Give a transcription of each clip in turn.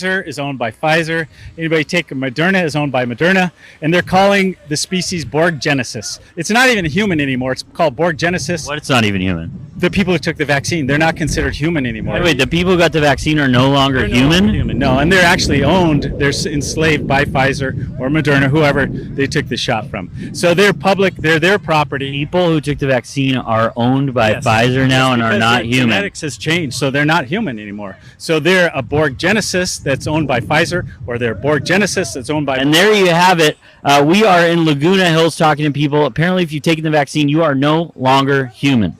Pfizer is owned by Pfizer. Anybody take Moderna is owned by Moderna, and they're calling the species Borg Genesis. It's not even a human anymore. It's called Borg Genesis. What? It's not even human. The people who took the vaccine, they're not considered human anymore. Wait, the people who got the vaccine are no longer human? No, and they're actually owned. They're enslaved by Pfizer or Moderna, whoever they took the shot from. So they're public. They're their property. People who took the vaccine are owned by Pfizer now and are not human. Genetics has changed, so they're not human anymore. So they're a Borg Genesis that's owned by Pfizer, or they're Borg Genesis that's owned by. And there you have it. We are in Laguna Hills talking to people. Apparently, if you've taken the vaccine, you are no longer human.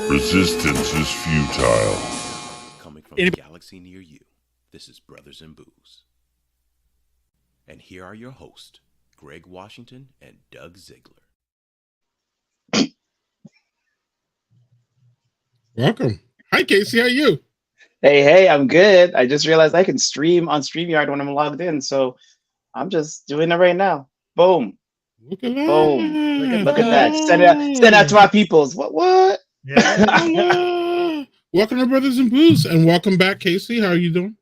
Resistance is futile. Coming from a galaxy near you, this is Brothers in Booze. And here are your hosts, Greg Washington and Doug Ziegler. Welcome. Hi, Casey. How are you? Hey, I'm good. I just realized I can stream on StreamYard when I'm logged in, so I'm just doing it right now. Boom. Look at that. Boom. Look at that. Send it out to my peoples. What? Yeah. Welcome to Brothers in Booze, and welcome back, Casey. How are you doing?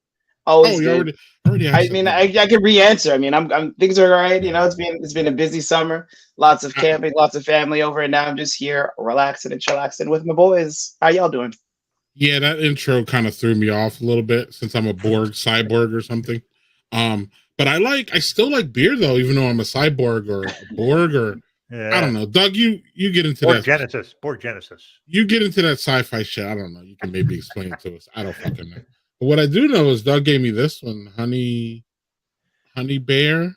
Always you good. already I mean, I can re-answer. I mean, I'm things are all right. You know, it's been a busy summer. Lots of camping, lots of family over, and now I'm just here relaxing and chillaxing with my boys. How y'all doing? Yeah, that intro kind of threw me off a little bit since I'm a Borg cyborg or something. But I still like beer though, even though I'm a cyborg or a Borg or I don't know. Doug, you get into Borg that. Borg Genesis. You get into that sci-fi shit. I don't know. You can maybe explain it to us. I don't fucking know. But what I do know is Doug gave me this one, Honey Bear.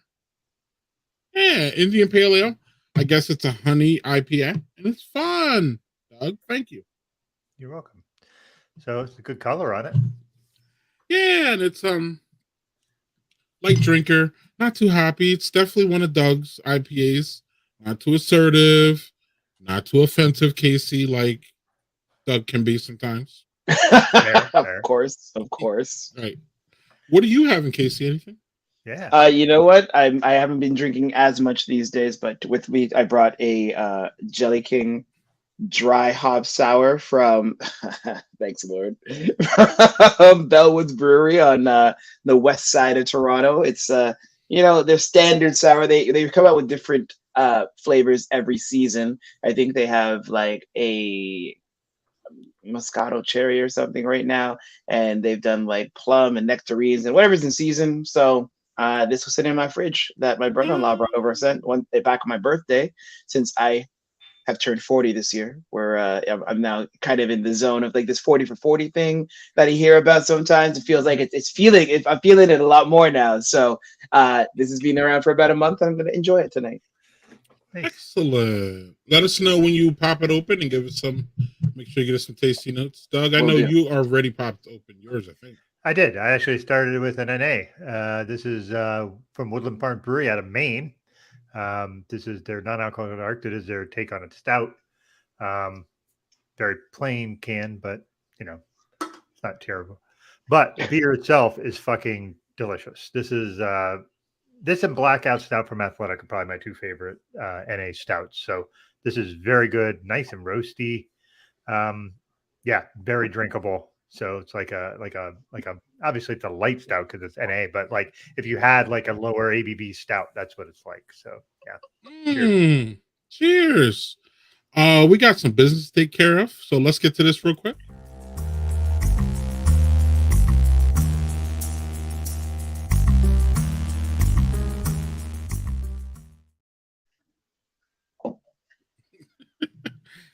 Yeah, Indian Pale Ale. I guess it's a honey IPA, and it's fun. Doug, thank you. You're welcome. So it's a good color on it. Yeah, and it's light drinker, not too happy. It's definitely one of Doug's IPAs. Not too assertive, not too offensive, Casey, like Doug can be sometimes. Fair. Of course. Right. What are you having, Casey? Anything? Yeah. You know what? I haven't been drinking as much these days, but with me, I brought a Jelly King dry hop sour from thanks Lord Bellwoods Brewery on the west side of Toronto. It's their standard sour. They come out with different flavors every season. I think they have like a Moscato cherry or something right now, and they've done like plum and nectarines and whatever's in season. So this was sitting in my fridge that my brother-in-law brought over, sent one back on my birthday, since I have turned 40 this year, where I'm now kind of in the zone of like this 40 for 40 thing that I hear about sometimes. It feels like I'm feeling it a lot more now. So this has been around for about a month. I'm going to enjoy it tonight. Excellent. Let us know when you pop it open and give us make sure you get us some tasty notes. Doug, I know you already popped open yours, I think. I did. I actually started with an NA. This is from Woodland Farm Brewery out of Maine. This is their non-alcoholic Arctic. Is their take on a stout. Very plain can, but it's not terrible. But the beer itself is fucking delicious. This is this and Blackout Stout from Athletic are probably my two favorite NA stouts. So this is very good, nice and roasty. Very drinkable. So it's like a obviously it's a light stout because it's NA, but like if you had like a lower ABV stout, that's what it's like. So yeah. Cheers. We got some business to take care of, so let's get to this real quick.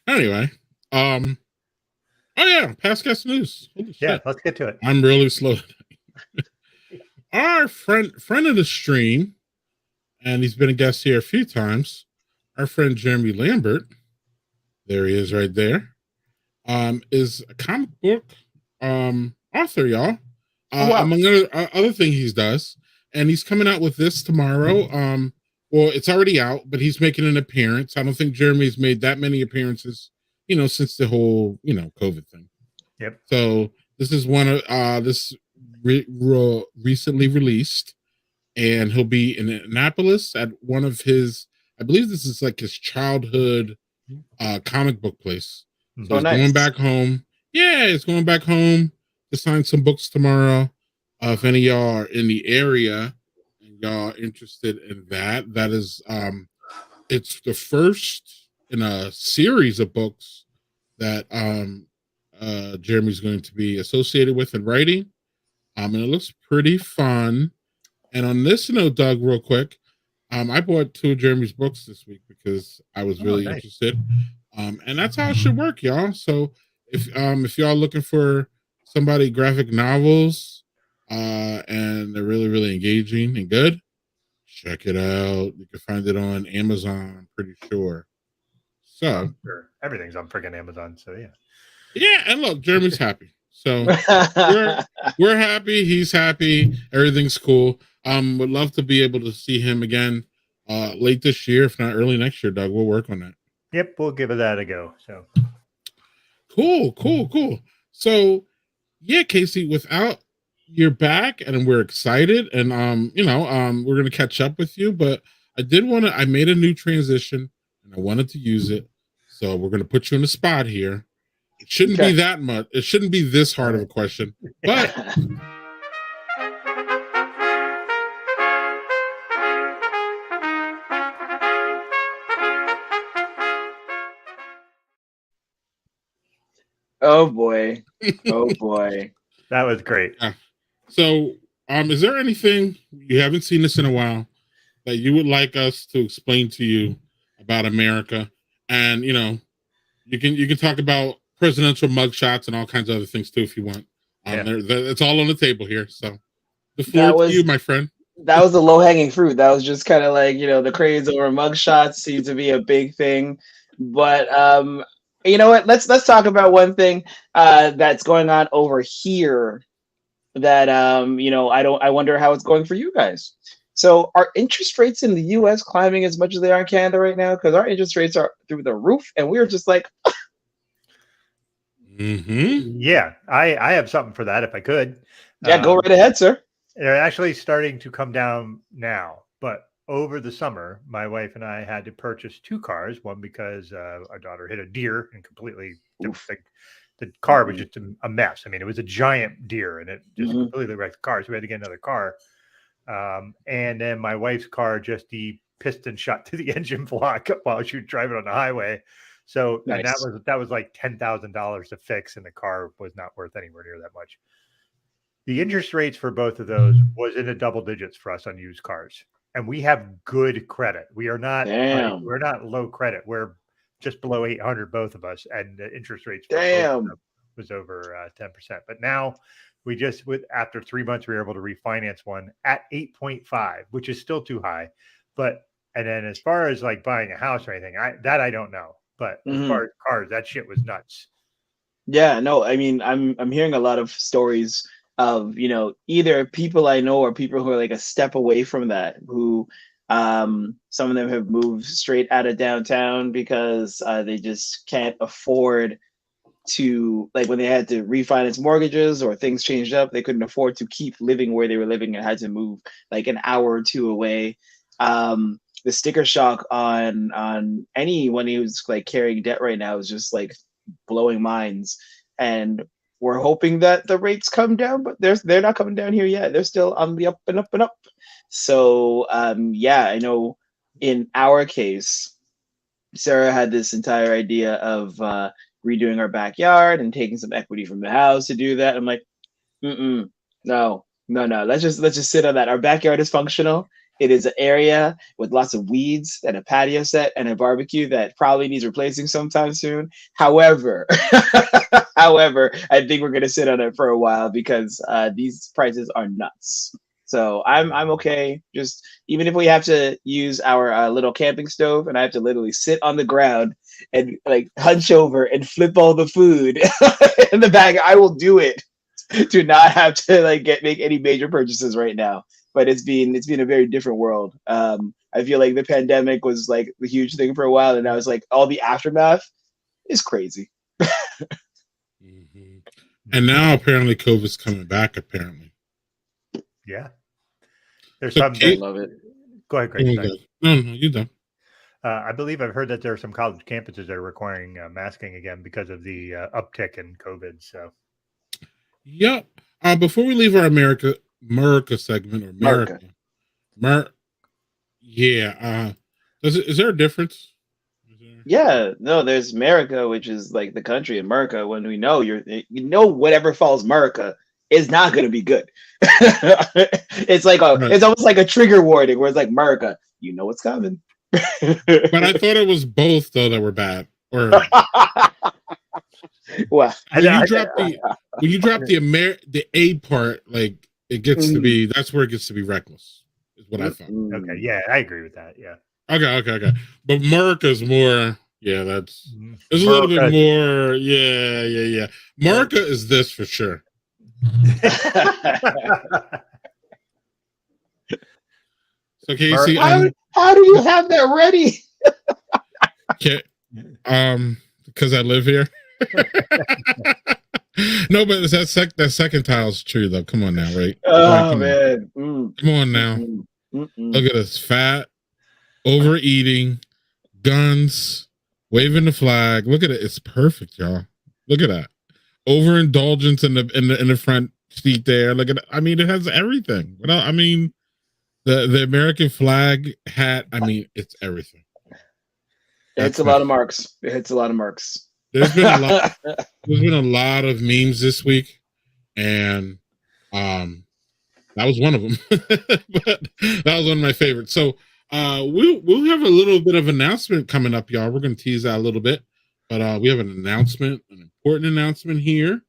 Anyway, past guest news. Holy shit. Let's get to it. I'm really slow. Our friend of the stream, and he's been a guest here a few times, our friend Jeremy Lambert, there he is right there, is a comic book author, y'all. Among other things he does. And he's coming out with this tomorrow. Well, it's already out, but he's making an appearance. I don't think Jeremy's made that many appearances, since the whole, COVID thing. Yep. So this is one of recently released, and he'll be in Annapolis at one of his. I believe this is like his childhood comic book place. So he's going back home. Yeah, he's going back home to sign some books tomorrow. If any of y'all are in the area and y'all are interested in that, that is, it's the first in a series of books that Jeremy's going to be associated with and writing. And it looks pretty fun. And on this note, Doug, real quick, I bought 2 of Jeremy's books this week because I was really interested. And that's how it should work, y'all. So if y'all looking for somebody graphic novels and they're really, really engaging and good, check it out. You can find it on Amazon, I'm pretty sure. So sure. Everything's on freaking Amazon. So yeah. Yeah, and look, Jeremy's happy. So we're happy, he's happy, everything's cool. Would love to be able to see him again late this year, if not early next year, Doug. We'll work on that. Yep, we'll give it that a go. So cool. So yeah, Casey, without you're back and we're excited, and we're gonna catch up with you, but I made a new transition and I wanted to use it. So we're gonna put you in the spot here. It shouldn't be that much. It shouldn't be this hard of a question, but oh boy. that was great. Yeah. So, is there anything you haven't seen this in a while that you would like us to explain to you about America? And you can talk about presidential mugshots and all kinds of other things too if you want. It's all on the table here. So the floor to you, my friend. That was the low hanging fruit. That was just kind of like, the craze over mugshots seems to be a big thing. But you know what? Let's talk about one thing that's going on over here that I wonder how it's going for you guys. So are interest rates in the US climbing as much as they are in Canada right now? Because our interest rates are through the roof, and we're just like Yeah, I have something for that if I could. Yeah, go right ahead, sir. They're actually starting to come down now, but over the summer, my wife and I had to purchase 2 cars. One because our daughter hit a deer and completely the car was just a mess. I mean, it was a giant deer and it just completely wrecked the car. So we had to get another car. And then my wife's car, just the piston shot to the engine block while she was driving on the highway. So and that was like $10,000 to fix, and the car was not worth anywhere near that much. The interest rates for both of those was in the double digits for us on used cars, and we have good credit. We are not we're not low credit. We're just below 800, both of us, and the interest rates for both of them was over 10%. But now we just after 3 months we were able to refinance one at 8.5, which is still too high. But and then as far as like buying a house or anything, I don't know. But as far as cars, that shit was nuts. Yeah, no, I mean, I'm hearing a lot of stories of, either people I know or people who are like a step away from that, who some of them have moved straight out of downtown because they just can't afford to, like, when they had to refinance mortgages or things changed up, they couldn't afford to keep living where they were living and had to move like an hour or 2 away. The sticker shock on anyone who's like carrying debt right now is just like blowing minds, and we're hoping that the rates come down, but they're not coming down here yet. They're still on the up and up and up. So yeah, I know in our case, Sarah had this entire idea of redoing our backyard and taking some equity from the house to do that. I'm like, no. Let's just sit on that. Our backyard is functional. It is an area with lots of weeds and a patio set and a barbecue that probably needs replacing sometime soon. However, I think we're going to sit on it for a while because these prices are nuts. So I'm okay. Just even if we have to use our little camping stove and I have to literally sit on the ground and like hunch over and flip all the food in the bag, I will do it to not have to like make any major purchases right now. But it's been a very different world. I feel like the pandemic was like the huge thing for a while, and I was like, all the aftermath is crazy. Mhm. And now apparently COVID's coming back. Apparently, Yeah. There's so some. I Kate, love it. Go ahead, Greg. Sorry. no, you don't. I believe I've heard that there are some college campuses that are requiring masking again because of the uptick in COVID. So, Yep. Before we leave our America segment or America, yeah. Is there a difference? Yeah, no, there's America, which is like the country, America. When we know whatever falls America is not going to be good. It's like it's almost like a trigger warning where it's like America, you know what's coming. But I thought it was both though that were bad. Or well, when you drop the A part, like it gets to be that's where it gets to be reckless. Is what I thought. okay, yeah, I agree with that. Yeah. Okay. But America's more. Yeah, there's a little bit more. Yeah. America is this for sure. So Casey, how do you have that ready? Because I live here. No, but that second tile is true though. Come on now, right? Oh man, come on now. Look at us, fat, overeating, guns, waving the flag. Look at it, it's perfect, y'all. Look at that. Overindulgence in the front seat there. Look at it. I mean, it has everything. I mean, the American flag hat. I mean, it's everything. It hits a lot of marks. It hits a lot of marks. There's been a lot of memes this week, and that was one of them. But that was one of my favorites. So we'll have a little bit of announcement coming up, y'all. We're going to tease that a little bit, but we have an important announcement here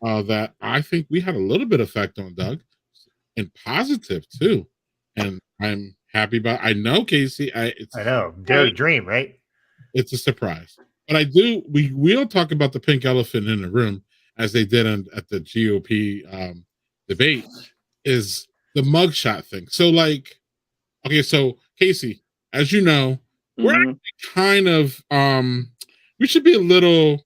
that I think we had a little bit of effect on Doug, and positive too. And I'm happy about. I know, Casey. I know. Dare to dream, right? It's a surprise. But we will talk about the pink elephant in the room, as they did at the GOP debate, is the mugshot thing. So so Casey, as you know, we're actually kind of we should be a little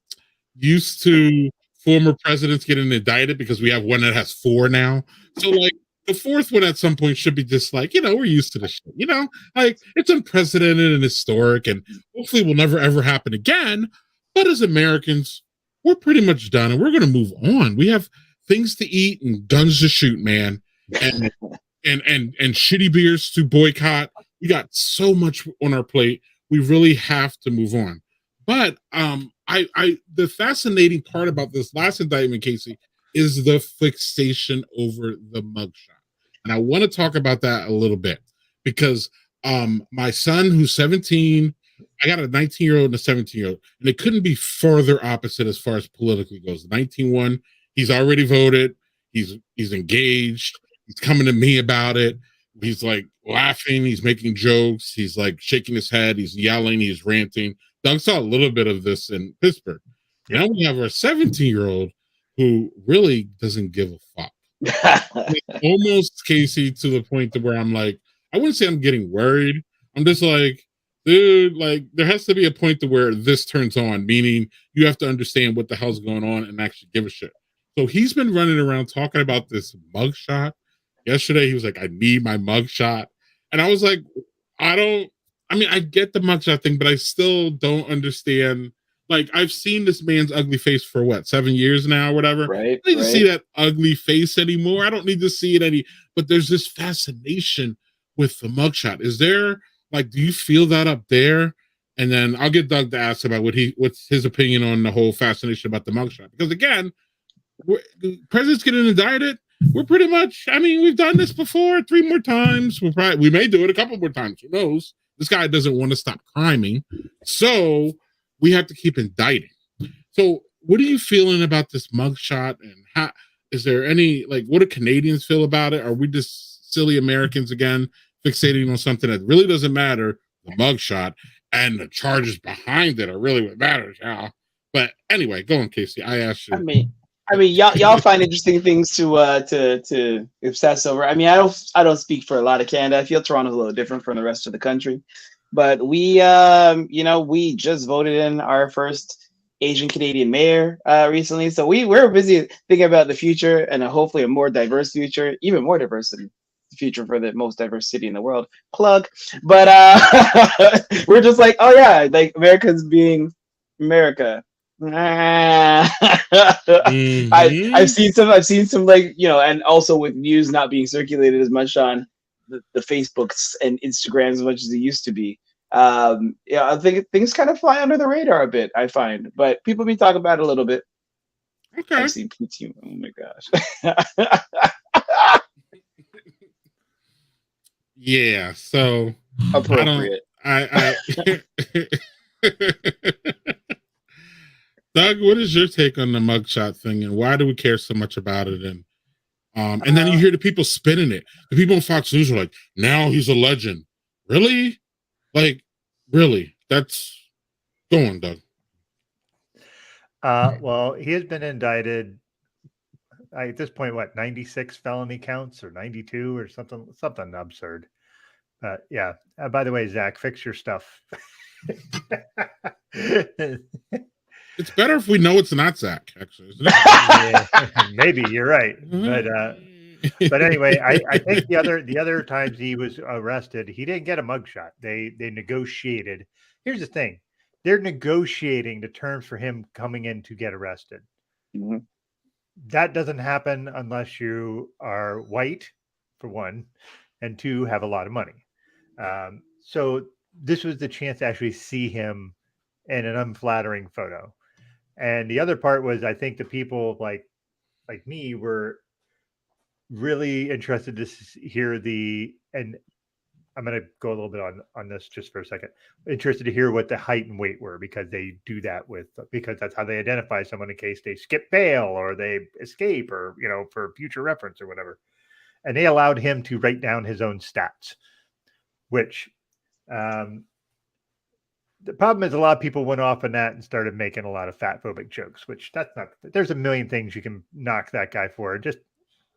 used to former presidents getting indicted because we have one that has 4 now. So the 4th one at some point should be just we're used to this shit, it's unprecedented and historic and hopefully will never ever happen again. But as Americans, we're pretty much done and we're going to move on. We have things to eat and guns to shoot, man. And and shitty beers to boycott. We got so much on our plate. We really have to move on. But the fascinating part about this last indictment, Casey, is the fixation over the mugshot. And I want to talk about that a little bit because my son, who's 17, I got a 19-year-old and a 17-year-old, and it couldn't be further opposite as far as politically goes. The 19-1, he's already voted. He's engaged. He's coming to me about it. He's laughing. He's making jokes. He's shaking his head. He's yelling. He's ranting. Doug saw a little bit of this in Pittsburgh. Yep. Now we have our 17-year-old who really doesn't give a fuck. Almost, Casey, to the point to where I'm I wouldn't say I'm getting worried. I'm just dude, there has to be a point to where this turns on, meaning you have to understand what the hell's going on and actually give a shit. So he's been running around talking about this mugshot. Yesterday, he was I need my mugshot. And I was I get the mugshot thing, but I still don't understand. I've seen this man's ugly face for 7 years now, or whatever. Right. I don't need to see that ugly face anymore. I don't need to see it but there's this fascination with the mugshot. Is there, do you feel that up there? And then I'll get Doug to ask about what's his opinion on the whole fascination about the mugshot. Because again, presidents getting indicted, we're pretty much, we've done this before 3 more times. We may do it a couple more times. Who knows? This guy doesn't want to stop criming. So we have to keep indicting. So what are you feeling about this mugshot? And how is there any, what do Canadians feel about it? Are we just silly Americans again, fixating on something that really doesn't matter, the mugshot, and the charges behind it are really what matters? Yeah. But anyway, go on, Casey. I asked you. I mean, y'all find interesting things to obsess over. I mean, I don't speak for a lot of Canada. I feel Toronto's a little different from the rest of the country, but we just voted in our first Asian Canadian mayor recently, so we're busy thinking about the future and hopefully a more diverse future, even more diverse than the future for the most diverse city in the world. Plug, but we're just like, oh yeah, like America's being America. I've seen some like and also with news not being circulated as much on the Facebooks and Instagrams as much as it used to be. I think things kind of fly under the radar a bit, I find, but people be talking about it a little bit. Okay. I've seen PT. Oh my gosh. Yeah. So Appropriate. I Doug, what is your take on the mugshot thing, and why do we care so much about it? And then you hear the people spinning it. The people on Fox News are like, "Now he's a legend." Really? Like, really? That's go on, Doug. Well, he has been indicted. At this point, 96 felony counts or 92 or something absurd. Yeah. By the way, Zach, fix your stuff. It's better if we know it's not Zach, actually, isn't it? Yeah, maybe you're right, but anyway, I think the other times he was arrested, he didn't get a mugshot. They negotiated. Here's the thing: they're negotiating the terms for him coming in to get arrested. Mm-hmm. That doesn't happen unless you are white, for one, and two, have a lot of money. So this was the chance to actually see him in an unflattering photo. And the other part was, I think the people like me were really interested to hear and I'm going to go a little bit on this just for a second. Interested to hear what the height and weight were, because they do that because that's how they identify someone in case they skip bail or they escape or, for future reference or whatever. And they allowed him to write down his own stats, which, the problem is a lot of people went off on that and started making a lot of fat phobic jokes, which there's a million things you can knock that guy for. Just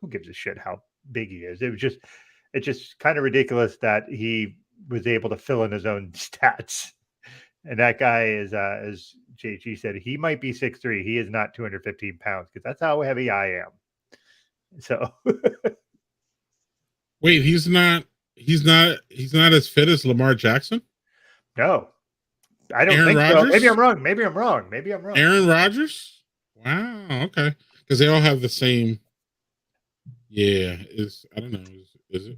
who gives a shit how big he is? It's just kind of ridiculous that he was able to fill in his own stats. And that guy is, as JG said, he might be 6'3". He is not 215 pounds, because that's how heavy I am. So wait, he's not as fit as Lamar Jackson? No. I don't Aaron think Rodgers? so. Maybe I'm wrong. Aaron Rodgers? Wow. Okay. Because they all have the same. Yeah. I don't know. Is it?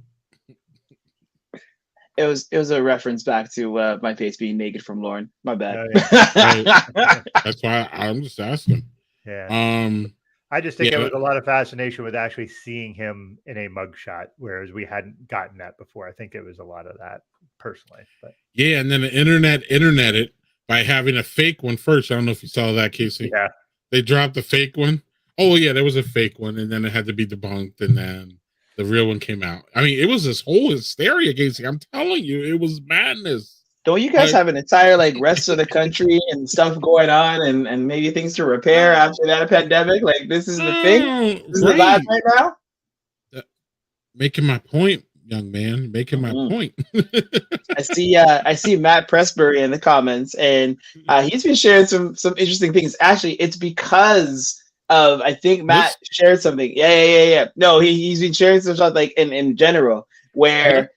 It was a reference back to my face being naked from Lauren. My bad. Right. That's why I'm just asking. Yeah. I just think there was a lot of fascination with actually seeing him in a mugshot, whereas we hadn't gotten that before. I think it was a lot of that personally. But yeah, and then the internet it by having a fake one first. I don't know if you saw that, Casey. Yeah. They dropped the fake one. Oh yeah, there was a fake one, and then it had to be debunked, and then the real one came out. I mean, it was this whole hysteria, Casey. I'm telling you, it was madness. Don't you guys have an entire rest of the country and stuff going on, and maybe things to repair after that pandemic? Like, this is the thing. This is the vibe right now. Making my point, young man. Making my point. I see Matt Pressbury in the comments, and he's been sharing some interesting things. Actually, it's because of, I think Matt shared something. Yeah. No, he's been sharing some stuff in general, where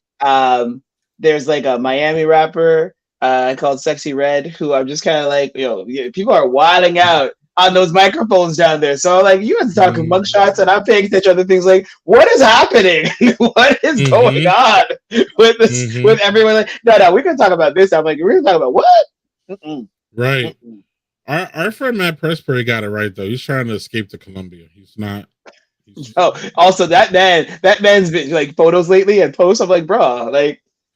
there's a Miami rapper called Sexy Red, who I'm just kind of people are wilding out on those microphones down there. So you guys talking mugshots, and I'm paying attention to other things. What is happening? What is going on with this? With everyone? No, we're gonna talk about this. I'm we're gonna talk about what? Right. Our friend Matt Pressbury got it right though. He's trying to escape to Colombia. He's not. Also that man's been photos lately and posts. I'm bro,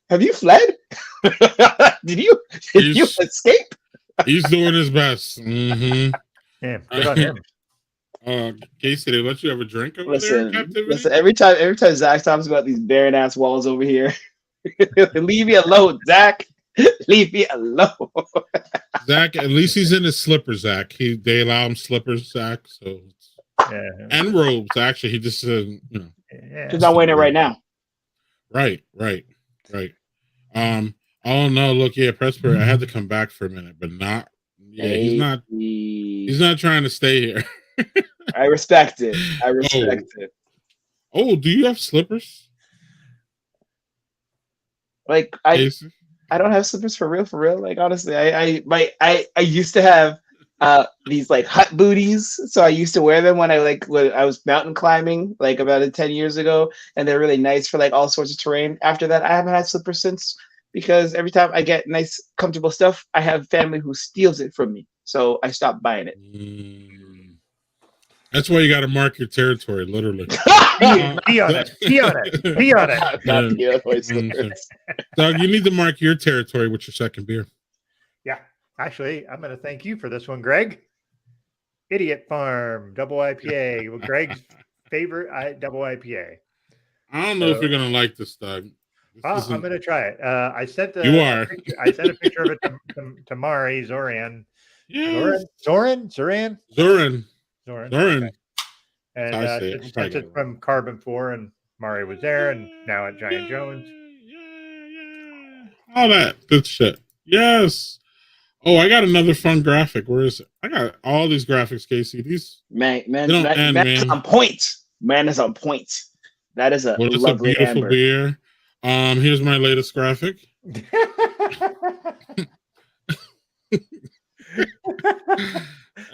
have you fled? Did you escape? He's doing his best. Mm-hmm. Yeah, good on him. Casey, they let you have a drink over there in captivity? Listen, every time Zach talks about these barren ass walls over here, leave me alone, Zach. Leave me alone. Zach, at least he's in his slippers, Zach. They allow him slippers, Zach. So and robes. Actually, he just Yeah. He's not wearing it right now. Right. Oh no, look, yeah, Presper. I had to come back for a minute, but not. Yeah, he's not. He's not trying to stay here. I respect it. I respect it. Oh, do you have slippers? Like Jason? I don't have slippers for real. Like honestly, I used to have these like hut booties, so I used to wear them when I was mountain climbing like about 10 years ago, and they're really nice for like all sorts of terrain. After that, I haven't had slippers since, because every time I get nice comfortable stuff, I have family who steals it from me, so I stopped buying it. That's why you got to mark your territory, literally. Be on it. Not steal my slippers. Doug, you need to mark your territory with your second beer. Yeah. Actually, I'm going to thank you for this one, Greg. Idiot Farm double IPA. Greg's favorite double IPA. I don't know if you're going to like this, Doug. I'm going to try it. I sent You are. I sent a picture of it to Mari Zoran. Yes. Zoran. Zoran. Okay. And it's from Carbon 4, and Mari was there, and now at Giant Jones. All that good shit. Yes. Oh, I got another fun graphic. Where is it? I got all these graphics, Casey. These man is on point. Man is on point. That is a lovely beautiful amber beer. Here's my latest graphic.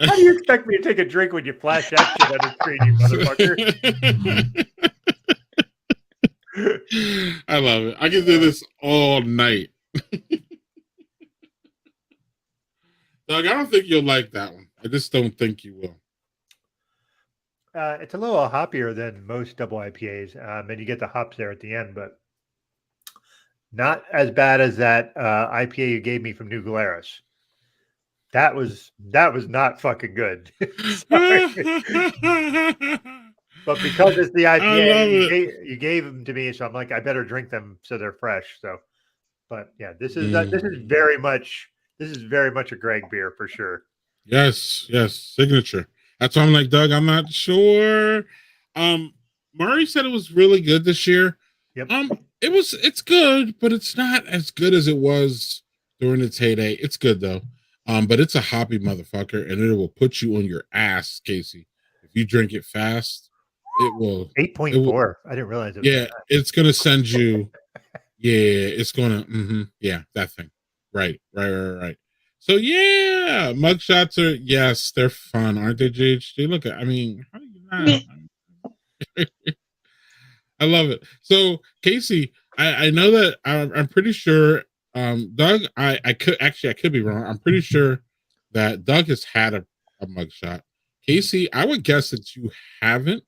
How do you expect me to take a drink when you flash that shit on the screen, you motherfucker? I love it. I can do this all night. Doug, I don't think you'll like that one. I just don't think you will. It's a little hoppier than most double IPAs, and you get the hops there at the end, but not as bad as that IPA you gave me from New Glarus. That was not fucking good. Sorry. But because it's the IPA, you gave them to me, so I'm like, I better drink them so they're fresh. So, but yeah, this is very much a Greg beer for sure. Yes, signature. That's why I'm like, Doug, I'm not sure. Murray said it was really good this year. Yep. It's good, but it's not as good as it was during its heyday. It's good though. But it's a hoppy motherfucker, and it will put you on your ass, Casey. If you drink it fast, it will 8.4. I didn't realize it. Yeah, it's gonna send you. It's gonna. That thing. Right. So yeah, mugshots are they're fun, aren't they, JHD? Look at, how do you not? I love it. So Casey, I know that I'm pretty sure. Doug, I could be wrong. I'm pretty sure that Doug has had a mugshot. Casey, I would guess that you haven't,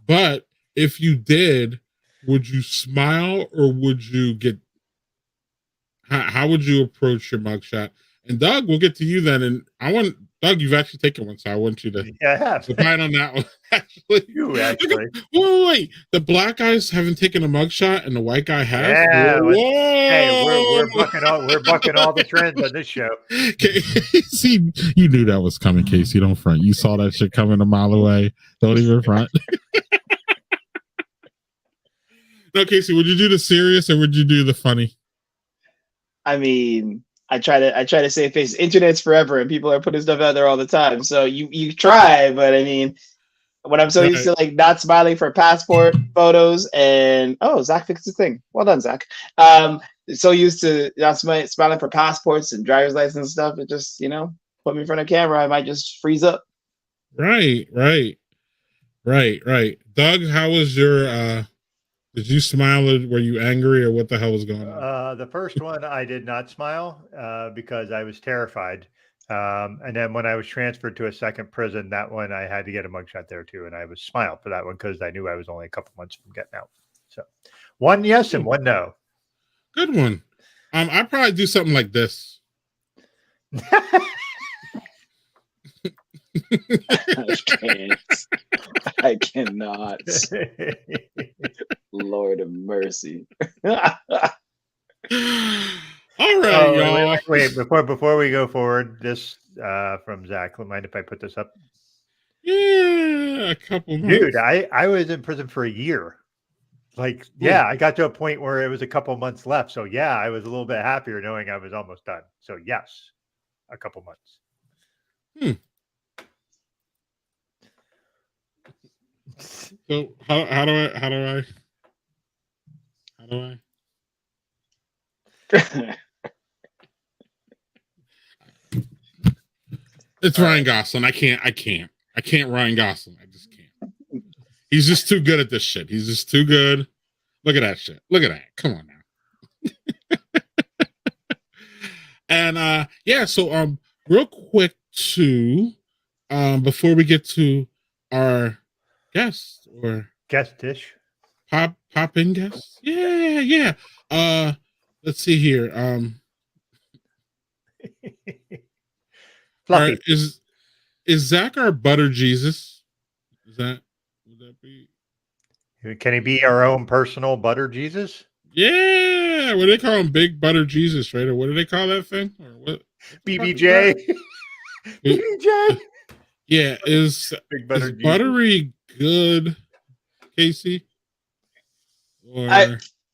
but if you did, would you smile or would you get? How would you approach your mugshot? And Doug, we'll get to you then. And I want Doug, you've actually taken one, so I want you to define on that one. Actually, you actually. Wait. The black guys haven't taken a mugshot, and the white guy has. Yeah. Whoa. Hey, we're bucking all the trends on this show. Casey, you knew that was coming, Casey. Don't front. You saw that shit coming a mile away. Don't even front. No, Casey, would you do the serious or would you do the funny? I mean, I try to save face. Internet's forever, and people are putting stuff out there all the time. So you try, but I mean, when I'm so used to like not smiling for passport photos, and Zach fixed the thing. Well done, Zach. So used to not smiling for passports and driver's license and stuff. It just put me in front of camera, I might just freeze up. Right. Doug, how was your? Did you smile? Were you angry, or what the hell was going on? The first one, I did not smile because I was terrified. And then when I was transferred to a second prison, that one I had to get a mugshot there too, and I was smiled for that one because I knew I was only a couple months from getting out. So, one yes and one no. Good one. I'd probably do something like this. I cannot. Lord of mercy. All right, y'all. Wait, before we go forward, this from Zach. Mind if I put this up? Yeah, a couple months. Dude, I was in prison for a year. Like, yeah, I got to a point where it was a couple months left. So yeah, I was a little bit happier knowing I was almost done. So yes, a couple months. So how do I? It's Ryan Gosling. I can't Ryan Gosling. I just can't. He's just too good at this shit. He's just too good. Look at that shit. Look at that. Come on now. And yeah, so real quick too, before we get to our guest or Guest dish. pop in guest. Yeah. Let's see here. Fluffy. Right, is Zach our butter Jesus? Would that be? Can he be our own personal butter Jesus? Yeah, what do they call him? Big Butter Jesus, right? Or what do they call that thing? Or what? BBJ. BBJ. Yeah, is Big butter Jesus. buttery good, Casey? Or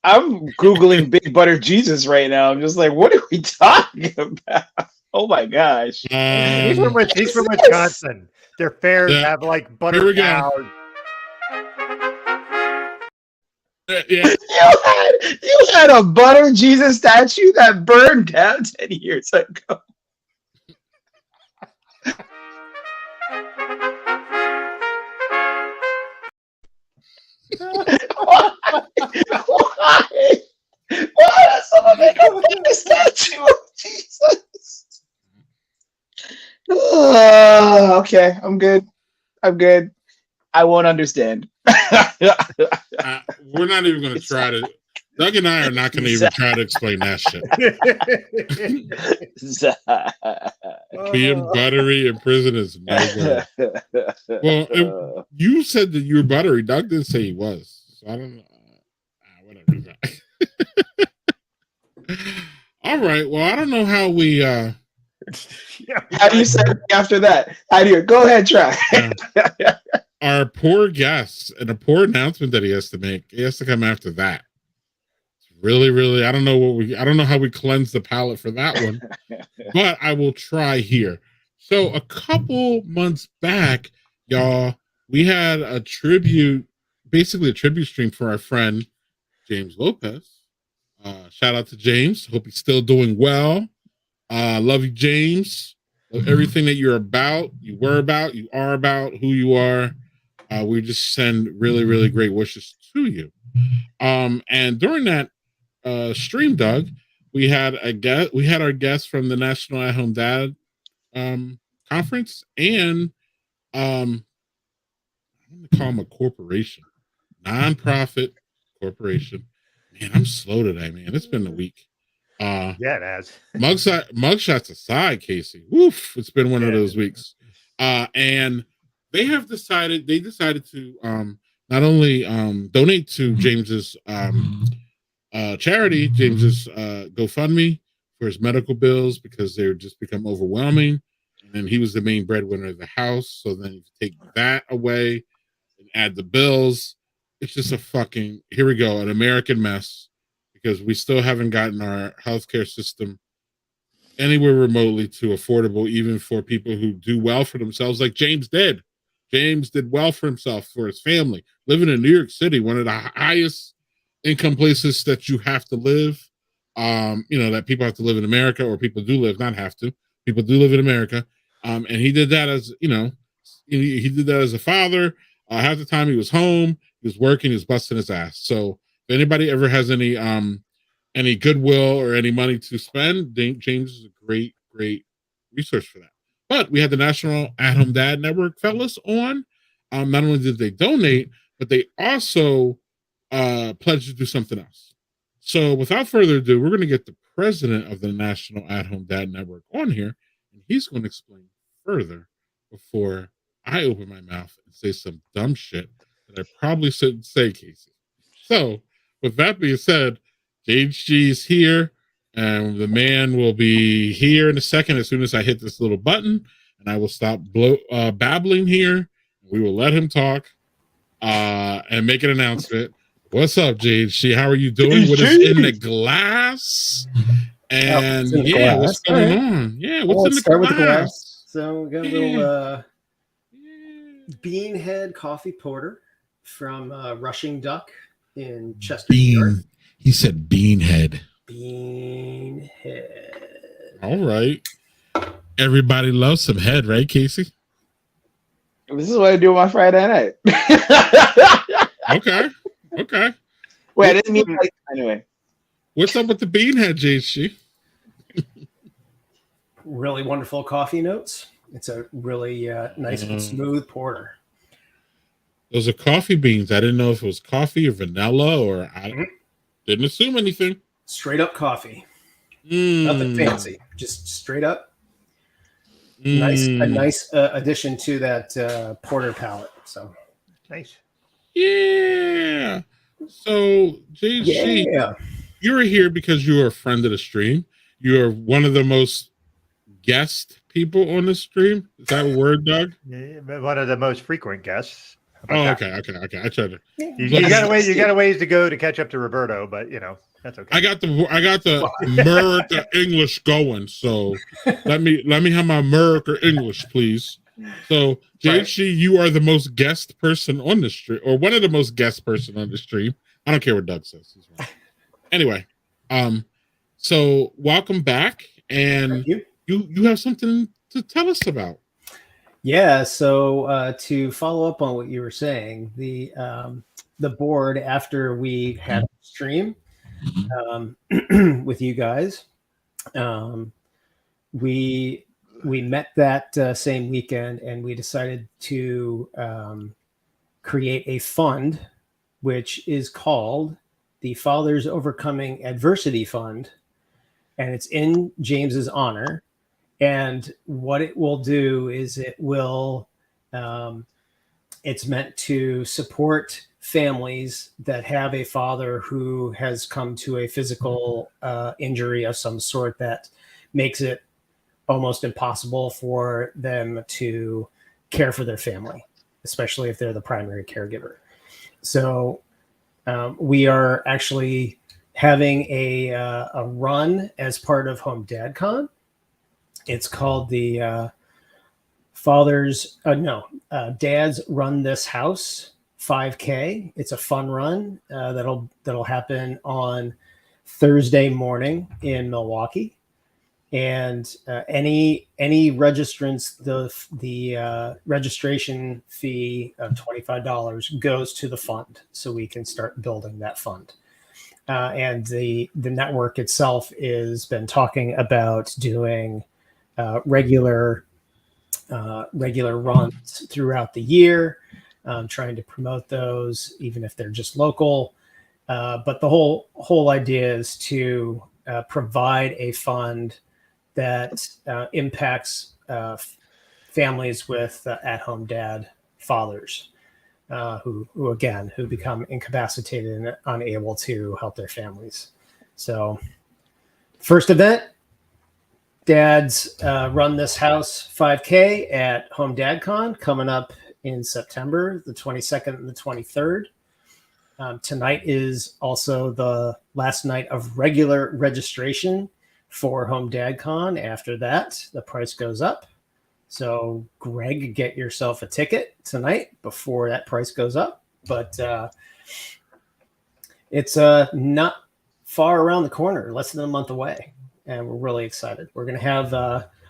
I'm Googling Big Butter Jesus right now. I'm just like, what are we talking about? Oh my gosh. He's from Wisconsin. Their fairs have like butter cows. Yeah. You had a butter Jesus statue that burned down 10 years ago. Why does someone make a fucking statue of Jesus? Okay, I'm good. I won't understand. We're not even going to try to. Doug and I are not going to even try to explain that shit. Being buttery in prison is no good. Well, you said that you were buttery. Doug didn't say he was. So I don't know. Whatever. All right. Well, I don't know how we. How do you say after that? How do you go ahead? Try. Our poor guest and a poor announcement that he has to make. He has to come after that. Really, I don't know how we cleanse the palate for that one, but I will try here. So a couple months back, y'all, we had a tribute stream for our friend James Lopez. Shout out to James. Hope he's still doing well. Love you, James. Love everything that you're about, you were about, you are about, who you are. We just send really, really great wishes to you. And during that stream, Doug, we had our guest from the National at Home Dad conference, and I'm going to call him a corporation, nonprofit corporation. Man, I'm slow today, man. It's been a week. Yeah, it has. Mugshots aside, Casey. Woof, it's been one of those weeks. And they decided to not only donate to James's charity, James's GoFundMe for his medical bills, because they're just become overwhelming. And then he was the main breadwinner of the house. So then you take that away and add the bills. It's just here we go, an American mess, because we still haven't gotten our healthcare system anywhere remotely to affordable, even for people who do well for themselves, like James did. James did well for himself, for his family, living in New York City, one of the highest income places that you have to live. That people have to live in America, or people do live, not have to. People do live in America. And he did that as, he did that as a father. Half the time he was home, he was working, he was busting his ass. So if anybody ever has any goodwill or any money to spend, James is a great resource for that. But we had the National at Home Dad Network fellas on. Not only did they donate, but they also pledged to do something else. So without further ado, we're going to get the president of the National at Home Dad Network on here, and he's going to explain further before I open my mouth and say some dumb shit that I probably shouldn't say, Casey. So with that being said, JHG's here, and the man will be here in a second as soon as I hit this little button, and I will stop babbling here, We will let him talk and make an announcement. What's up, JHC? How are you doing? What is in the glass? And in the yeah, glass. what's going on? Yeah, what's in the Start glass? with the glass. So we got a little Yeah. Beanhead coffee porter from Rushing Duck in Chester, New York. He said beanhead. Beanhead. All right. Everybody loves some head, right, Casey? This is what I do on my Friday night. Okay. Okay. Wait, I didn't mean like anyway. What's up with the beanhead, JC? Really wonderful coffee notes. It's a really nice and smooth porter. Those are coffee beans. I didn't know if it was coffee or vanilla, or I didn't assume anything. Straight up coffee. Nothing fancy. Just straight up. A nice addition to that porter palette. So Nice. Yeah. So, JC, you're here because you're a friend of the stream. You're one of the most guest people on the stream. Is that a word, Doug? Yeah, but one of the most frequent guests. Oh, okay. I tried to. You got a ways. You got a ways to go to catch up to Roberto, but you know that's okay. I got the America English going. So let me have my America English, please. So JC, you are the most guest person on the stream, or one of the most guest person on the stream. I don't care what Doug says. He's right. Anyway, so welcome back, and you have something to tell us about. Yeah, so to follow up on what you were saying, the board, after we had a stream with you guys, we met that same weekend, and we decided to create a fund, which is called the Fathers Overcoming Adversity Fund, and it's in James's honor. And what it will do is it will, it's meant to support families that have a father who has come to a physical injury of some sort that makes it almost impossible for them to care for their family, especially if they're the primary caregiver. So we are actually having a run as part of Home Dad Con. It's called the Dads Run This House 5K. It's a fun run that'll happen on Thursday morning in Milwaukee, and any registrants, the registration fee of $25 goes to the fund, so we can start building that fund. And the network itself has been talking about doing regular runs throughout the year, trying to promote those, even if they're just local. But the whole idea is to provide a fund that impacts families with at-home dad fathers who become incapacitated and unable to help their families. So, first event. Dads Run This House 5K at Home Dad Con coming up in September, the 22nd and the 23rd. Tonight is also the last night of regular registration for Home Dad Con. After that, the price goes up. So, Greg, get yourself a ticket tonight before that price goes up. But it's not far around the corner, less than a month away. And we're really excited. We're going to have,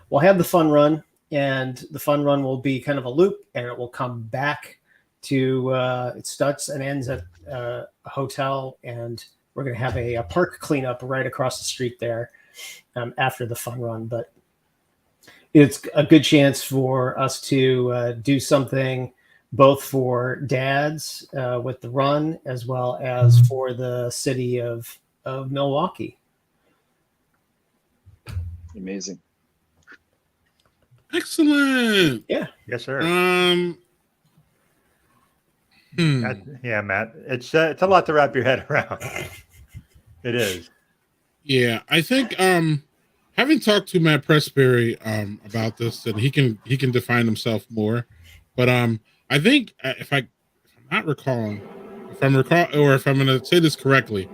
we'll have the fun run, and the fun run will be kind of a loop, and it will come back to, it starts and ends at a hotel, and we're going to have a park cleanup right across the street there after the fun run. But it's a good chance for us to do something both for dads with the run, as well as for the city of Milwaukee. Amazing. Excellent. Yeah. Yes, sir. Yeah, Matt. It's a lot to wrap your head around. It is. Yeah, I think having talked to Matt Pressberry about this, and he can define himself more. But I I think if I'm not recalling, if I'm going to say this correctly,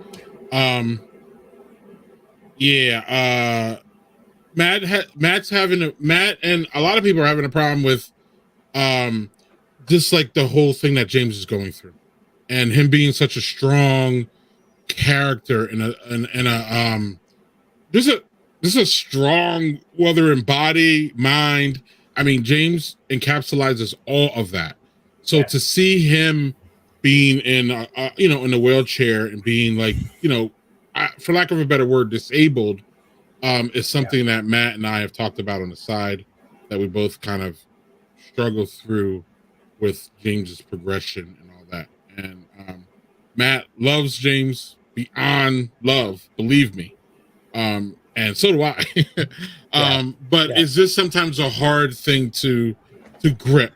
Matt and a lot of people are having a problem with just like the whole thing that James is going through, and him being such a strong character in a just a strong, whether in body, mind. I mean, James encapsulates all of that. So to see him being in in a wheelchair and being like, for lack of a better word, disabled, is something that Matt and I have talked about on the side, that we both kind of struggle through with James's progression and all that. And Matt loves James beyond love, believe me. And so do I. But it's just sometimes a hard thing to grip.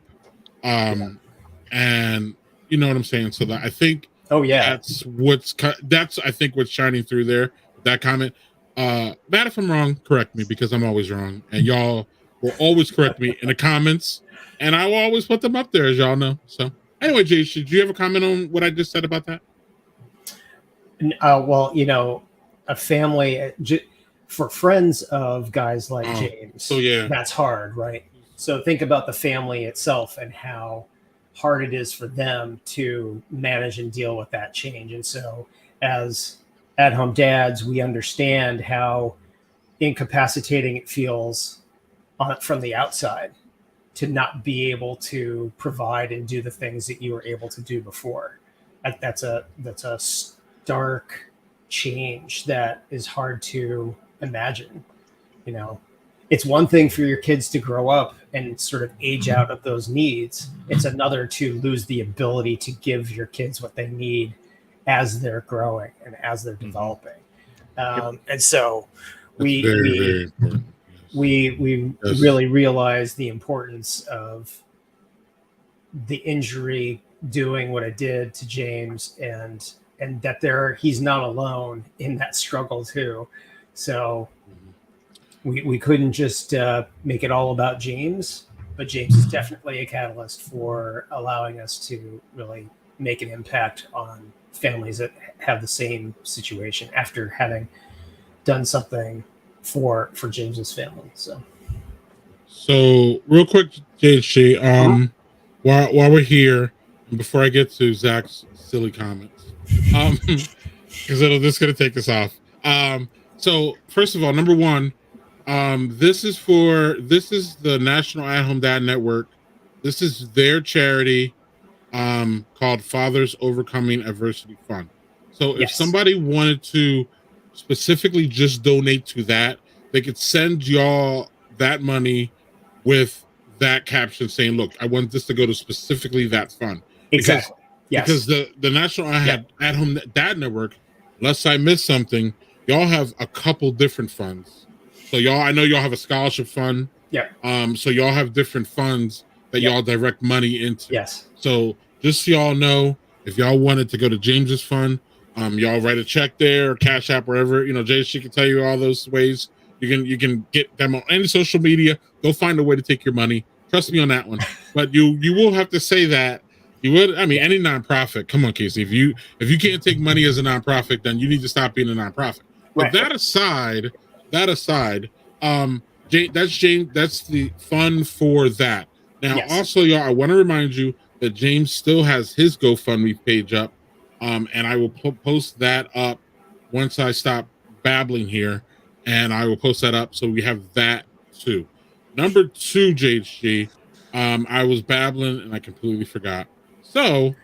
And you know what I'm saying? So that I think that's I think what's shining through there, that comment. Matt, if I'm wrong, correct me, because I'm always wrong. And y'all will always correct me in the comments. And I will always put them up there, as y'all know. So anyway, Jay, did you have a comment on what I just said about that? Well, a family for friends of guys like James. So that's hard, right? So think about the family itself and how hard it is for them to manage and deal with that change. And so as at-home dads, we understand how incapacitating it feels from the outside to not be able to provide and do the things that you were able to do before. That's a stark change that is hard to imagine. It's one thing for your kids to grow up and sort of age out of those needs. It's another to lose the ability to give your kids what they need as they're growing and as they're developing. And so we really realize the importance of the injury doing what it did to James, and that he's not alone in that struggle too. So we couldn't just make it all about James, but James is definitely a catalyst for allowing us to really make an impact on families that have the same situation after having done something for James's family. So real quick, JHG, while we're here, and before I get to Zach's silly comments, because this is going to take us off. So first of all, number one, this is the National At-Home Dad Network. This is their charity, called Fathers Overcoming Adversity Fund. So if somebody wanted to specifically just donate to that, they could send y'all that money with that caption saying, look, I want this to go to specifically that fund. Exactly. Because the National At-Home Dad Network, unless I missed something, y'all have a couple different funds. So I know y'all have a scholarship fund. Yeah. So y'all have different funds that y'all direct money into. Yes. So just so y'all know, if y'all wanted to go to James's fund, y'all write a check there, or Cash App, wherever. She can tell you all those ways. You can get them on any social media. Go find a way to take your money. Trust me on that one. But you will have to say that. You would. I mean, any nonprofit. Come on, Casey. If you can't take money as a nonprofit, then you need to stop being a nonprofit. But that aside, that's James. That's the fund for that. Now, also, y'all, I want to remind you that James still has his GoFundMe page up, and I will post that up once I stop babbling here, and I will post that up so we have that too. Number two, JHG, I was babbling and I completely forgot. So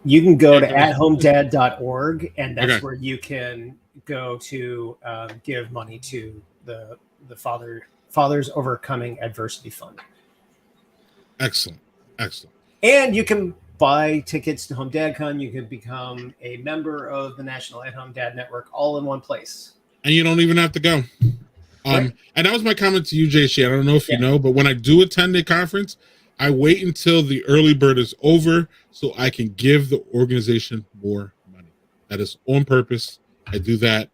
you can go to athomedad.org, and that's where you can go to give money to the Fathers Overcoming Adversity Fund. Excellent. And you can buy tickets to Home Dad Con. You can become a member of the National At-Home Dad Network all in one place. And you don't even have to go. And that was my comment to you, JC. I don't know if you know, but when I do attend a conference, I wait until the early bird is over so I can give the organization more money. That is on purpose. I do that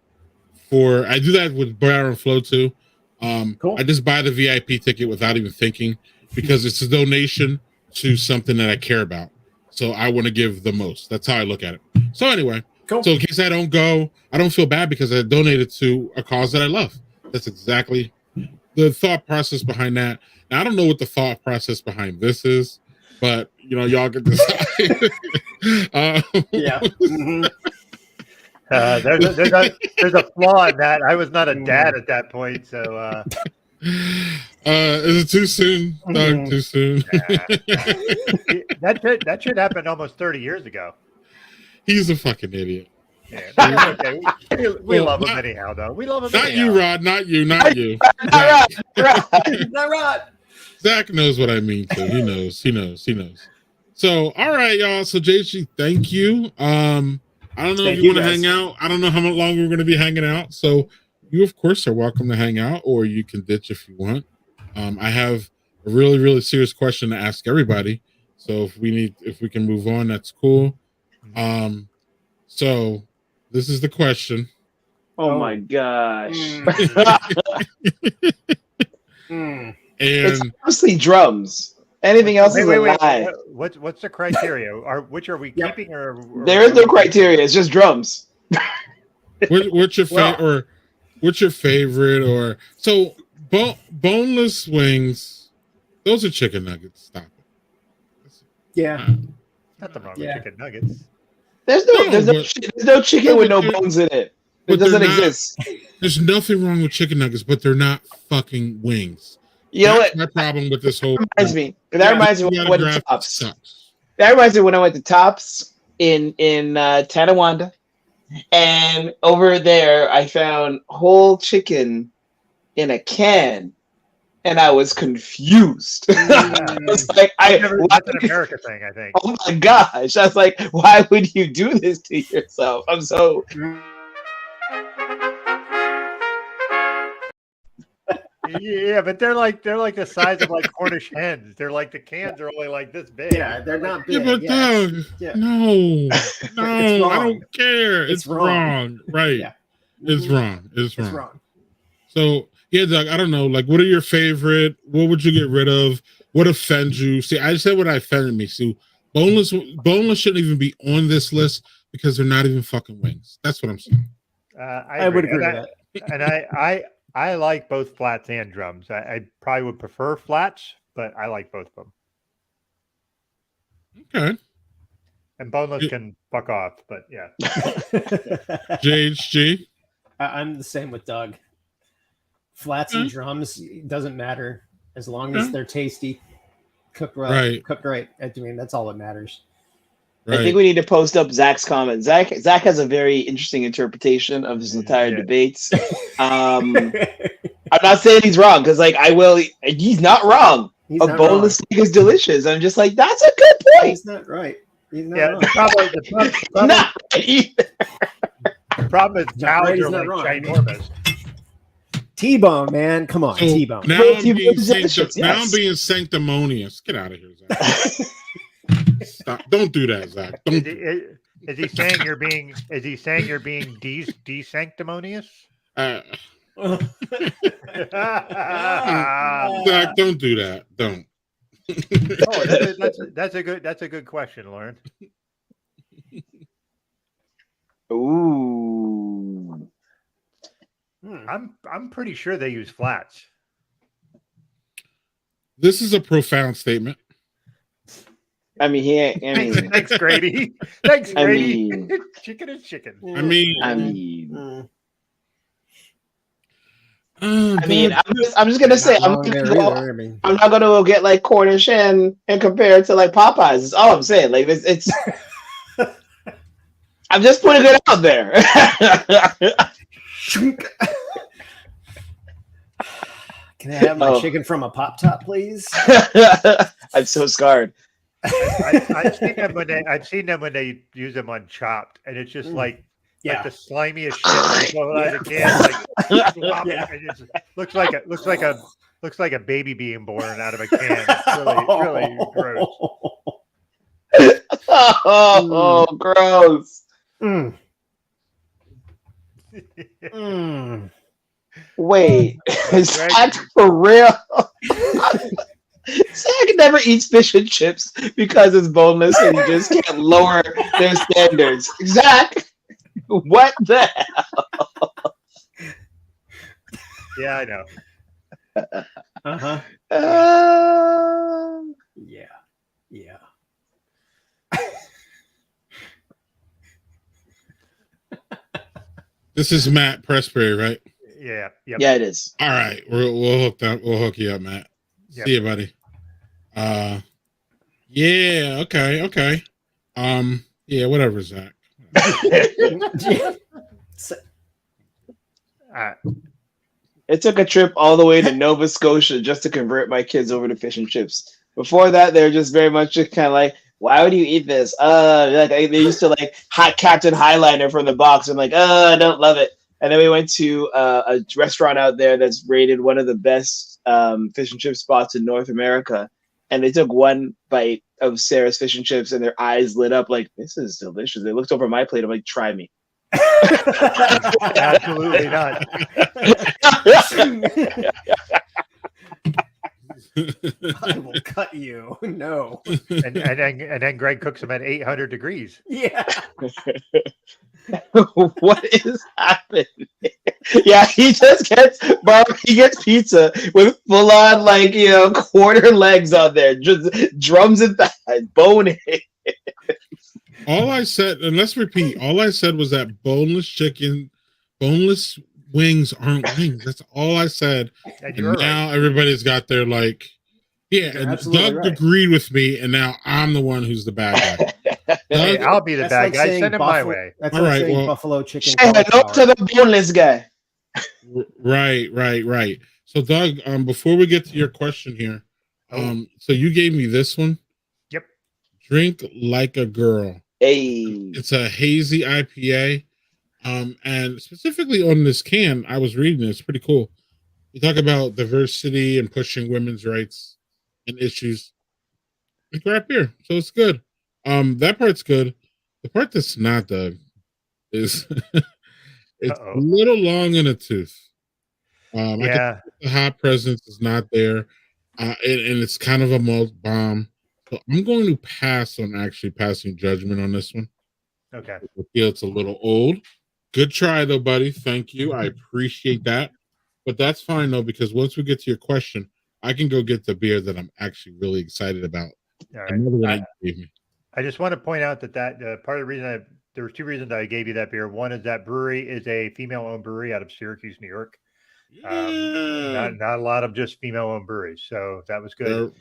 with Bar and Flow too. Cool. I just buy the VIP ticket without even thinking, because it's a donation to something that I care about. So I want to give the most. That's how I look at it. So anyway, Cool. so in case I don't go, I don't feel bad because I donated to a cause that I love. That's exactly the thought process behind that. Now, I don't know what the thought process behind this is, but y'all can decide. Yeah. Mm-hmm. There's a flaw in that. I was not a dad at that point, so. Is it too soon, Doug? Too soon? That should happen almost 30 years ago. He's a fucking idiot. Yeah, okay. We love him anyhow, though. We love him. Not anyhow. you, Rod. Not you. Not you. Not Rod. Zach knows what I mean too. He knows. He knows. So, all right, y'all. So, JG, thank you. I don't know if you want to hang out. I don't know how long we're going to be hanging out. So, you of course are welcome to hang out, or you can ditch if you want. I have a really, really serious question to ask everybody. So, if we can move on, that's cool. So, this is the question. Oh my gosh. And It's mostly drums. Anything else is a lie. What's the criteria? Which are we keeping or there is no criteria. It's just drums. what's your favorite? Or what's your favorite? Or so boneless wings. Those are chicken nuggets. Stop it. Yeah. Nothing wrong with chicken nuggets. There's no chicken with no bones in it. It doesn't exist. There's nothing wrong with chicken nuggets, but they're not fucking wings. You know what? My problem with this whole That reminds me when I went to Tops. That reminds me when I went to Tops in Tonawanda, and over there I found whole chicken in a can, and I was confused. I was like, that's an America thing, I think. Oh my gosh! I was like, why would you do this to yourself? I'm so. Yeah, but they're like the size of like Cornish hens. They're like the cans are only like this big. Yeah, they're not big. Yeah, but Doug, no, I don't care. It's wrong. Right? Yeah. It's wrong. It's wrong. It's wrong. So yeah, Doug, I don't know. Like, what are your favorite? What would you get rid of? What offends you? See, I said what offended me. See, boneless shouldn't even be on this list because they're not even fucking wings. That's what I'm saying. I would agree with that. And I like both flats and drums. I probably would prefer flats, but I like both of them. Okay. And boneless can fuck off, but yeah. JHG? I'm the same with Doug. Flats and drums, doesn't matter as long as they're tasty, cooked well, cooked right. I mean, that's all that matters. Right. I think we need to post up Zach's comment. Zach has a very interesting interpretation of his entire debates. I'm not saying he's wrong because, like, he's not wrong. A boneless steak is delicious. I'm just like, that's a good point. He's not right. He's not wrong. The problem is cows are like ginormous. T-bone, man, come on, T-bone. Now I'm being sanctimonious. Get out of here, Zach. Stop! Don't do that, Zach. Don't. Is he saying you're being? Is he saying you're being desanctimonious? Zach, don't do that. Don't. That's a good question, Lauren. Ooh. I'm pretty sure they use flats. This is a profound statement. I mean, thanks, Grady. Thanks, Grady. Chicken is chicken. I'm just gonna say I'm not gonna go get like Cornish hen and compare it to like Popeyes. That's all I'm saying. Like it's I'm just putting it out there. Can I have my chicken from a Pop Top, please? I'm so scared. I've seen them when they use them on Chopped, and it's just like the slimiest shit out of the can. It looks like a baby being born out of a can. It's really gross. Oh, gross. Wait, is that for real? Zach never eats fish and chips because it's boneless and you just can't lower their standards. Zach, what the hell? Yeah, I know. Uh-huh. Uh, Yeah. Yeah. This is Matt Pressberry, right? Yeah. Yep. yeah, it is. All right, we'll hook you up, Matt. Yep. See you, buddy. Yeah, okay. Yeah, whatever, Zach. It took a trip all the way to Nova Scotia just to convert my kids over to fish and chips. Before that, they're just very much just kind of like, why would you eat this? Like they used to like hot Captain Highliner from the box. I'm like, I don't love it. And then we went to a restaurant out there that's rated one of the best fish and chip spots in North America. And they took one bite of Sarah's fish and chips, and their eyes lit up like, this is delicious. They looked over my plate. I'm like, try me. Absolutely not. I will cut you. No. And then Greg cooks them at 800 degrees. Yeah. What is happening? Yeah, he just gets pizza with full on like quarter legs on there, just drums and thighs, bone it. All I said, and let's repeat, all I said was that boneless wings aren't wings. That's all I said. And now everybody's got their like, yeah, You're and absolutely Doug right. agreed with me, and now I'm the one who's the bad guy. Hey, I'll be the That's bad like guy. saying Send him my way. That's All like right, saying well- buffalo chicken. Say hello to the boneless guy. Right. So Doug, before we get to your question here, so you gave me this one. Yep. Drink Like a Girl. Hey. It's a hazy IPA. And specifically on this can, I was reading it, it's pretty cool. You talk about diversity and pushing women's rights and issues. It's craft beer, so it's good. That part's good. The part that's not, Doug, is it's a little long in a tooth. Yeah. The hot presence is not there, and it's kind of a malt bomb. So I'm going to pass on actually passing judgment on this one. Okay. I feel it's a little old. Good try though, buddy. Thank you. I appreciate that. But that's fine though, because once we get to your question, I can go get the beer that I'm actually really excited about. All right. Another one you gave me. I just want to point out that part of the reason there were two reasons I gave you that beer. One is that brewery is a female-owned brewery out of Syracuse, New York. Not a lot of just female-owned breweries, so that was good.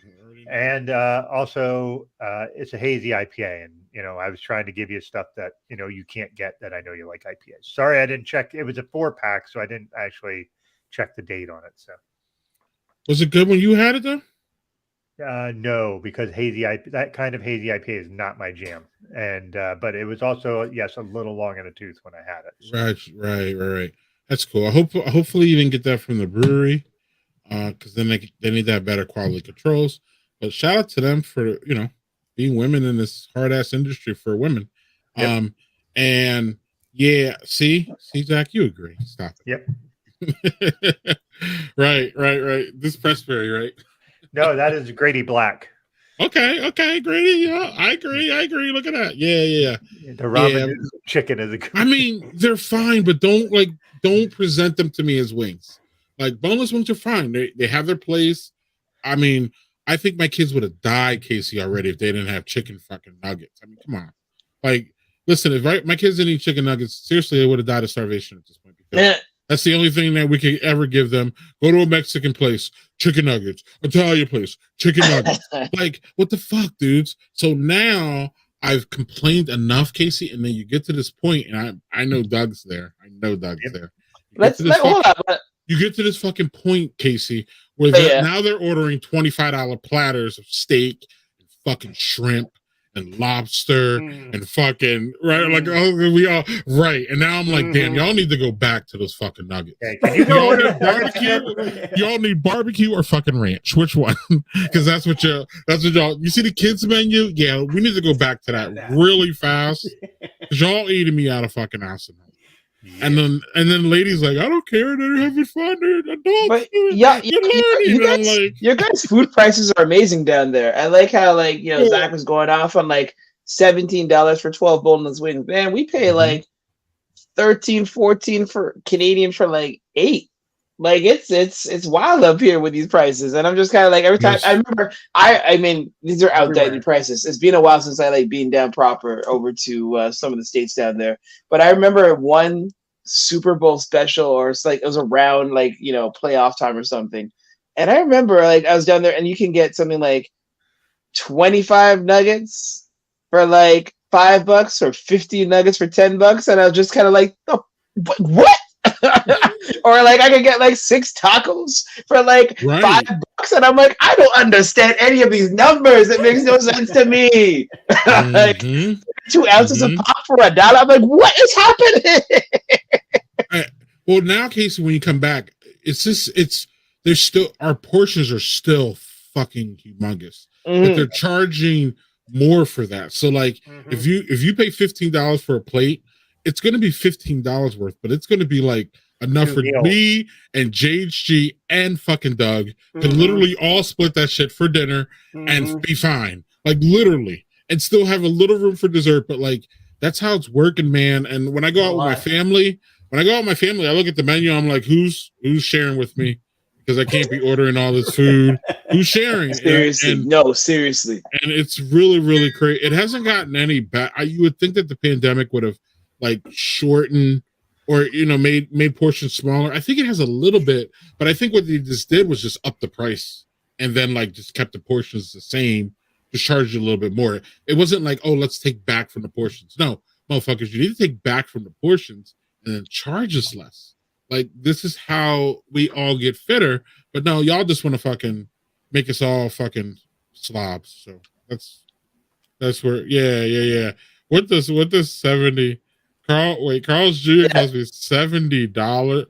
And also, it's a hazy IPA, and I was trying to give you stuff that you can't get that I know you like IPAs. Sorry, I didn't check. It was a 4-pack, so I didn't actually check the date on it. So, was it good when you had it though? No, because that kind of hazy IPA is not my jam, and but it was also a little long in the tooth when I had it. So. Right. That's cool. Hopefully you didn't get that from the brewery, because then they need to have better quality controls. But shout out to them for being women in this hard ass industry for women. Yep. And yeah, see Zach, you agree? Stop it. Yep. Right. This Pressberry, right? No, that is Grady Black. Okay, Grady. Yeah, I agree. Look at that. Yeah. The ramen chicken is a good. I mean, they're fine, but don't present them to me as wings. Like boneless wings are fine. They have their place. I mean, I think my kids would have died, Casey, already if they didn't have chicken fucking nuggets. I mean, come on. Like, listen, if my kids didn't eat chicken nuggets, seriously, they would have died of starvation at this point. Because that's the only thing that we could ever give them. Go to a Mexican place, chicken nuggets. Italian place, chicken nuggets. Like, what the fuck, dudes? So now I've complained enough, Casey, and then you get to this point, and I know Doug's there. There. You get to this fucking point, Casey, where now they're ordering $25 platters of steak and fucking shrimp and lobster and fucking like we all right. And now I'm like, damn, y'all need to go back to those fucking nuggets. Y'all need barbecue or fucking ranch. Which one? Because that's what y'all. You see the kids menu? Yeah, we need to go back to that really fast. Because y'all eating me out of fucking ass. And then ladies like, I don't care, they're having fun, they're adults. But They're you learning. guys, I'm like, your guys' food prices are amazing down there. I like how Zach was going off on like $17 for 12 boneless wings. Man, we pay like 13, 14 for Canadian for like 8. Like it's wild up here with these prices, and I'm just kind of like every time Yes. I remember. I mean, these are outdated prices. It's been a while since I like been down proper over to some of the states down there. But I remember one Super Bowl special, or it's like it was around playoff time or something. And I remember like I was down there, and you can get something like 25 nuggets for like $5, or 50 nuggets for $10, and I was just kind of like, oh, what? Or like I could get like 6 tacos for like $5, and I'm like, I don't understand any of these numbers. It makes no sense to me. Like 2 ounces of pop for $1. I'm like, what is happening? Well, now, Casey, when you come back, there's still, our portions are still fucking humongous, but they're charging more for that. So like, if you pay $15 for a plate, it's going to be $15 worth, but it's going to be like enough for me and JHG and fucking Doug to literally all split that shit for dinner and be fine. Like literally, and still have a little room for dessert. But like, that's how it's working, man. And when I go out with my family, I look at the menu. I'm like, who's sharing with me? Because I can't be ordering all this food. Who's sharing? Seriously, seriously. And it's really, really crazy. It hasn't gotten any bad. You would think that the pandemic would have like shortened or made portions smaller. I think it has a little bit, but I think what they just did was just up the price and then like just kept the portions the same, just charged you a little bit more. It wasn't like, oh, let's take back from the portions. No, motherfuckers, you need to take back from the portions and then charge us less. Like, this is how we all get fitter. But no, y'all just want to fucking make us all fucking slobs. So that's where, yeah. What does 70? Carl's Jr. cost me $70.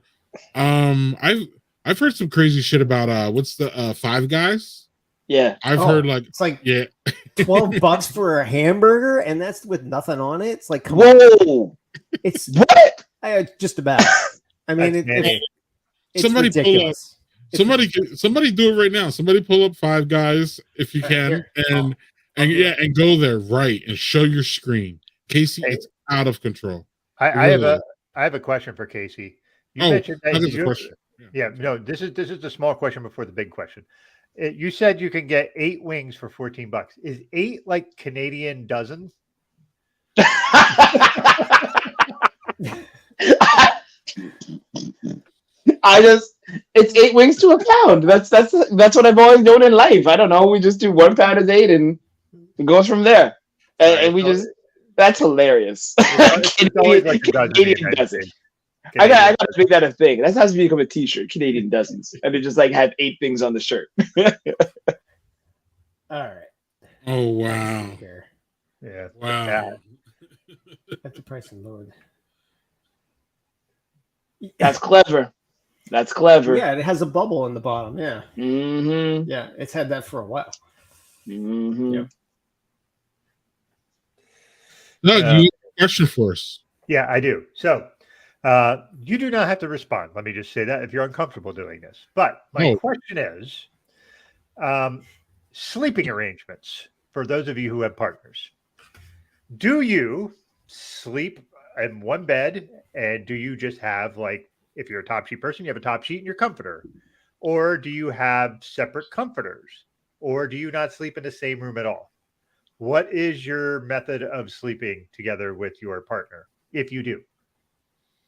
I've heard some crazy shit about what's the Five Guys? Yeah. I've heard like it's like $12 for a hamburger, and that's with nothing on it. It's like, come on. It's what? Just about. I mean, it's somebody ridiculous. Somebody do it right now. Somebody pull up Five Guys if you can, and go there and show your screen. Casey, it's out of control. I have a question for Casey. You mentioned that question. No, this is the small question before the big question. You said you can get 8 wings for $14. Is 8 like Canadian dozen? It's 8 wings to a pound. That's what I've always known in life. I don't know. We just do 1 pound is 8 and it goes from there. And we just, that's hilarious. It's always like Canadian dozen. I gotta make that a thing. That has to become a t-shirt, Canadian dozens. And they just like have 8 things on the shirt. All right. Oh wow. Yeah. Wow. That's the price of Lord. That's clever. That's clever. Yeah, it has a bubble in the bottom. Yeah. Mm-hmm. Yeah, it's had that for a while. Mm-hmm. Yep. No, you have a question for us. Yeah, I do. So you do not have to respond. Let me just say that if you're uncomfortable doing this. But my question is sleeping arrangements for those of you who have partners. Do you sleep in one bed, and do you just have, like, if you're a top sheet person, you have a top sheet and your comforter? Or do you have separate comforters? Or do you not sleep in the same room at all? What is your method of sleeping together with your partner, if you do?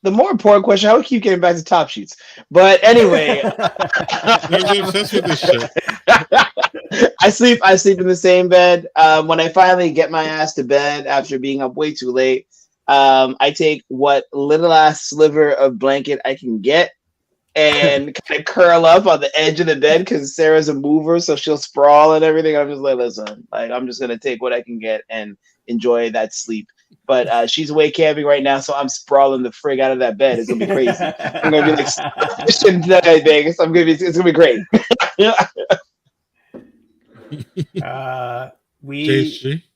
The more important question, how do we keep getting back to top sheets? But anyway, obsessed with this shit. I sleep in the same bed. When I finally get my ass to bed after being up way too late, I take what little ass sliver of blanket I can get and kind of curl up on the edge of the bed because Sarah's a mover, so she'll sprawl and everything. I'm just like, listen, like I'm just gonna take what I can get and enjoy that sleep. But she's away camping right now, so I'm sprawling the frig out of that bed. It's gonna be crazy. I'm gonna be like fishing tonight, Vegas. It's gonna be great.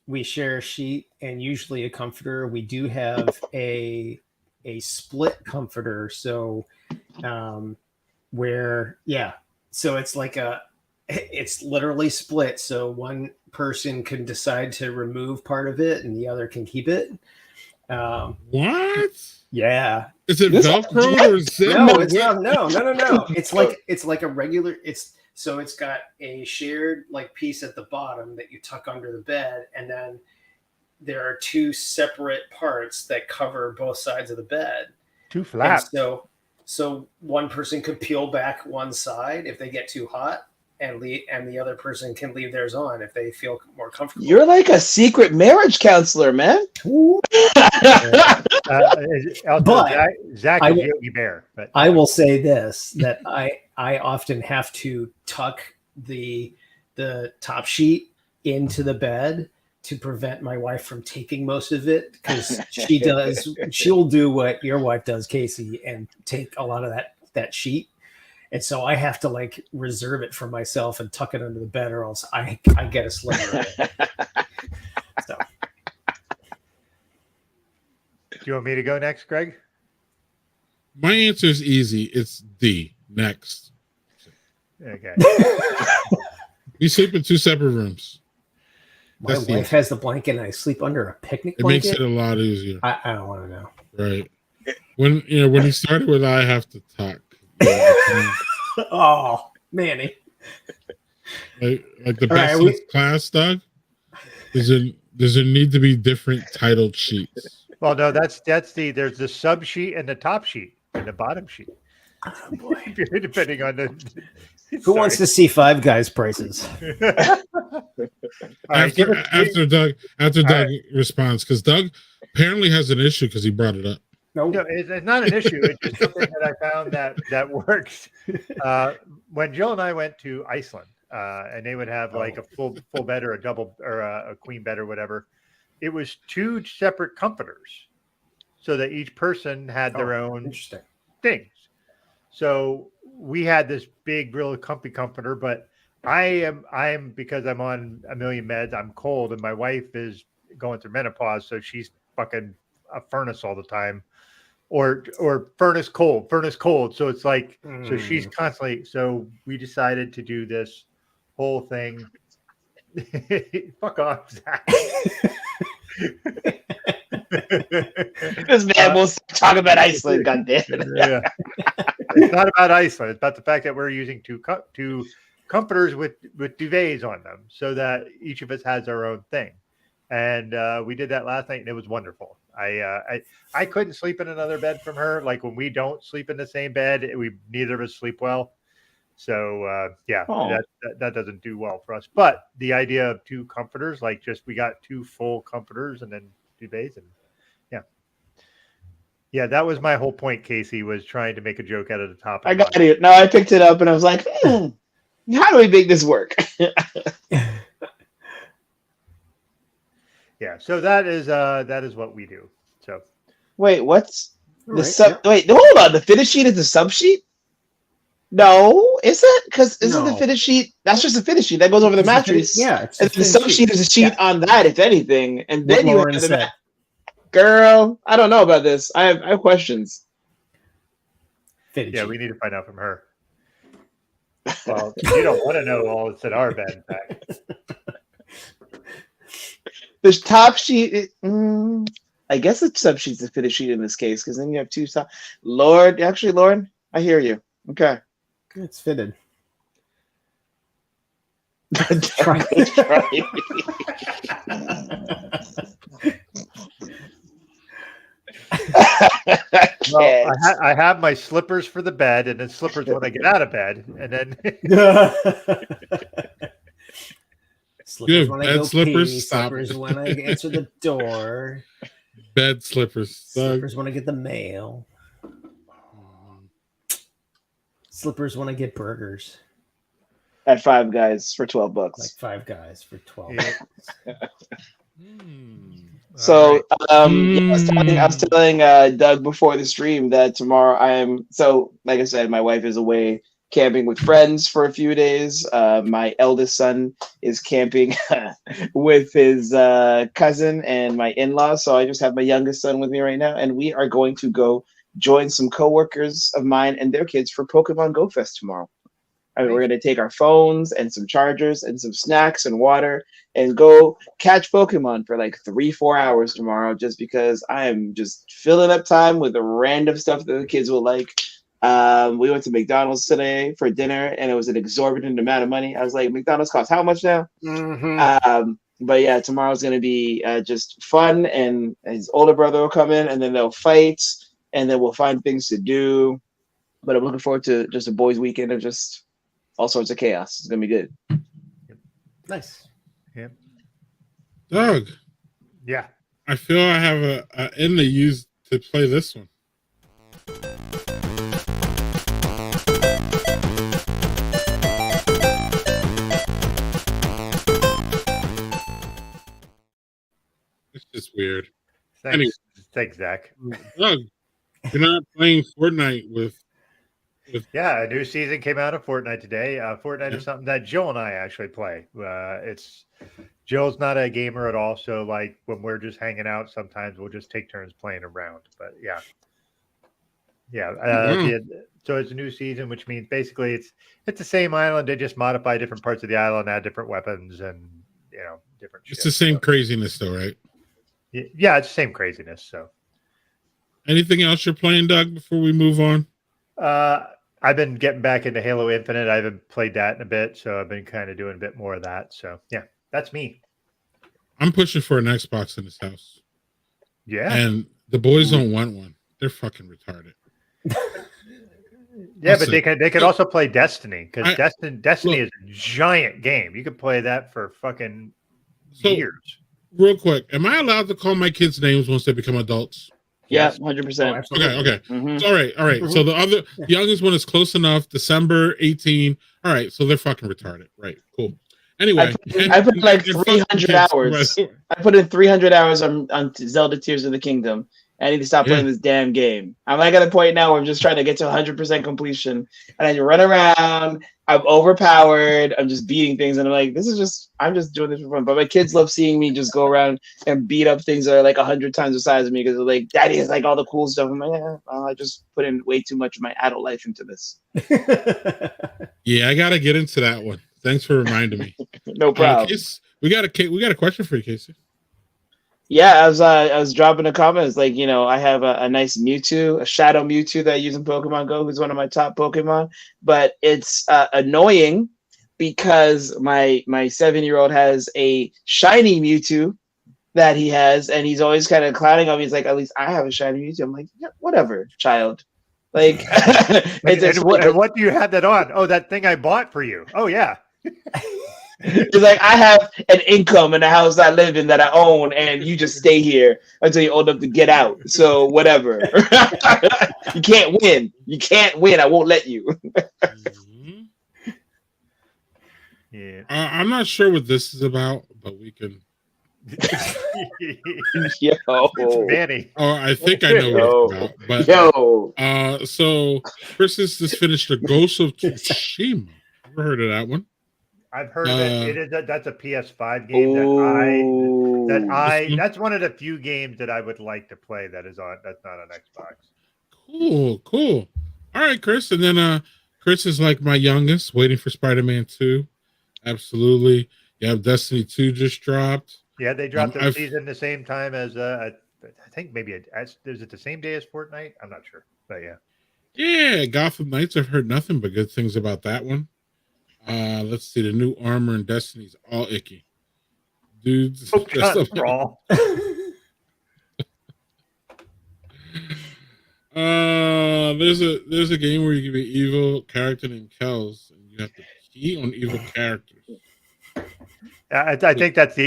We share a sheet and usually a comforter. We do have a a split comforter. So where so it's literally split. So one person can decide to remove part of it and the other can keep it. What? Yeah. Is it Velcro or zip? No, it's not. No. It's like a regular. So it's got a shared like piece at the bottom that you tuck under the bed, and then there are two separate parts that cover both sides of the bed. Two flaps. So one person could peel back one side if they get too hot, and the other person can leave theirs on if they feel more comfortable. You're like a secret marriage counselor, man. But Zach is Yogi Bear. But I will say this, that I often have to tuck the top sheet into the bed to prevent my wife from taking most of it, because she'll do what your wife does, Casey, and take a lot of that sheet. And so I have to like reserve it for myself and tuck it under the bed, or else I get a sliver of it. So. Do you want me to go next, Greg? My answer is easy. It's D. Next. Okay. We sleep in two separate rooms. My wife has the blanket and I sleep under a picnic It blanket. makes it a lot easier. I don't want to know. Right. When he started with I have to talk. Oh, Manny. Like the best class, Doug. Does there need to be different titled sheets? Well, no, there's the sub sheet and the top sheet and the bottom sheet. Oh boy. Depending on the Who wants to see Five Guys prices? After Doug responds, because Doug apparently has an issue because he brought it up. No, it's not an issue. It's just something that I found that works. When Jill and I went to Iceland, and they would have like a full bed or a double or a queen bed or whatever, it was two separate comforters, so that each person had their own things. So we had this big, real comfy comforter, but I am because I'm on a million meds. I'm cold, and my wife is going through menopause, so she's fucking a furnace all the time. Or furnace cold. So it's like, so she's constantly, so we decided to do this whole thing. Fuck off, Zach. This man will talk about Iceland, goddamn. Yeah. It's not about Iceland. It's about the fact that we're using two comforters with duvets on them, so that each of us has our own thing. And we did that last night, and it was wonderful. I couldn't sleep in another bed from her. Like when we don't sleep in the same bed, neither of us sleep well. So that doesn't do well for us. But the idea of two comforters, like we got two full comforters and then duvets, and yeah, that was my whole point. Casey was trying to make a joke out of the topic. I got it. Now I picked it up and I was like, how do we make this work? Yeah, so that is what we do. So wait, what's All the right, sub? yeah. Wait, hold on. The fitted sheet is the sub sheet? No, is it? Because isn't the No. fitted sheet? That's just a fitted sheet that goes over the It's a fitted- mattress. yeah, it's a and the fitted sub sheet. sheet is a sheet on that, if anything. And then What you Lauren have the said. girl. I don't know about this. I have questions. Fitted yeah, sheet. we need to find out from her. Well, you don't want to know all that's in our bed, in fact. The top sheet. I guess the sub sheet's a fitted sheet in this case, because then you have two top. Lord, I hear you. Okay. It's fitted. Well, I have my slippers for the bed, and then slippers when I get out of bed, and then Slippers when I bed go slippers? pee, Stop slippers it. when I answer the door, Bed slippers. slippers when I get the mail, slippers when I get burgers. At Five Guys for $12. Like Five Guys for 12. Yeah. So I was telling Doug before the stream that tomorrow like I said, my wife is away camping with friends for a few days. My eldest son is camping with his cousin and my in-laws. So I just have my youngest son with me right now, and we are going to go join some coworkers of mine and their kids for Pokemon Go Fest tomorrow. I mean, we're going to take our phones and some chargers and some snacks and water and go catch Pokemon for like 3-4 hours tomorrow, just because I am just filling up time with the random stuff that the kids will like. We went to McDonald's today for dinner, and it was an exorbitant amount of money. I was like, McDonald's costs how much now? But yeah, tomorrow's going to be just fun, and his older brother will come in, and then they'll fight, and then we'll find things to do. But I'm looking forward to just a boys' weekend of just all sorts of chaos. It's gonna be good. Nice. Yep. Doug, Yeah. I feel I have a in to use to play this one. It's just weird. Thanks. Anyway. Thanks, Zach. Doug, you're not playing Fortnite with. Yeah, a new season came out of Fortnite today. Fortnite is something that Jill and I actually play. It's Jill's not a gamer at all, so like when we're just hanging out, sometimes we'll just take turns playing around. But yeah. So it's a new season, which means basically it's the same island. They just modify different parts of the island, add different weapons, and different. It's the same craziness, though, right? Yeah, it's the same craziness. So, anything else you're playing, Doug? Before we move on. I've been getting back into Halo Infinite. I haven't played that in a bit, so I've been kind of doing a bit more of that. So yeah, that's me. I'm pushing for an Xbox in this house. Yeah, and the boys don't want one. They're fucking retarded. Yeah, but they could also play Destiny, because Destiny is a giant game. You could play that for fucking years. Real quick, am I allowed to call my kids names once they become adults? Yeah, 100%. Okay. Mm-hmm. All right. Mm-hmm. So the youngest one is close enough. December 18. All right. So they're fucking retarded. Right. Cool. Anyway, I put like 300 hours. I put in 300 hours on Zelda Tears of the Kingdom. I need to stop playing this damn game. I'm like at a point now where I'm just trying to get to 100% completion, and I run around. I'm overpowered. I'm just beating things, and I'm like, I'm just doing this for fun. But my kids love seeing me just go around and beat up things that are like 100 times the size of me, because they're like, Daddy is like all the cool stuff. I'm like, I just put in way too much of my adult life into this. Yeah, I gotta get into that one. Thanks for reminding me. No problem. We got a question for you, Casey. Yeah, I was dropping a comment. It's like, I have a nice Mewtwo, a Shadow Mewtwo that I use in Pokemon Go, who's one of my top Pokemon. But it's annoying because my 7-year-old has a shiny Mewtwo that he has, and he's always kind of clowning on me. He's like, at least I have a shiny Mewtwo. I'm like, yeah, whatever, child. Like, what do you have that on? Oh, that thing I bought for you. Oh, yeah. It's like, I have an income in the house I live in that I own, and you just stay here until you're old enough to get out. So whatever. You can't win. You can't win. I won't let you. Yeah. I'm not sure what this is about, but we can. Yo. Manny. Oh, I think I know what it's about. But so Chris has just finished the Ghost of Tsushima. Ever heard of that one? I've heard of it. That's a PS5 game that's one of the few games that I would like to play that's not on Xbox. Cool. All right, Chris. And then Chris is like my youngest, waiting for Spider-Man 2. Absolutely. You have Destiny 2 just dropped. Yeah, they dropped their season the same time as I think maybe is it the same day as Fortnite? I'm not sure. But yeah. Yeah, Gotham Knights. I've heard nothing but good things about that one. Let's see, the new armor in Destiny's all icky. Dudes. Raw. There's a game where you can be evil character named Kells, and you have to key on evil characters. I think that's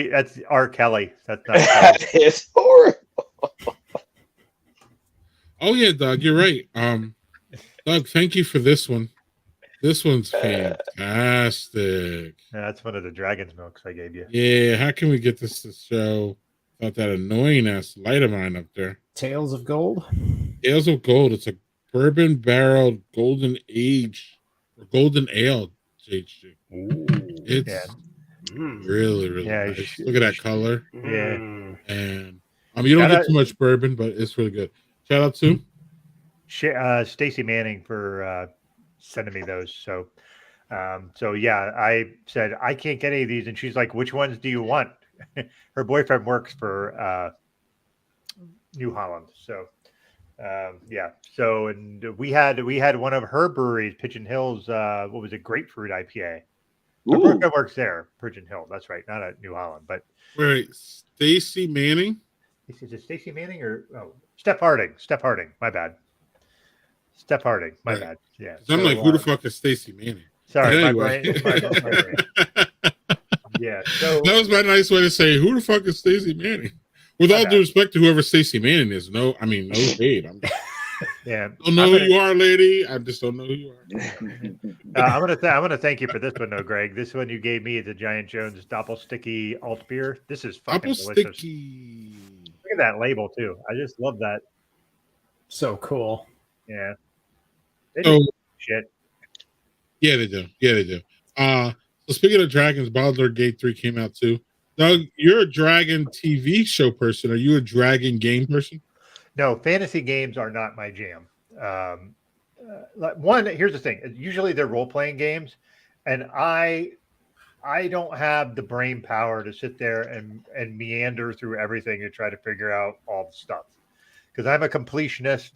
R. Kelly. That's not that is horrible. Oh yeah, Doug, you're right. Doug, thank you for this one. This one's fantastic. Yeah, that's one of the Dragon's Milks I gave you. Yeah, how can we get this to show? About that annoying ass light of mine up there. Tales of Gold. Tales of Gold. It's a bourbon barrel golden age or golden ale, JHG. Ooh. It's Yeah. really, really Yeah, nice. Look at that color. Yeah. And you don't Shout get out- too much bourbon, but it's really good. Shout out to Stacy Manning for sending me those. So yeah, I said I can't get any of these, and she's like, "Which ones do you want?" Her boyfriend works for New Holland, so yeah. So and we had one of her breweries, Pigeon Hills. What was it? Grapefruit IPA. Her Ooh. boyfriend works there, Pigeon Hill. That's right, not at New Holland, but wait, Stacy Manning. is it Stacy Manning or Steph Harding? Steph Harding. My bad. Steph Harding. My Right. bad. Yeah. I'm like, who the fuck is Stacy Manning? Sorry, Anyway. my brain. Yeah. So That was my nice way to say, who the fuck is Stacy Manning? With all due respect to whoever Stacy Manning is, no hate. yeah, Don't know who you are, lady. I just don't know who you are. I'm gonna thank you for this one, though, Greg. This one you gave me, the Giant Jones Doppelsticky alt beer. This is fucking delicious. Look at that label too. I just love that. So cool. Yeah. They So, do shit. Yeah, they do. So speaking of dragons, Baldur's Gate 3 came out too. Doug, you're a dragon TV show person. Are you a dragon game person? No, fantasy games are not my jam. One, here's the thing. Usually they're role-playing games, and I don't have the brain power to sit there and meander through everything to try to figure out all the stuff. Because I'm a completionist,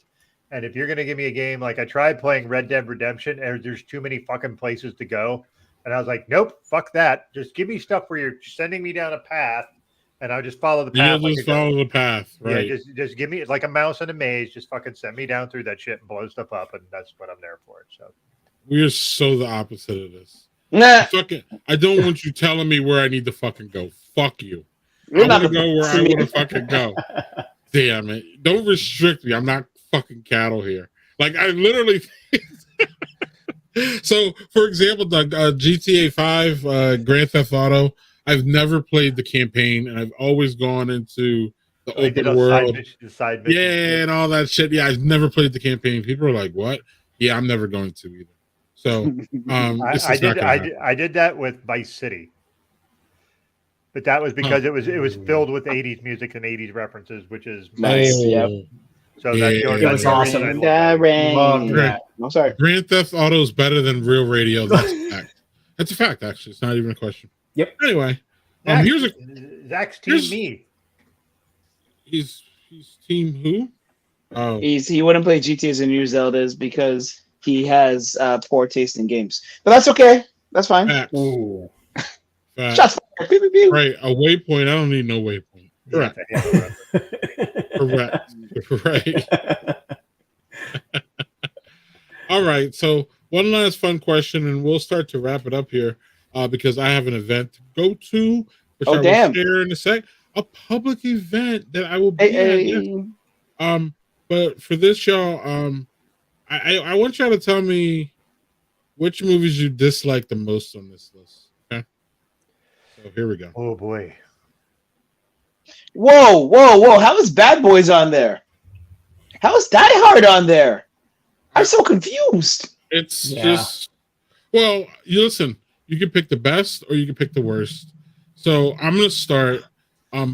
and if you're going to give me a game, like I tried playing Red Dead Redemption, and there's too many fucking places to go. And I was like, nope, fuck that. Just give me stuff where you're sending me down a path, and I'll just follow the path. You'll just follow the path, right? Yeah, just give me like a mouse in a maze. Just fucking send me down through that shit and blow stuff up, and that's what I'm there for. So we're so the opposite of this. Nah. I don't want you telling me where I need to fucking go. Fuck you. You're I not want to the go where boss I of me. want to fucking go. Damn it. Don't restrict me. I'm not fucking cattle here. Like, I literally. So, for example, GTA 5, Grand Theft Auto, I've never played the campaign, and I've always gone into the open world. Side mission. Yeah, and all that shit. Yeah, I've never played the campaign. People are like, what? Yeah, I'm never going to either. So, I did that with Vice City. But that was because it was filled with 80s music and 80s references, which is Nice. Yep. So that's the only It was awesome. reason I loved it. Loved that. I'm sorry. Grand Theft Auto is better than real radio. That's a fact. That's a fact, actually. It's not even a question. Yep. Anyway, Zach, here's Zach's team me. He's team who? Oh, He wouldn't play GTAs and New Zeldas because he has poor taste in games. But that's okay. That's fine. facts. Ooh. Facts. Shots fired. Pew, pew, pew. Right, a waypoint. I don't need no waypoint. Correct. Correct. Right. All right. So one last fun question, and we'll start to wrap it up here because I have an event to go to, which I will share in a sec. A public event that I will be at. But for this, y'all, I want y'all to tell me which movies you dislike the most on this list. Okay. So here we go. Oh boy. Whoa. How is Bad Boys on there? How is Die Hard on there? I'm so confused. It's just, well, you listen, you can pick the best or you can pick the worst. So I'm going to start.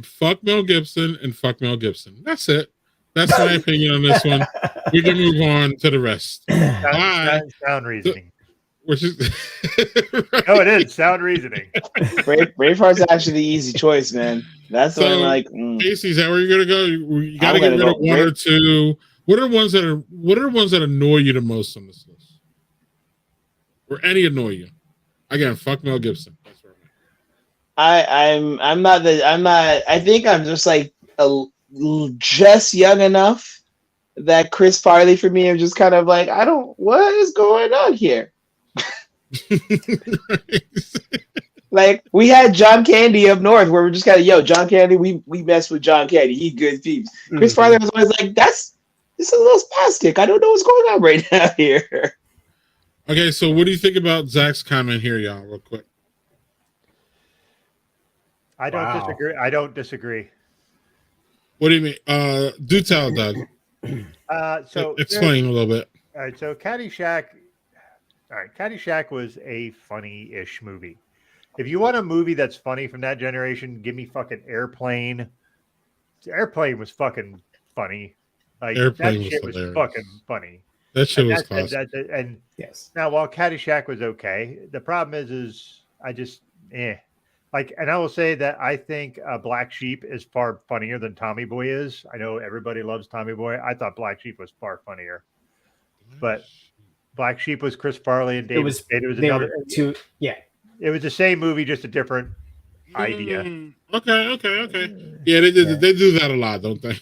Fuck Mel Gibson and fuck Mel Gibson. That's it. That's my opinion on this one. We can move on to the rest. Sound reasoning. Which is No, it is sound reasoning. Braveheart's actually the easy choice, man. That's what I'm like. Casey, is that where you're gonna go? You gotta get rid of one or two. What are ones that annoy you the most on this list? Or any annoy you? Again, fuck Mel Gibson. That's where I'm not. I think I'm just like just young enough that Chris Farley for me. I'm just kind of like, what is going on here? Like we had John Candy up north where we're just kind of, John Candy, we mess with John Candy. He good peeps. Chris Farley was always like, this is a little spastic. I don't know what's going on right now here. Okay, so what do you think about Zach's comment here, y'all, real quick? I don't disagree. What do you mean? Do tell, Doug. So explain a little bit. All right, so Caddyshack, All right, Caddyshack was a funny-ish movie. If you want a movie that's funny from that generation, give me fucking Airplane. Airplane was fucking funny. Like Airplane that was shit was hilarious. fucking funny. That shit And was that's classic. and Yes. now while Caddyshack was okay, the problem is I just like, and I will say that I think Black Sheep is far funnier than Tommy Boy is. I know everybody loves Tommy Boy. I thought Black Sheep was far funnier, but Black Sheep was Chris Farley and David Spade. It was They another. were two. Yeah. It was the same movie, just a different idea. Okay. Yeah, they do that a lot, don't they?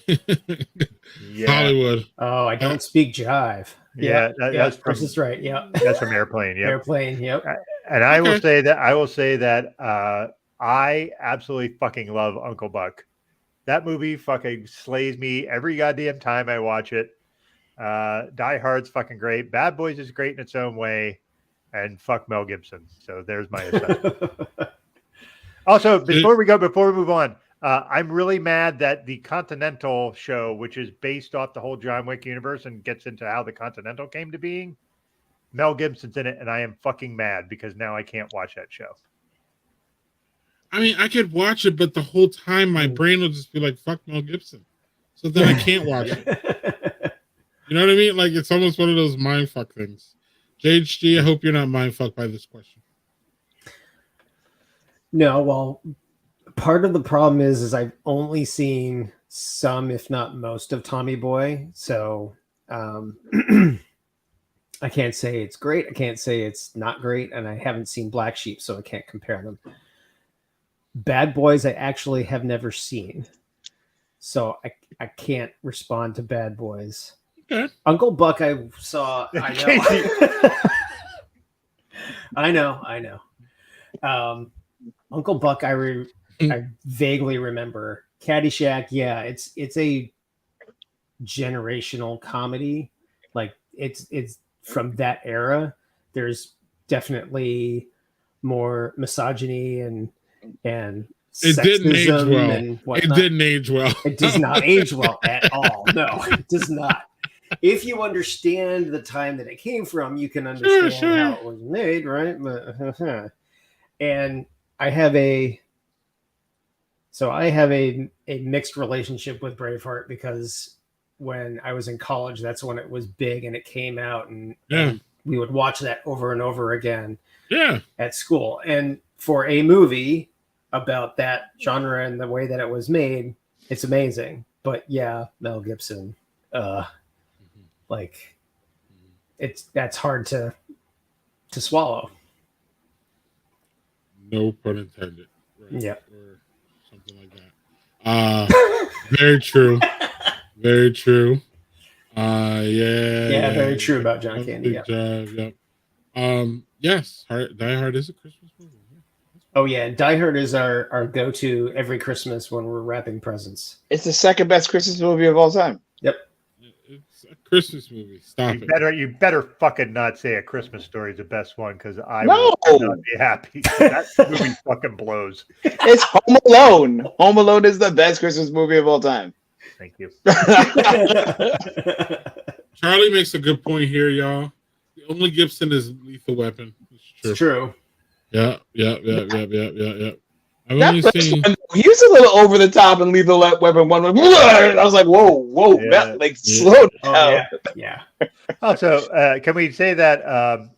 Yeah. Hollywood. Oh, I don't speak jive. Yeah, that's from, Chris is right. Yeah. That's from Airplane. Yeah. Airplane. Yep. And I will say that I absolutely fucking love Uncle Buck. That movie fucking slays me every goddamn time I watch it. Die Hard's fucking great. Bad Boys is great in its own way. And fuck Mel Gibson. So there's my assessment. Also, before we move on, I'm really mad that the Continental show, which is based off the whole John Wick universe and gets into how the Continental came to being, Mel Gibson's in it, and I am fucking mad because now I can't watch that show. I mean, I could watch it, but the whole time my brain will just be like, fuck Mel Gibson. So then I can't watch it. You know what I mean? Like, it's almost one of those mind fuck things. JHG, I hope you're not mind fucked by this question. No, well, part of the problem is I've only seen some, if not most, of Tommy Boy. So I can't say it's great. I can't say it's not great. And I haven't seen Black Sheep, so I can't compare them. Bad Boys, I actually have never seen. So I can't respond to Bad Boys. Okay. Uncle Buck, I saw. I know. Uncle Buck, I vaguely remember. Caddyshack, yeah, it's a generational comedy. Like it's from that era. There's definitely more misogyny and it didn't age sexism well. and whatnot. It didn't age well. It does not age well at all. No, it does not. If you understand the time that it came from, you can understand how it was made, right? But, and I have a mixed relationship with Braveheart because when I was in college, that's when it was big and it came out, and we would watch that over and over again at school. And for a movie about that genre and the way that it was made, it's amazing. But yeah, Mel Gibson, like that's hard to swallow. No pun intended. Right? Yeah. Or something like that. Very true. Very true. Yeah, very true about John Candy. Big job. Yep. Yes, Die Hard is a Christmas movie. Oh yeah, Die Hard is our go-to every Christmas when we're wrapping presents. It's the second best Christmas movie of all time. Yep. It's a Christmas movie. Stop it. You better fucking not say A Christmas Story is the best one because I No. will not be happy. That movie fucking blows. It's Home Alone. Home Alone is the best Christmas movie of all time. Thank you. Charlie makes a good point here, y'all. The only Gibson is Lethal Weapon. It's true. Yeah. I've That only first seen. one, he was a little over the top and Lethal Weapon one. I was like, whoa, Yeah. slow down. Yeah. Also, can we say that?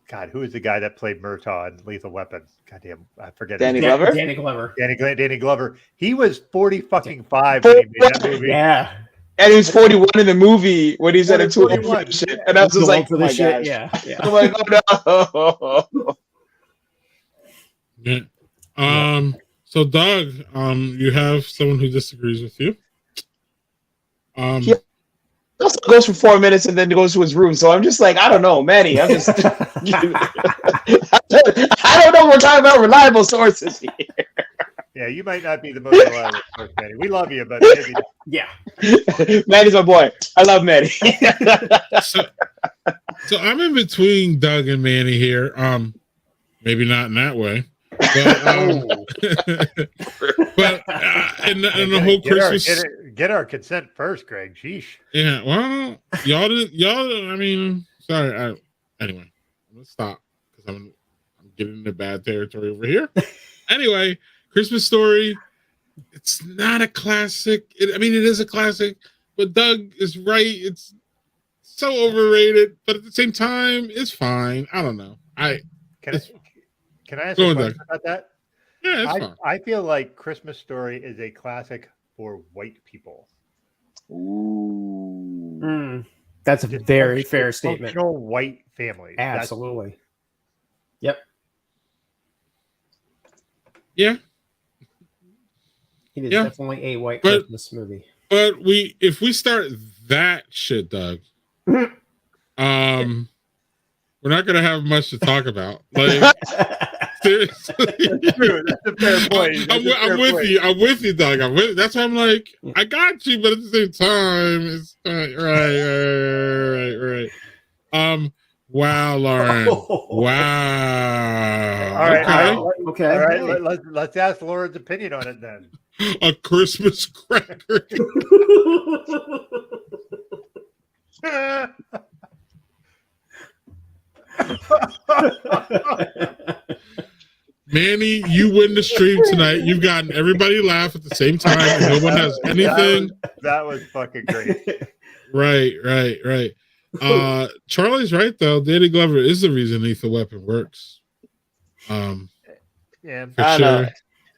God, who is the guy that played Murtaugh in Lethal Weapon? Goddamn, I forget. Danny his name. Glover? Danny Glover. He was 40-fucking-5 when he made that movie. Yeah. And he was 41 in the movie when he said it to 41. shit. And I was just like, oh my gosh. Yeah. I'm like, oh no. Yeah. So Doug, you have someone who disagrees with you. He also goes for 4 minutes and then goes to his room. So I'm just like, I don't know, Manny. I'm just I don't know. We're talking about reliable sources here. Yeah, you might not be the most reliable source, Manny. We love you, but maybe. Yeah. Manny's my boy. I love Manny. So I'm in between Doug and Manny here. Maybe not in that way. But in the whole Christmas, get our consent first, Greg. Sheesh. Yeah, well, y'all. I mean, sorry. Anyway, let's stop. I'm getting into bad territory over here. Anyway, Christmas Story. It's not a classic. I mean, it is a classic, but Doug is right. It's so overrated, but at the same time, it's fine. I don't know. Can I ask Go a on, question Doug. about that? Yeah, it's fine. I feel like Christmas Story is a classic for white people. Ooh. That's a very fair statement. Functional white families. Absolutely. Yep. Yeah. It is Yeah. definitely a white But- Christmas movie. But if we start that shit, Doug, we're not gonna have much to talk about. Like seriously, That's a fair point. I'm with you. I'm with you, Doug. That's why I'm like, I got you, but at the same time, it's right. Wow, Lauren. Wow. All right. Okay. All right. Let's ask Lauren's opinion on it then. A Christmas cracker. Manny, you win the stream tonight. You've gotten everybody laugh at the same time, and no one has anything. That was fucking great. Right. Charlie's right though. Danny Glover is the reason Lethal Weapon works. Yeah. For I don't sure. know.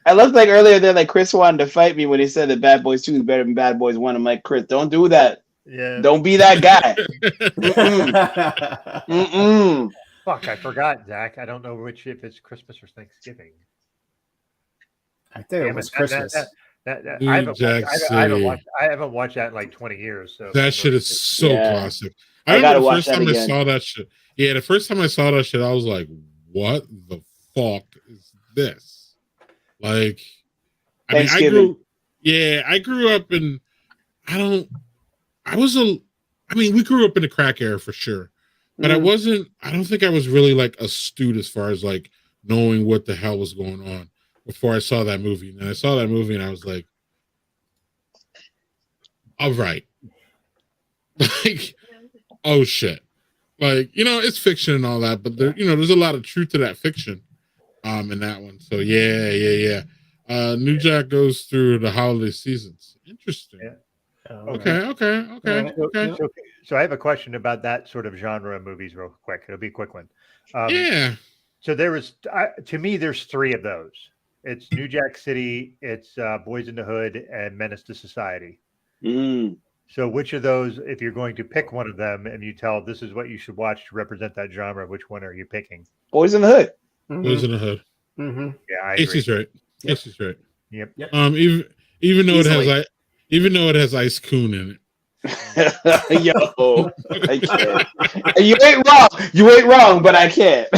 I looked like earlier there, like Chris wanted to fight me when he said that Bad Boys 2 is better than Bad Boys 1. I'm like, Chris, don't do that. Yeah. Don't be that guy. Mm-mm. Fuck, I forgot, Zach. I don't know if it's Christmas or Thanksgiving. I think it was Christmas. I haven't watched that in like 20 years. So That shit is so classic. I gotta remember the watch first that time I again. saw that shit. Yeah, the first time I saw that shit, I was like, what the fuck is this? Like, I mean, I grew up in, we grew up in the crack era for sure. But I don't think I was really like astute as far as like knowing what the hell was going on before I saw that movie. And I saw that movie and I was like, all right. Like, oh shit. Like, it's fiction and all that, but there's a lot of truth to that fiction in that one. So yeah. New Jack goes through the holiday seasons. Interesting. Yeah. Okay. So I have a question about that sort of genre of movies real quick. It'll be a quick one. Yeah. So to me, there's three of those. It's New Jack City, it's Boys in the Hood, and Menace to Society. So which of those, if you're going to pick one of them and you tell this is what you should watch to represent that genre, which one are you picking? Boys in the Hood. Boys in the Hood. Mm-hmm. Yeah, I agree. Casey's right. Casey's right. Yep. Even though it has Ice Coon in it. Yo, I can't. You ain't wrong, but I can't.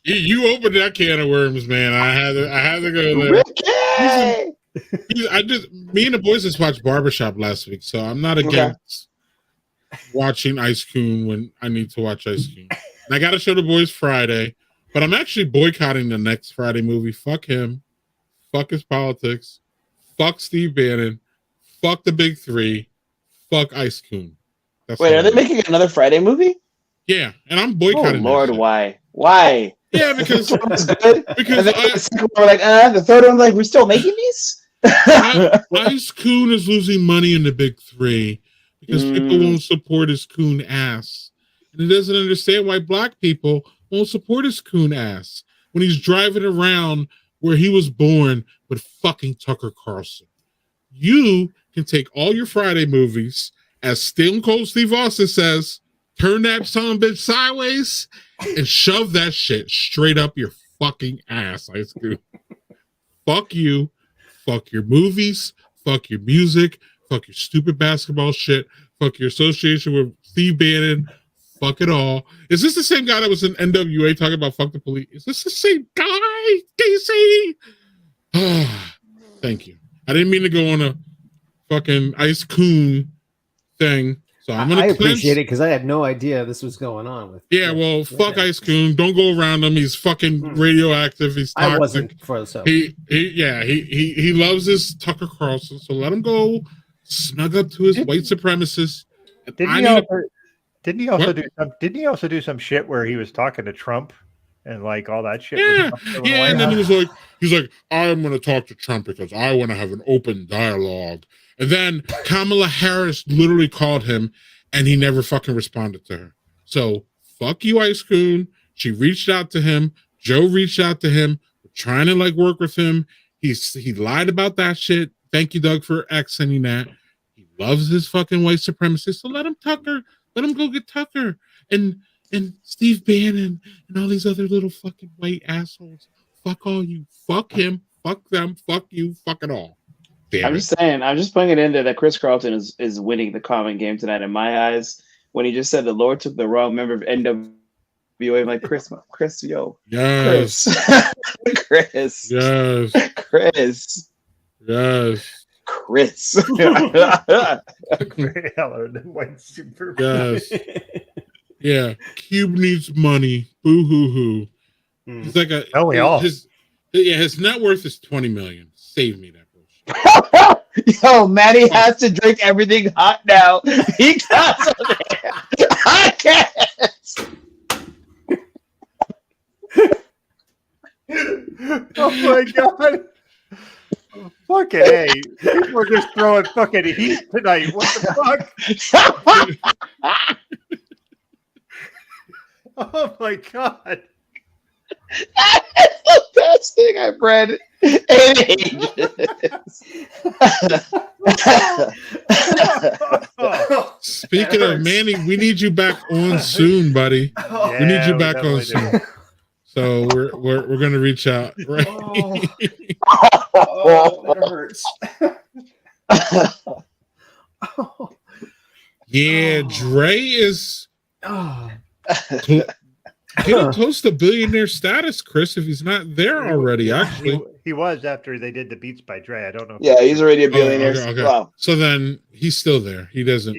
You opened that can of worms, man. I had to go there. Me and the boys just watched Barbershop last week, so I'm not against watching Ice Coon when I need to watch Ice Coon. And I got to show the boys Friday, but I'm actually boycotting the next Friday movie. Fuck him. Fuck his politics. Fuck Steve Bannon. Fuck the big three. Fuck Ice Coon. Wait, are they making another Friday movie? Yeah, and I'm boycotting. Oh Lord, why? Why? Yeah, because the first one was good. Because the second one, we're like, the third one, like, we're still making these. Ice Coon is losing money in the big three because people won't support his coon ass, and he doesn't understand why black people won't support his coon ass when he's driving around where he was born with fucking Tucker Carlson. You can take all your Friday movies, as Stone Cold Steve Austin says, turn that son of a bitch sideways and shove that shit straight up your fucking ass, Ice Coon. Fuck you. Fuck your movies. Fuck your music. Fuck your stupid basketball shit. Fuck your association with Steve Bannon. Fuck it all. Is this the same guy that was in NWA talking about fuck the police? Is this the same guy, Casey? Thank you. I didn't mean to go on a fucking Ice Coon thing. So I'm gonna appreciate it because I had no idea this was going on with. Yeah, well, fuck Ice Coon. Don't go around him. He's fucking radioactive. He's toxic. I wasn't for so. He loves his Tucker Carlson. So let him go snug up to his white supremacist. Didn't he also What? do some? Didn't he also do some shit where he was talking to Trump and like all that shit? Yeah, Was yeah. And then he's like, I'm going to talk to Trump because I want to have an open dialogue. And then Kamala Harris literally called him, and he never fucking responded to her. So fuck you, Ice Coon. She reached out to him. Joe reached out to him, trying to like work with him. He lied about that shit. Thank you, Doug, for accenting that. He loves his fucking white supremacist. So let him Tucker. Let him go get Tucker and Steve Bannon and all these other little fucking white assholes. Fuck all you. Fuck him. Fuck them. Fuck you. Fuck it all. Damn I'm it. just saying. I'm just putting it in there that Chris Carlton is winning the comment game tonight in my eyes. When he just said the Lord took the wrong member of NWA, I'm like Chris, yo, Yes. Chris, Yes. Chris, Yes. Chris. Hello, the white super. Yes. Yeah. Cube needs money. Boo hoo hoo. He's like a. Oh, we all. His net worth is 20 million. Save me that bullshit. Yo, Manny has to drink everything hot now because of it. I can't. Oh my god. Fucking A. People are just throwing fucking heat tonight. What the fuck? Oh my god. That's the best thing I've read in ages. Speaking of Manny, we need you back on soon, buddy. We need you back on soon. So we're gonna reach out, right? That hurts. Yeah, Dre is Oh. getting close to billionaire status, Chris. If he's not there already, actually. He was after they did the Beats by Dre. I don't know. Yeah, he's already a billionaire. Okay. Wow. So then he's still there. He hasn't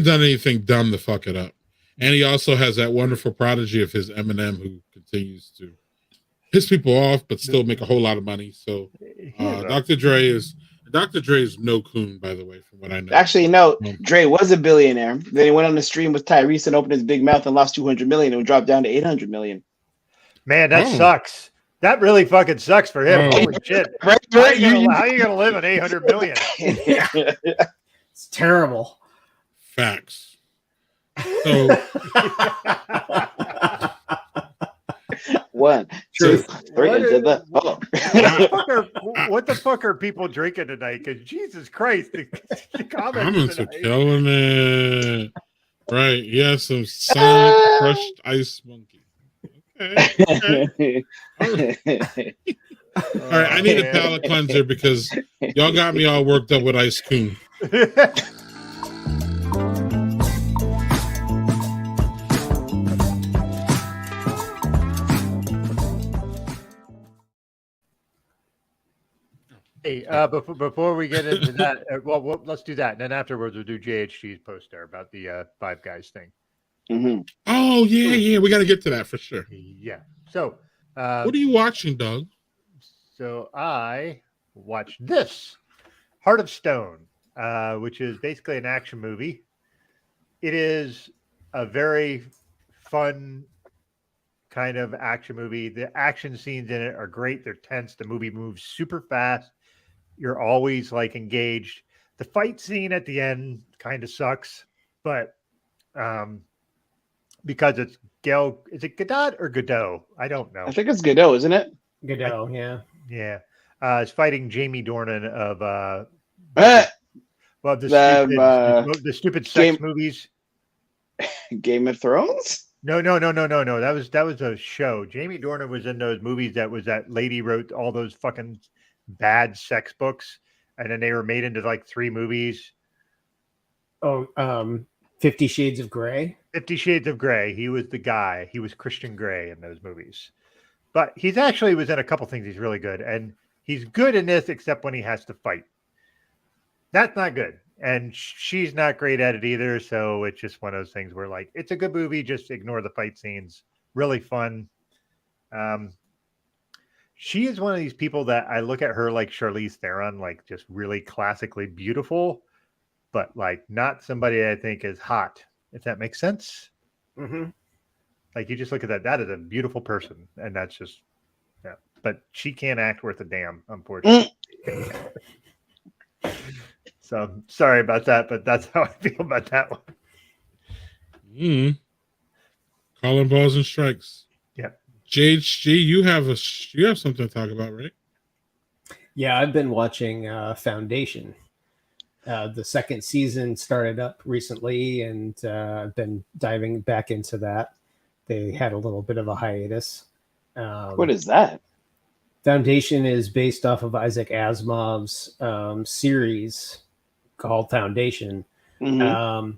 done anything dumb to fuck it up. And he also has that wonderful prodigy of his Eminem who continues to piss people off, but still make a whole lot of money. So Dr. Dre is no coon, by the way, from what I know. Actually, no. Dre was a billionaire. Then he went on the stream with Tyrese and opened his big mouth and lost 200 million and dropped down to 800 million. Man, that sucks. That really fucking sucks for him. Holy shit. How are you gonna live on 800 million? It's terrible. Facts. So One, two, three. What the fuck are people drinking tonight? Because Jesus Christ, the comments are killing it. Right. Yeah, some Sonic crushed ice monkey. Okay. All right. I need a palate cleanser because y'all got me all worked up with Ice Coon. Hey, before we get into that, well, let's do that. And then afterwards, we'll do JHG's post there about the Five Guys thing. Mm-hmm. Oh, yeah. We got to get to that for sure. Yeah. So, what are you watching, Doug? So I watched this Heart of Stone, which is basically an action movie. It is a very fun kind of action movie. The action scenes in it are great. They're tense. The movie moves super fast. You're always like engaged. The fight scene at the end kind of sucks, but because it's is it Godot or Godot? I don't know. I think it's Godot, isn't it? Godot, yeah. Yeah. It's fighting Jamie Dornan of the stupid sex movies. Game of Thrones? No. That was a show. Jamie Dornan was in those movies that lady wrote all those fucking bad sex books, and then they were made into like 3 movies. Oh, 50 Shades of Grey. 50 Shades of Grey. He was the guy. He was Christian Grey in those movies. But he's actually was in a couple things. He's really good. And he's good in this, except when he has to fight. That's not good. And she's not great at it either. So it's just one of those things where like, it's a good movie. Just ignore the fight scenes. Really fun. She is one of these people that I look at her like Charlize Theron, like just really classically beautiful, but like not somebody I think is hot. if that makes sense. Mm-hmm. Like you just look at that. That is a beautiful person, and that's just yeah. But she can't act worth a damn, unfortunately. So sorry about that, but that's how I feel about that one. Calling balls and strikes. Yeah. JHG, you have something to talk about, right? Yeah, I've been watching Foundation. The second season started up recently, and I've been diving back into that. They had a little bit of a hiatus. What is that? Foundation is based off of Isaac Asimov's series called Foundation. Mhm.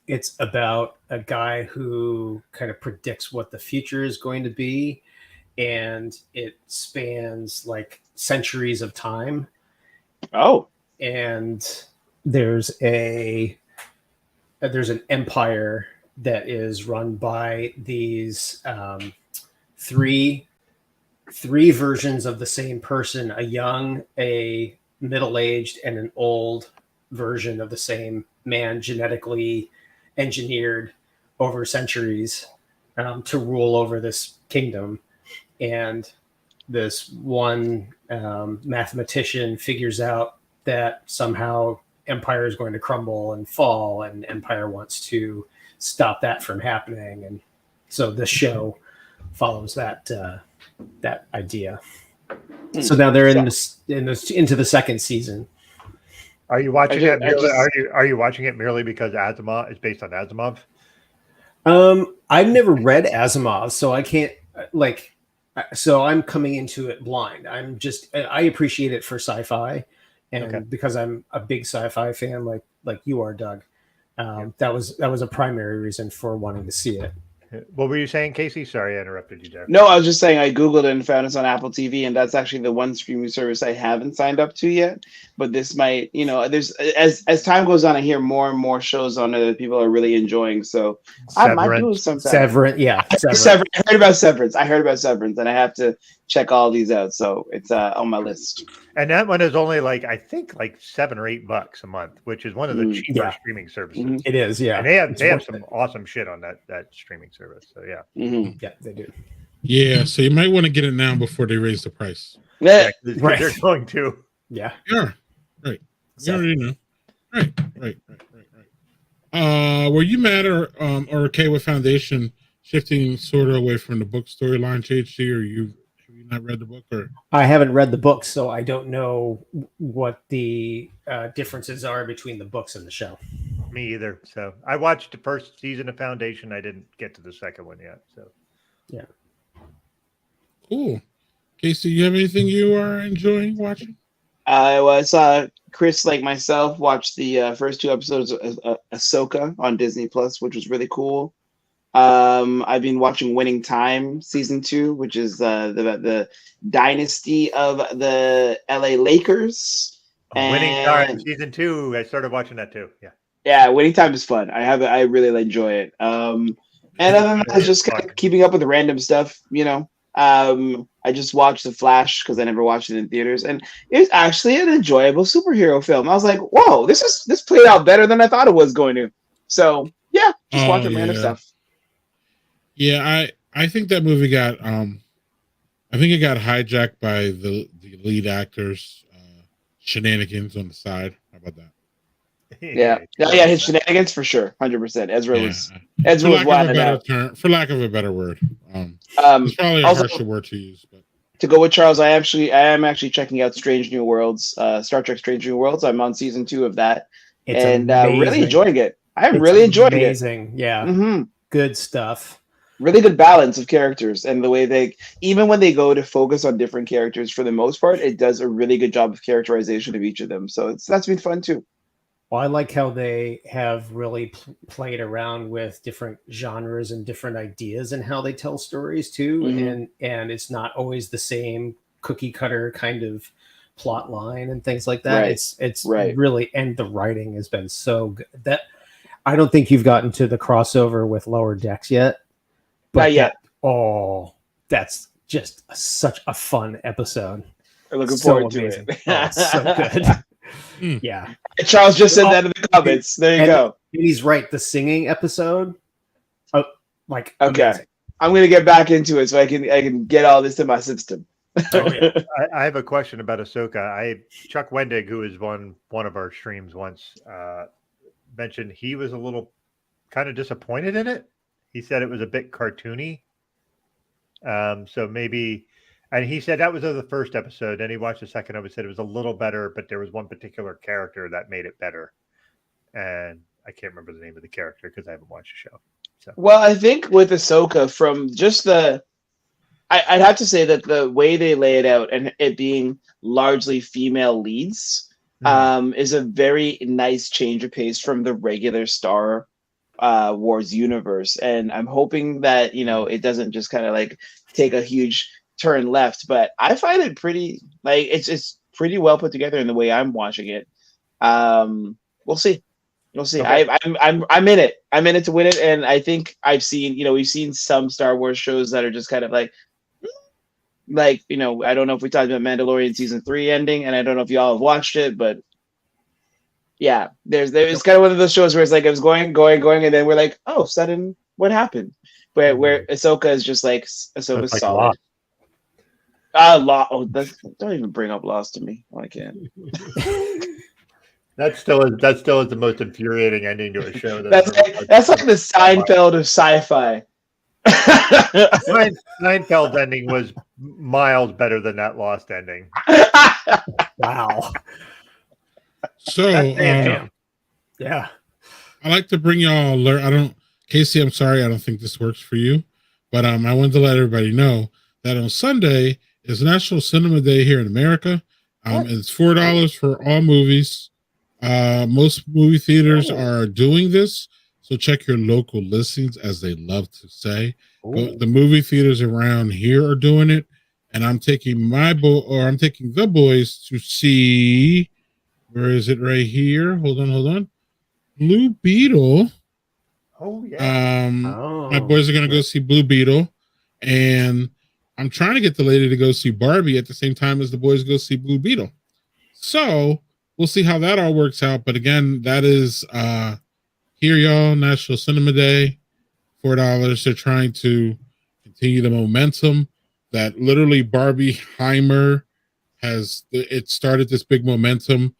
It's about a guy who kind of predicts what the future is going to be, and it spans like centuries of time. Oh, And there's an empire that is run by these three versions of the same person: a young, a middle-aged, and an old version of the same man, genetically engineered over centuries to rule over this kingdom. And this one mathematician figures out that somehow empire is going to crumble and fall, and empire wants to stop that from happening. And so this show follows that idea. So now they're into the second season. Are you watching it? Are you watching it merely because Asimov is based on Asimov? I've never read Asimov, so I can't so I'm coming into it blind. I appreciate it for sci-fi, and because I'm a big sci-fi fan, like you are, Doug. That was a primary reason for wanting to see it. What were you saying, Casey? Sorry, I interrupted you there. no, I was just saying I Googled it and found us on Apple TV, and that's actually the one streaming service I haven't signed up to yet. But this might, there's as time goes on, I hear more and more shows on it that people are really enjoying. So I might do it sometime. Severance, yeah. Severance. I heard about Severance, and I have to check all these out. So it's on my list. And that one is only I think $7 or $8 a month, which is one of the cheaper streaming services. It is, yeah. And they have some awesome shit on that streaming service. So yeah, yeah, they do. Yeah, so you might want to get it now before they raise the price. Yeah, right. They're going to. Yeah. Yeah, right. You already know. Right. Were you mad or okay with Foundation shifting sort of away from the book storyline, JHC, or have you not read the book? Or I haven't read the book, so I don't know what the differences are between the books and the show. Me either. So I watched the first season of Foundation. I didn't get to the second one yet. So yeah. Cool. Casey, you have anything you are enjoying watching? I was Chris, like myself, watched the first 2 episodes of Ahsoka on Disney Plus, which was really cool. I've been watching Winning Time season 2, which is the dynasty of the LA Lakers. Winning Time season 2. I started watching that too. Yeah, Winning Time is fun. I really enjoy it. And other than that, I was just kind of keeping up with the random stuff, I just watched The Flash because I never watched it in theaters, and it's actually an enjoyable superhero film. I was like, whoa, this played out better than I thought it was going to. So yeah, just watching random stuff. Yeah, I think that movie got I think it got hijacked by the lead actor's shenanigans on the side. How about that? Yeah, his shenanigans for sure, 100%. Ezra was wilding out. For lack of a better word, it's probably a harsher word to use. But to go with Charles, I am actually checking out Strange New Worlds, Star Trek: Strange New Worlds. I'm on season 2 of that, and really enjoying it. I'm really enjoying it. Amazing, yeah, good stuff. Really good balance of characters, and the way even when they go to focus on different characters, for the most part, it does a really good job of characterization of each of them. So that's been fun too. Well, I like how they have really played around with different genres and different ideas and how they tell stories too. And it's not always the same cookie cutter kind of plot line and things like that. Right. It's really, and the writing has been so good that I don't think you've gotten to the crossover with Lower Decks yet. But not yet. That's just such a fun episode. I'm looking forward to it. Oh, it's so good. Yeah. Charles just said that in the comments. There you And go. he's right. The singing episode, oh, like Okay. amazing. I'm gonna get back into it so I can get all this in my system. Oh yeah. I have a question about Ahsoka. Chuck Wendig, who was one of our streams once, mentioned he was a little kind of disappointed in it. He said it was a bit cartoony. So maybe, and he said that was of the first episode. Then he watched the second episode. Said it was a little better, but there was one particular character that made it better. And I can't remember the name of the character because I haven't watched the show. So. Well, I think with Ahsoka, from just I'd have to say that the way they lay it out and it being largely female leads is a very nice change of pace from the regular Star Wars universe. And I'm hoping that, it doesn't just kind of like take a huge turn left, but I find it pretty, like, it's pretty well put together in the way I'm watching it. We'll see. We'll see. Okay. I'm in it. I'm in it to win it. And I think I've seen, we've seen some Star Wars shows that are just kind of like, I don't know if we talked about Mandalorian season 3 ending, and I don't know if y'all have watched it, but yeah, there's kind of one of those shows where it's like it was going, and then we're like, oh, sudden, what happened? Where Ahsoka is just like Ahsoka's like solid. Lost. Don't even bring up Lost to me. Oh, I can't. That still is the most infuriating ending to a show. That's like the Seinfeld of sci-fi. Seinfeld's ending was miles better than that Lost ending. Wow. So, yeah. I like to bring y'all alert. Casey, I'm sorry, I don't think this works for you, but I wanted to let everybody know that on Sunday is National Cinema Day here in America. It's $4 for all movies. Most movie theaters are doing this, so check your local listings, as they love to say. The movie theaters around here are doing it, and I'm taking the boys to see. Where is it? Right here. Hold on. Blue Beetle. Oh yeah. My boys are gonna go see Blue Beetle, and I'm trying to get the lady to go see Barbie at the same time as the boys go see Blue Beetle. So we'll see how that all works out. But again, that is here, y'all, National Cinema Day, $4. They're trying to continue the momentum that literally Barbieheimer has. It started this big momentum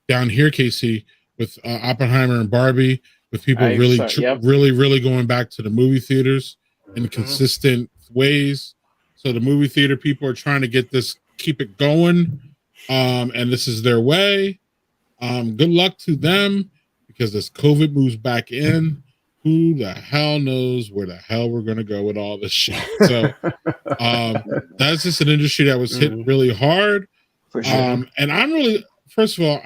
down here, Casey, with Oppenheimer and Barbie, with people really going back to the movie theaters in consistent ways. So the movie theater people are trying to keep it going, and this is their way. Good luck to them, because as COVID moves back in, who the hell knows where the hell we're going to go with all this shit. So that's just an industry that was hit really hard. For sure. And I'm really, first of all,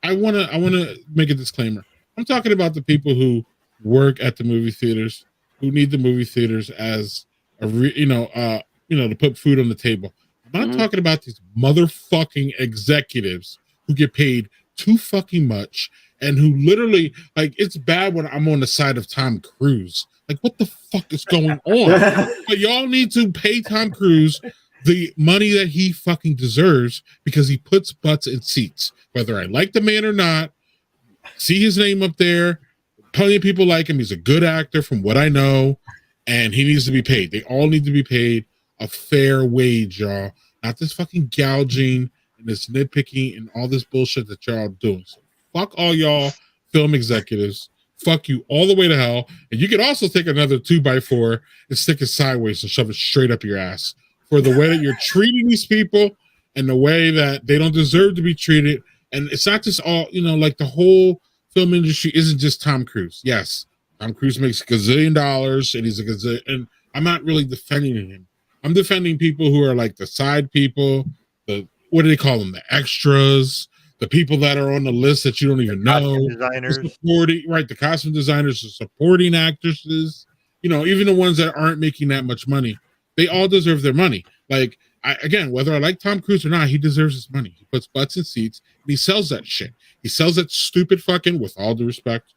I want to make a disclaimer. I'm talking about the people who work at the movie theaters, who need the movie theaters as to put food on the table. I'm not talking about these motherfucking executives who get paid too fucking much and who literally, like, it's bad when I'm on the side of Tom Cruise. Like, what the fuck is going on? But y'all need to pay Tom Cruise the money that he fucking deserves, because he puts butts in seats. Whether I like the man or not, see his name up there. Plenty of people like him. He's a good actor from what I know, and he needs to be paid. They all need to be paid a fair wage, y'all. Not this fucking gouging and this nitpicking and all this bullshit that y'all doing. So fuck all y'all film executives. Fuck you all the way to hell. And you can also take another 2x4 and stick it sideways and shove it straight up your ass for the way that you're treating these people and the way that they don't deserve to be treated. And it's not just all, like the whole film industry isn't just Tom Cruise. Yes, Tom Cruise makes $1 gazillion and he's a gazillion. And I'm not really defending him. I'm defending people who are like the side people, what do they call them? The extras, the people that are on the list that you don't even know. Designers. The costume designers, the supporting actresses, even the ones that aren't making that much money. They all deserve their money. Like, whether I like Tom Cruise or not, he deserves his money. He puts butts in seats and he sells that shit. He sells that stupid fucking, with all due respect,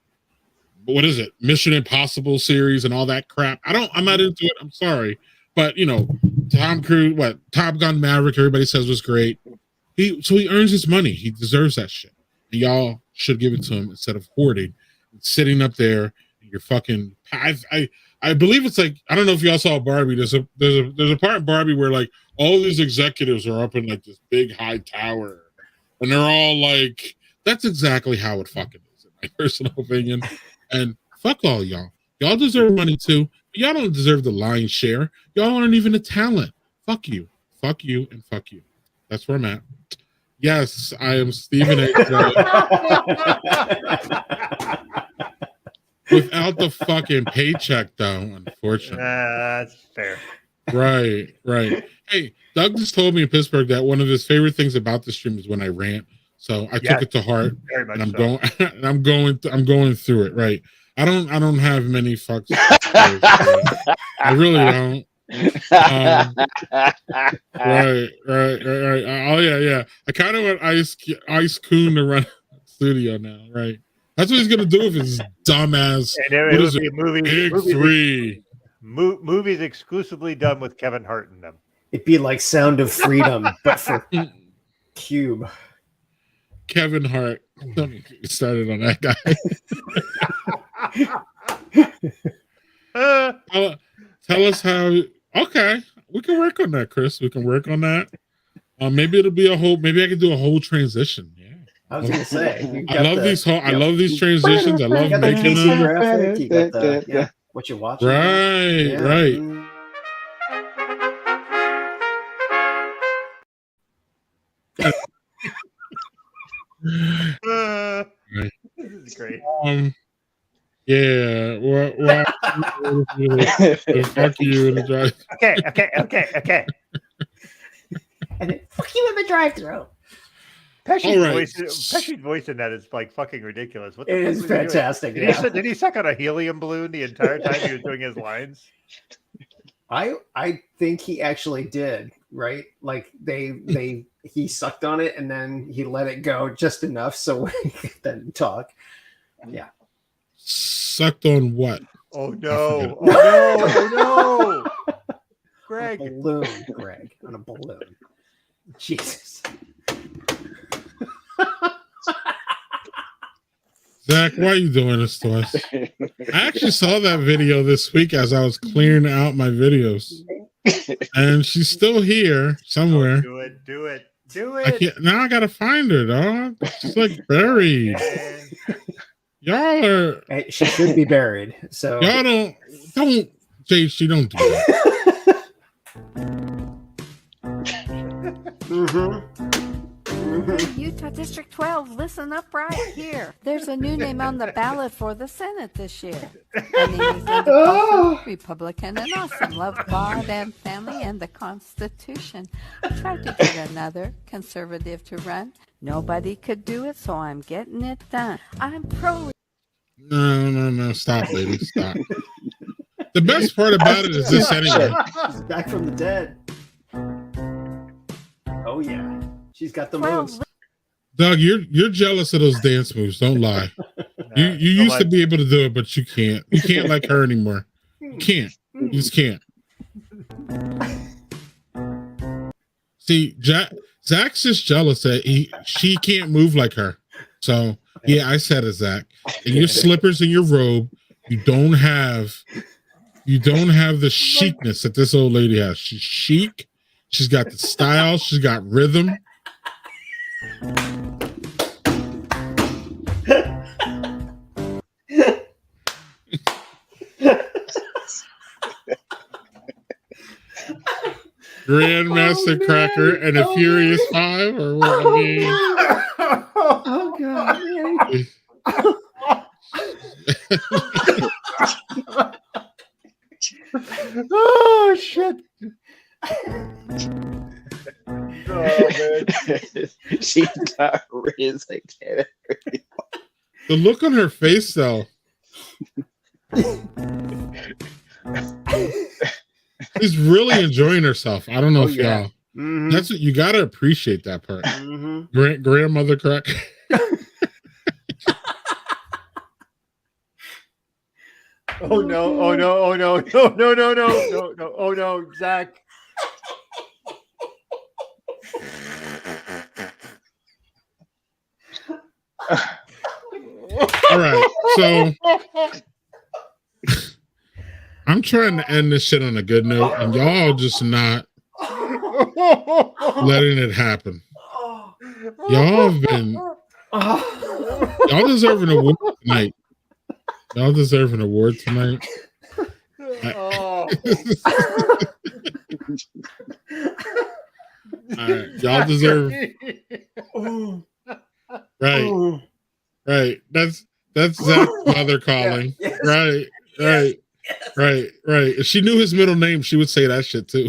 what is it? Mission Impossible series and all that crap. I'm not into it. I'm sorry. But, Tom Cruise, Top Gun Maverick, everybody says was great. He earns his money. He deserves that shit. Y'all should give it to him instead of hoarding, sitting up there. You're fucking. I believe it's like, I don't know if y'all saw Barbie. There's a part in Barbie where like all these executives are up in like this big high tower, and they're all like, that's exactly how it fucking is, in my personal opinion. And fuck all y'all. Y'all deserve money too. But y'all don't deserve the lion's share. Y'all aren't even a talent. Fuck you, and fuck you. That's where I'm at. Yes, I am Stephen A. Without the fucking paycheck, though, unfortunately. That's fair. Right. Hey, Doug just told me in Pittsburgh that one of his favorite things about the stream is when I rant. So I took it to heart, very much and I'm so. going. I'm going through it. Right. I don't have many fucks. I really don't. Right. Oh yeah. I kind of want Ice Coon to run the studio now. Right. That's what he's gonna do with his dumbass. And it would be movies exclusively done with Kevin Hart in them. It'd be like Sound of Freedom, but for Cube. Kevin Hart. Don't get me started on that guy. Tell us how. Okay, we can work on that, Chris. We can work on that. Maybe it'll be maybe I can do a whole transition. Yeah. I was gonna say. I love these transitions. I love making them. Graphic, you got the, what you're watching. Right. This is great. Yeah. Well, fuck you in the drive. Okay. And then, fuck you in the drive-thru. Pesci's voice in that is like fucking ridiculous. What the It fuck is was he doing? fantastic. Did he suck on a helium balloon the entire time he was doing his lines? I think he actually did, right? Like he sucked on it and then he let it go just enough so he could then talk. Yeah. Sucked on what? Oh no! Oh no! Greg. On a balloon, Greg. On a balloon. Jesus. Zach, why are you doing this to us? I actually saw that video this week as I was clearing out my videos. And she's still here somewhere. Oh, do it. Now I gotta find her, dog. She's like buried. Y'all are. Hey, she should be buried. So y'all don't JC, don't do that. Utah District 12, listen up right here. There's a new name on the ballot for the Senate this year. Her name is Linda Coulter, Republican and awesome. Love God and family and the Constitution. I tried to get another conservative to run. Nobody could do it, so I'm getting it done. I'm pro. No. Stop, lady. Stop. The best part about it is this anyway. She's back from the dead. Oh yeah. She's got the moves. Doug, you're jealous of those dance moves. Don't lie. You used to be able to do it, but you can't. You can't like her anymore. You can't. You just can't. See, Zach's just jealous that she can't move like her. So yeah, I said it, Zach. And your slippers and your robe, you don't have the chicness that this old lady has. She's chic. She's got the style. She's got rhythm. Grandmaster Cracker and a Furious Five, or what? I mean, oh god. Oh shit. She got Riz. I can't. The look on her face, though. She's really enjoying herself. I don't know if y'all. Mm-hmm. That's what you gotta appreciate that part. Mm-hmm. Grandmother crack. Oh no! Oh no! Oh no! No! Oh no, Zach. All right, so I'm trying to end this shit on a good note, and y'all just not letting it happen. Y'all have been. Y'all deserve an award tonight. Y'all deserve an award tonight. All right, y'all deserve. Right. That's Zach's mother calling. Yes. Right. If she knew his middle name, she would say that shit too.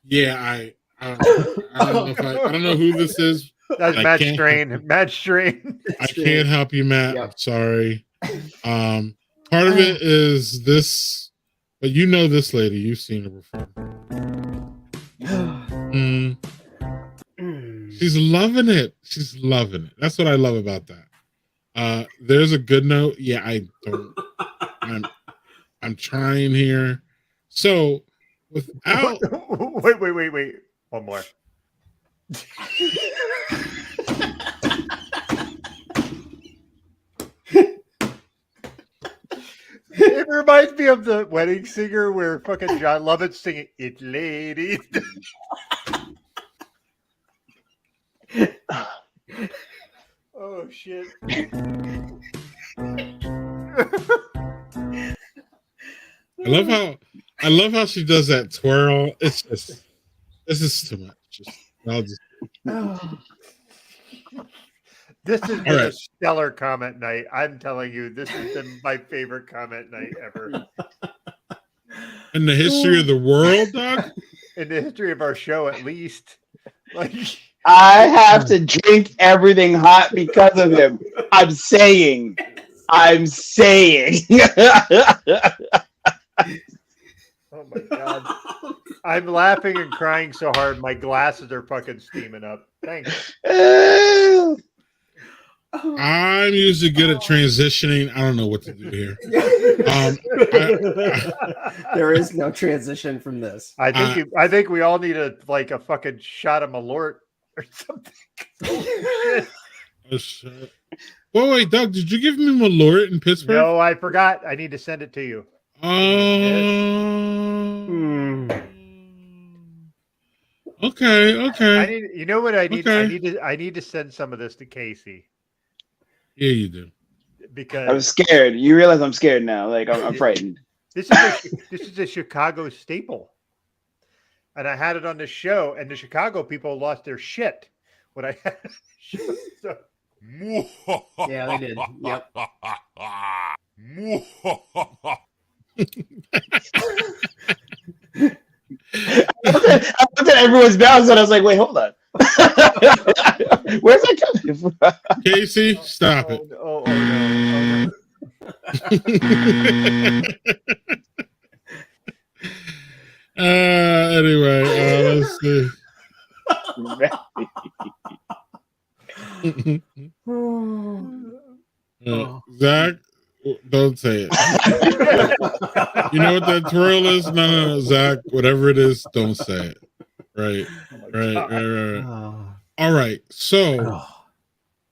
Yeah, I don't know who this is. That's Matt Strain. Matt Strain. I can't help you, Matt. Yep. I'm sorry. Part of it is this, but you know this lady. You've seen her before. She's loving it. She's loving it. That's what I love about that. There's a good note. Yeah, I'm trying here. So without wait. One more. It reminds me of the Wedding Singer where fucking John Lovett's singing "It's Lady." Oh shit! I love how she does that twirl. It's just this is too much. This has been a stellar comment night. I'm telling you, this has been my favorite comment night ever. In the history of the world, Doug? In the history of our show, at least. Like, I have to drink everything hot because of him. I'm saying. Oh my god. I'm laughing and crying so hard my glasses are fucking steaming up. Thanks. I'm usually good at transitioning. I don't know what to do here. There is no transition from this. I think we all need a fucking shot of Malort or something. Oh, shit. Oh, wait, Doug, did you give me Malort in Pittsburgh? No, I forgot. I need to send it to you. Okay. You know what I need? Okay. I need to send some of this to Casey. Yeah, you do. Because I'm scared. You realize I'm scared now. Like I'm frightened. This is a Chicago staple, and I had it on the show, and the Chicago people lost their shit when I had it. So. Yeah, they did. Yep. I looked at everyone's mouths and I was like, wait, hold on. Where's that coming from? Casey, stop it. Oh, no. Anyway, let's see. Zach, don't say it. You know what that twirl is? No, Zach, whatever it is, don't say it. Right. All right, so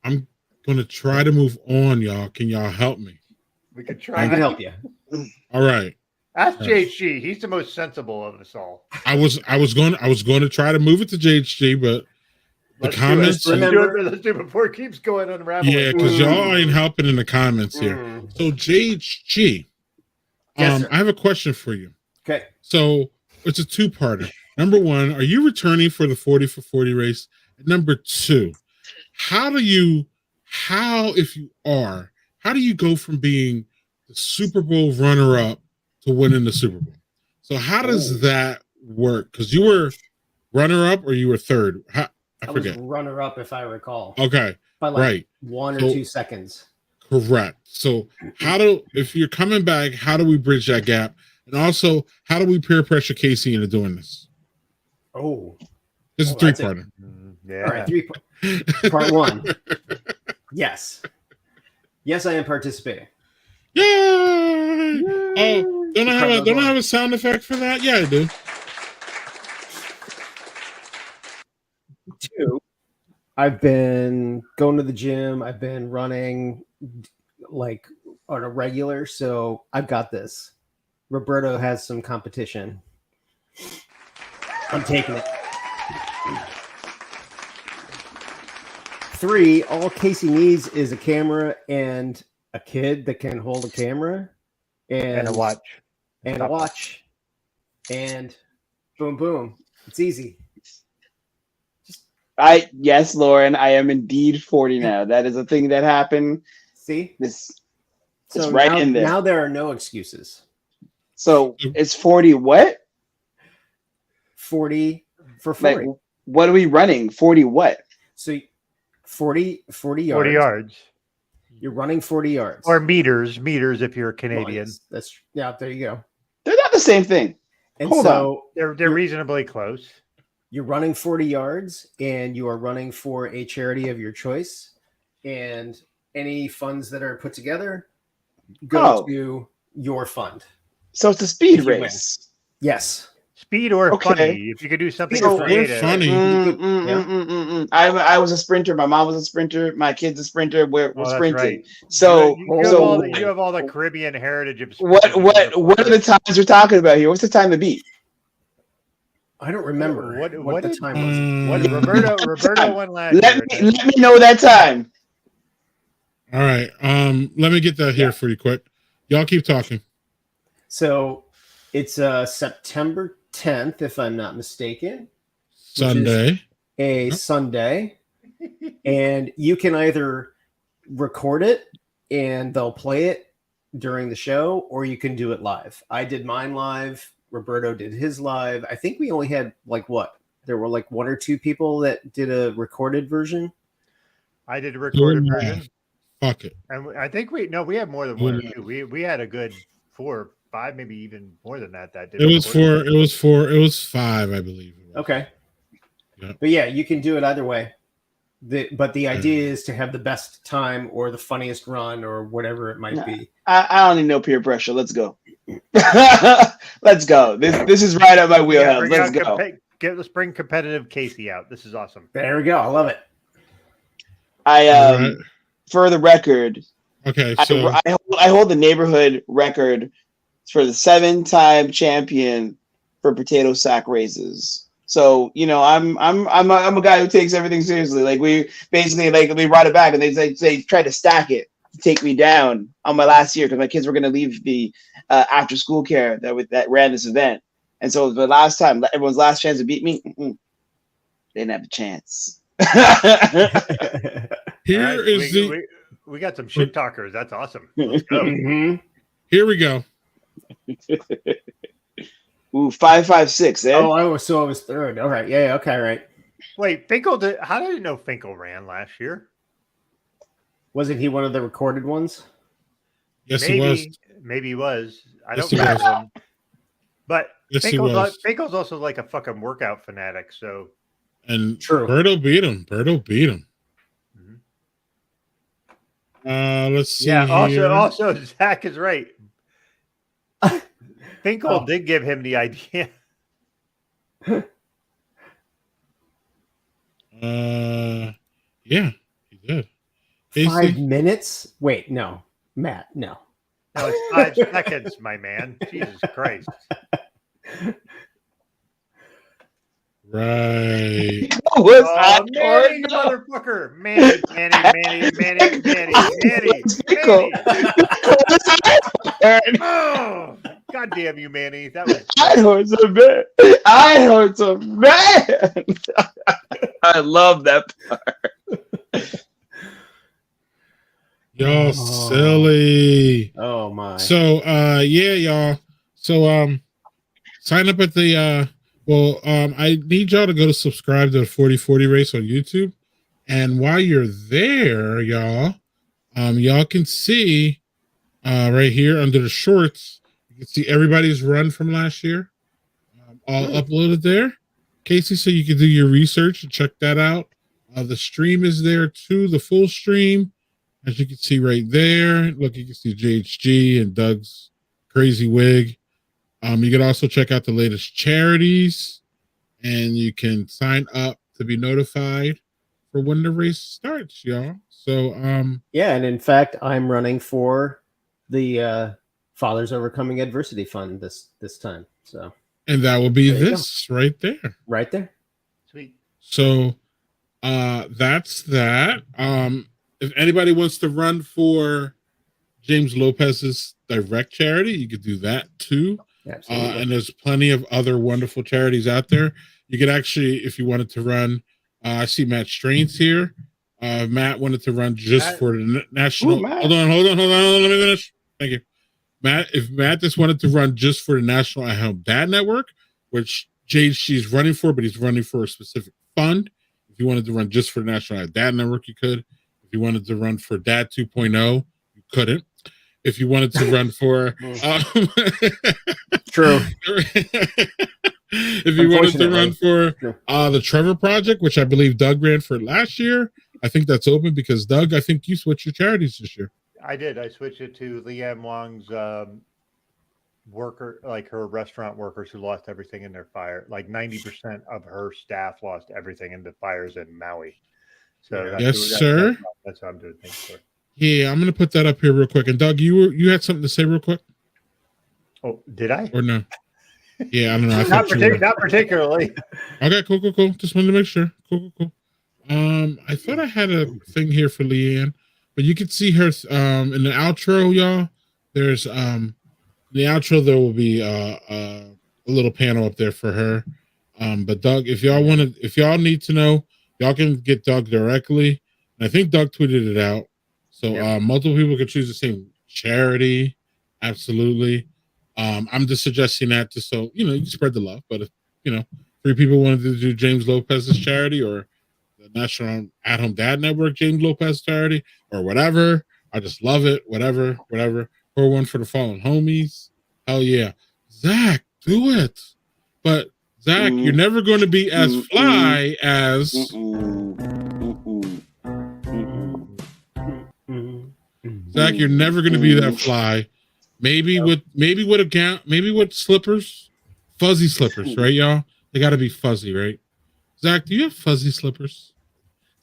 I'm gonna try to move on, y'all. Can y'all help me? We could try. I can help you. All right. Ask JHG. He's the most sensible of us all. I was going to try to move it to JHG, but the comments. Let's do it before it keeps going unraveling. Yeah, because y'all ain't helping in the comments here. So JHG, Yes, I have a question for you. Okay. So it's a two-parter. Number one, are you returning for the 40 for 40 race? And number two, how if you are, how do you go from being the Super Bowl runner-up to winning the Super Bowl? So how does that work? Because you were runner-up or you were third? I forget. Was runner-up, if I recall. Okay. By 1 or 2 seconds. Correct. So if you're coming back, how do we bridge that gap? And also, how do we peer pressure Casey into doing this? This is three-parter. Yeah. All right, part one. Yes, I am participating. Yay! Oh, don't I have a sound effect for that? Yeah, I do. I've been going to the gym. I've been running like on a regular, so I've got this. Roberto has some competition. I'm taking it. 3, all Casey needs is a camera and a kid that can hold a camera And a watch. And a watch. And boom, boom. It's easy. Yes, Lauren, I am indeed 40 now. That is a thing that happened. See? It's So right now, in there. now there are no excuses. So it's 40 what? 40 for 40. Like, what are we running? 40 what? So 40 yards. 40 yards. You're running 40 yards. Or meters if you're a Canadian. Well, that's yeah, there you go. They're not the same thing. And Hold so They're reasonably close. you're running 40 yards and you are running for a charity of your choice. And any funds that are put together go to your fund. So it's a speed If you win. race. Yes. Speed or Okay. funny. If you could do something Speed or creative. funny. I was a sprinter. My mom was a sprinter. My kid's a sprinter. We're Oh, that's sprinting. right. So, you have all the Caribbean heritage of what are the times we're talking about here? What's the time to beat? I don't remember what the did- time was. What Roberto won last Let year. me know that time. All right. Let me get that here for you quick. Y'all keep talking. So it's September 10th, if I'm not mistaken. Sunday. A Sunday. And you can either record it and they'll play it during the show, or you can do it live. I did mine live. Roberto did his live. I think we only had there were like 1 or 2 people that did a recorded version. I did a recorded Yeah. version. Fuck it. And I think we had more than 1 or 2. We had a good 4 or 5, maybe even more than that. That did. It was 5, I believe. Okay. Yeah. But yeah, you can do it either way. But the idea is to have the best time or the funniest run or whatever it might be. I don't need no peer pressure. Let's go. Let's go. This is right up my wheelhouse. Let's go. Let's bring competitive Casey out. This is awesome. There we go. I love it. For the record, okay, so I hold the neighborhood record for the 7-time champion for potato sack raises. So I'm a guy who takes everything seriously. Like we brought it back and they tried to stack it to take me down on my last year because my kids were going to leave the after school care that ran this event. And so the last time, everyone's last chance to beat me, they didn't have a chance. We got some shit talkers. That's awesome. Let's go. Here we go. Ooh, 556. Eh? Oh, I was third. All right. Yeah. Okay. Right. Wait, Finkel how did you know Finkel ran last year? Wasn't he one of the recorded ones? Yes, he was. Maybe he was. I Yes, don't remember him. But Yes, Finkel's also like a fucking workout fanatic. So and true. Berto beat him. Let's see. Yeah. Here. Also, Zach is right. Finkel did give him the idea. Yeah, he did. 5 minutes? Wait, no, Matt, no. No, it's 5 seconds, my man. Jesus Christ. Right. Manny, motherfucker. Manny. Oh, God damn you, Manny. That was. I heard some bad. I love that part. Y'all silly. Oh my. So yeah, y'all. So sign up at the I need y'all to go to subscribe to the 4040 race on YouTube. And while you're there, y'all can see right here under the shorts, you can see everybody's run from last year. All uploaded there. Casey, so you can do your research and check that out. The stream is there too, the full stream. As you can see right there. Look, you can see JHG and Doug's crazy wig. You can also check out the latest charities, and you can sign up to be notified for when the race starts, y'all. So Yeah, and in fact, I'm running for the Fathers Overcoming Adversity Fund this time. So, and that will be There you this right there. right there. Sweet. So that's that. If anybody wants to run for James Lopez's direct charity, you could do that too. Absolutely. And there's plenty of other wonderful charities out there. You could actually, if you wanted to run, I see Matt Strains here. Matt wanted to run just for the national. Matt. Hold on. Let me finish. Thank you. Matt, if Matt just wanted to run just for the National at Home Dad Network, which she's running for, but he's running for a specific fund. If you wanted to run just for the National at Dad Network, you could. If you wanted to run for Dad 2.0, you couldn't. If you wanted to run for True. if you wanted to run for the Trevor Project, which I believe Doug ran for last year, I think that's open because Doug, I think you switched your charities this year. I did. I switched it to Leanne Wong's worker, like her restaurant workers who lost everything in their fire. Like 90% of her staff lost everything in the fires in Maui. So yes, sir. That's what I'm doing. Thanks for. Yeah, I'm gonna put that up here real quick. And Doug, you had something to say real quick? Oh, did I? Or no? Yeah, I don't know. Not particularly. Okay, cool. Just wanted to make sure. Cool. I thought I had a thing here for Leanne, but you can see her in the outro, y'all. There's in the outro there will be a little panel up there for her. But Doug, if y'all need to know, y'all can get Doug directly. And I think Doug tweeted it out. So multiple people can choose the same charity. Absolutely. I'm just suggesting that just so you can spread the love. But if 3 people wanted to do James Lopez's charity or the National At Home Dad Network James Lopez charity or whatever, I just love it. Whatever. Pour one for the fallen homies. Hell yeah, Zach, do it. But Zach, you're never going to be as fly as. Zach, you're never going to be that fly. Maybe with slippers, fuzzy slippers, right, y'all? They got to be fuzzy, right? Zach, do you have fuzzy slippers?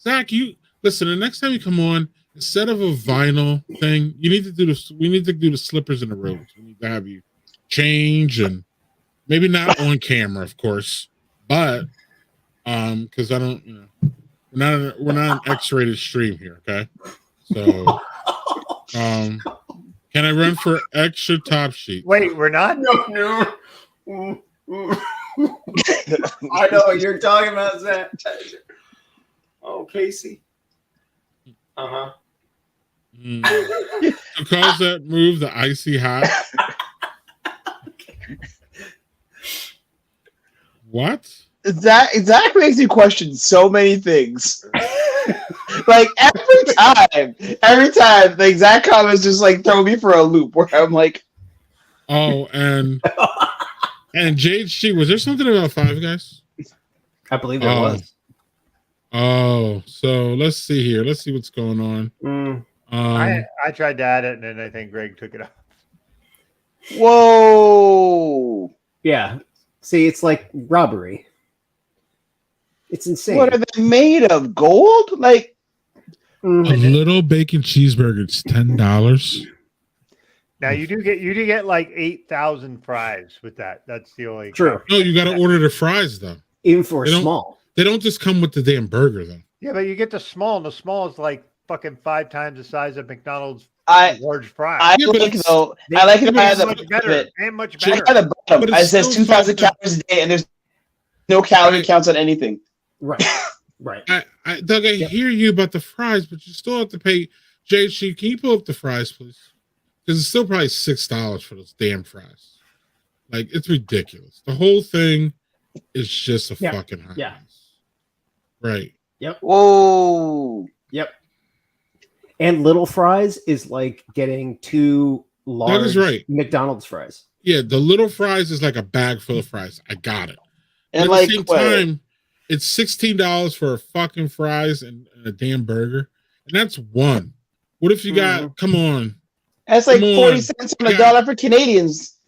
Zach, you listen. The next time you come on, instead of a vinyl thing, you need to do this. We need to do the slippers in the roads. We need to have you change, and maybe not on camera, of course, but because I don't, we're not an X-rated stream here, okay? So, can I run for extra top sheet? Wait, we're not? No. I know what you're talking about, Zach. Oh, Casey. To cause that move, the icy hot. What? Zach makes you question so many things. Like every time, the exact comments just like throw me for a loop where I'm like, oh, and JHG, was there something about Five Guys? I believe there was. Oh, so let's see here. Let's see what's going on. I tried to add it, and then I think Greg took it off. whoa. Yeah. See, it's like robbery. It's insane. What are they made of? Gold? Like A little bacon cheeseburger is $10. Now you do get like 8,000 fries with that. That's the only True. No, you got to order the fries though. Even for They don't- small. They don't just come with the damn burger though. Yeah, but you get the small, and the small is like fucking 5 times the size of McDonald's large fries. I Yeah, but like it's- though. I like it at the much bottom better. of it. And much Should better. at the bottom. But it's It says still 2,000 fucking- calories a day, and there's no calorie counts on anything. Right. Right. Doug, I hear you about the fries, but you still have to pay. JHG, can you pull up the fries, please? Because it's still probably $6 for those damn fries. Like, it's ridiculous. The whole thing is just a fucking hot Yeah. mess. Right. Yep. Whoa. Yep. And little fries is like getting 2 large That is right. McDonald's fries. Yeah, the little fries is like a bag full of fries. I got it. And At like, the same what? time, it's $16 for a fucking fries and a damn burger. And that's one. What if you got, come on. That's like Come on. 40 cents on a dollar for Canadians.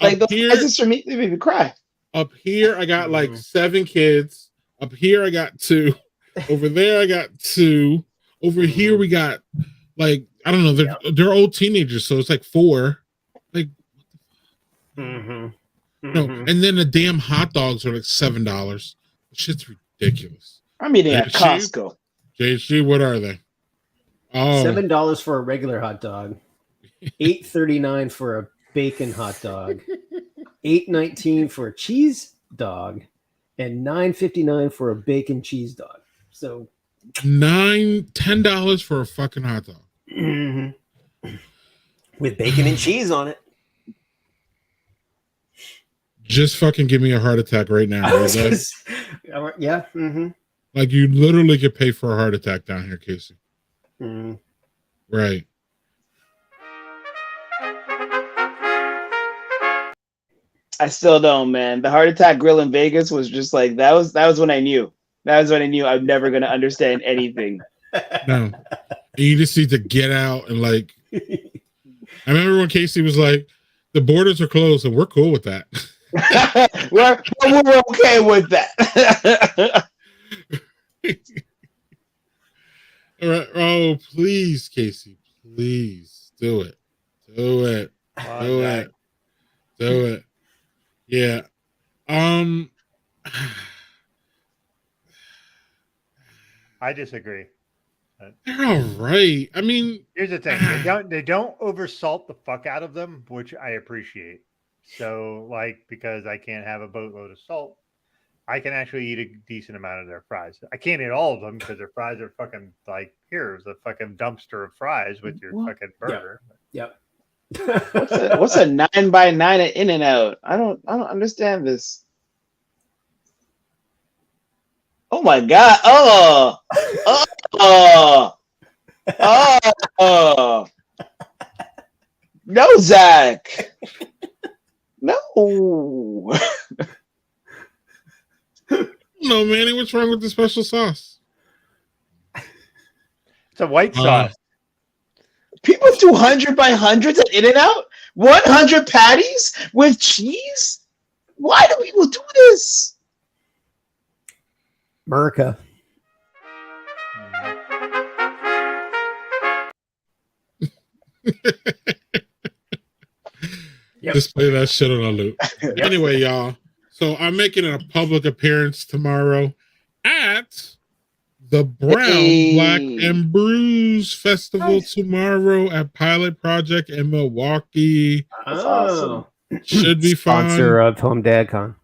Like those here- prices for me, they made me cry. Up here, I got like 7 kids. Up here, I got 2. Over there, I got 2. Over here, we got like I don't know. They're old teenagers, so it's like 4. Like, no, and then the damn hot dogs are like $7. Shit's ridiculous. I'm eating at Costco. JHG, what are they? Oh, $7 for a regular hot dog, $8.39 for a bacon hot dog, $8.19 for a cheese dog, and $9.59 for a bacon cheese dog. So $10 for a fucking hot dog with bacon and cheese on it. Just fucking give me a heart attack right now. Yeah. Like you literally could pay for a heart attack down here, Casey. Right. I still don't, man. The heart attack grill in Vegas was just like that was when I knew. That was when I knew I'm never gonna understand anything. No. You just need to get out and like I remember when Casey was like, the borders are closed and we're cool with that. we're okay with that. All right. Oh, please, Casey. Please do it. Do it. Do it. Do it. Yeah. I disagree. They're all right. I mean, here's the thing: they don't oversalt the fuck out of them, which I appreciate. So, like, because I can't have a boatload of salt, I can actually eat a decent amount of their fries. I can't eat all of them because their fries are fucking like here's a fucking dumpster of fries with your fucking burger. Yep. What's a 9x9 at In-N-Out? I don't understand this. Oh my god! No, Zach. No. No, Manny, what's wrong with the special sauce? It's a white sauce. People do 100x100s at In-N-Out? 100 patties with cheese? Why do people do this? America. Just play that shit on a loop. Anyway, y'all. So I'm making a public appearance tomorrow at the Brown, Black, and Bruise Festival tomorrow at Pilot Project in Milwaukee. That's awesome. Should be fun. Sponsor of Home Dadcon.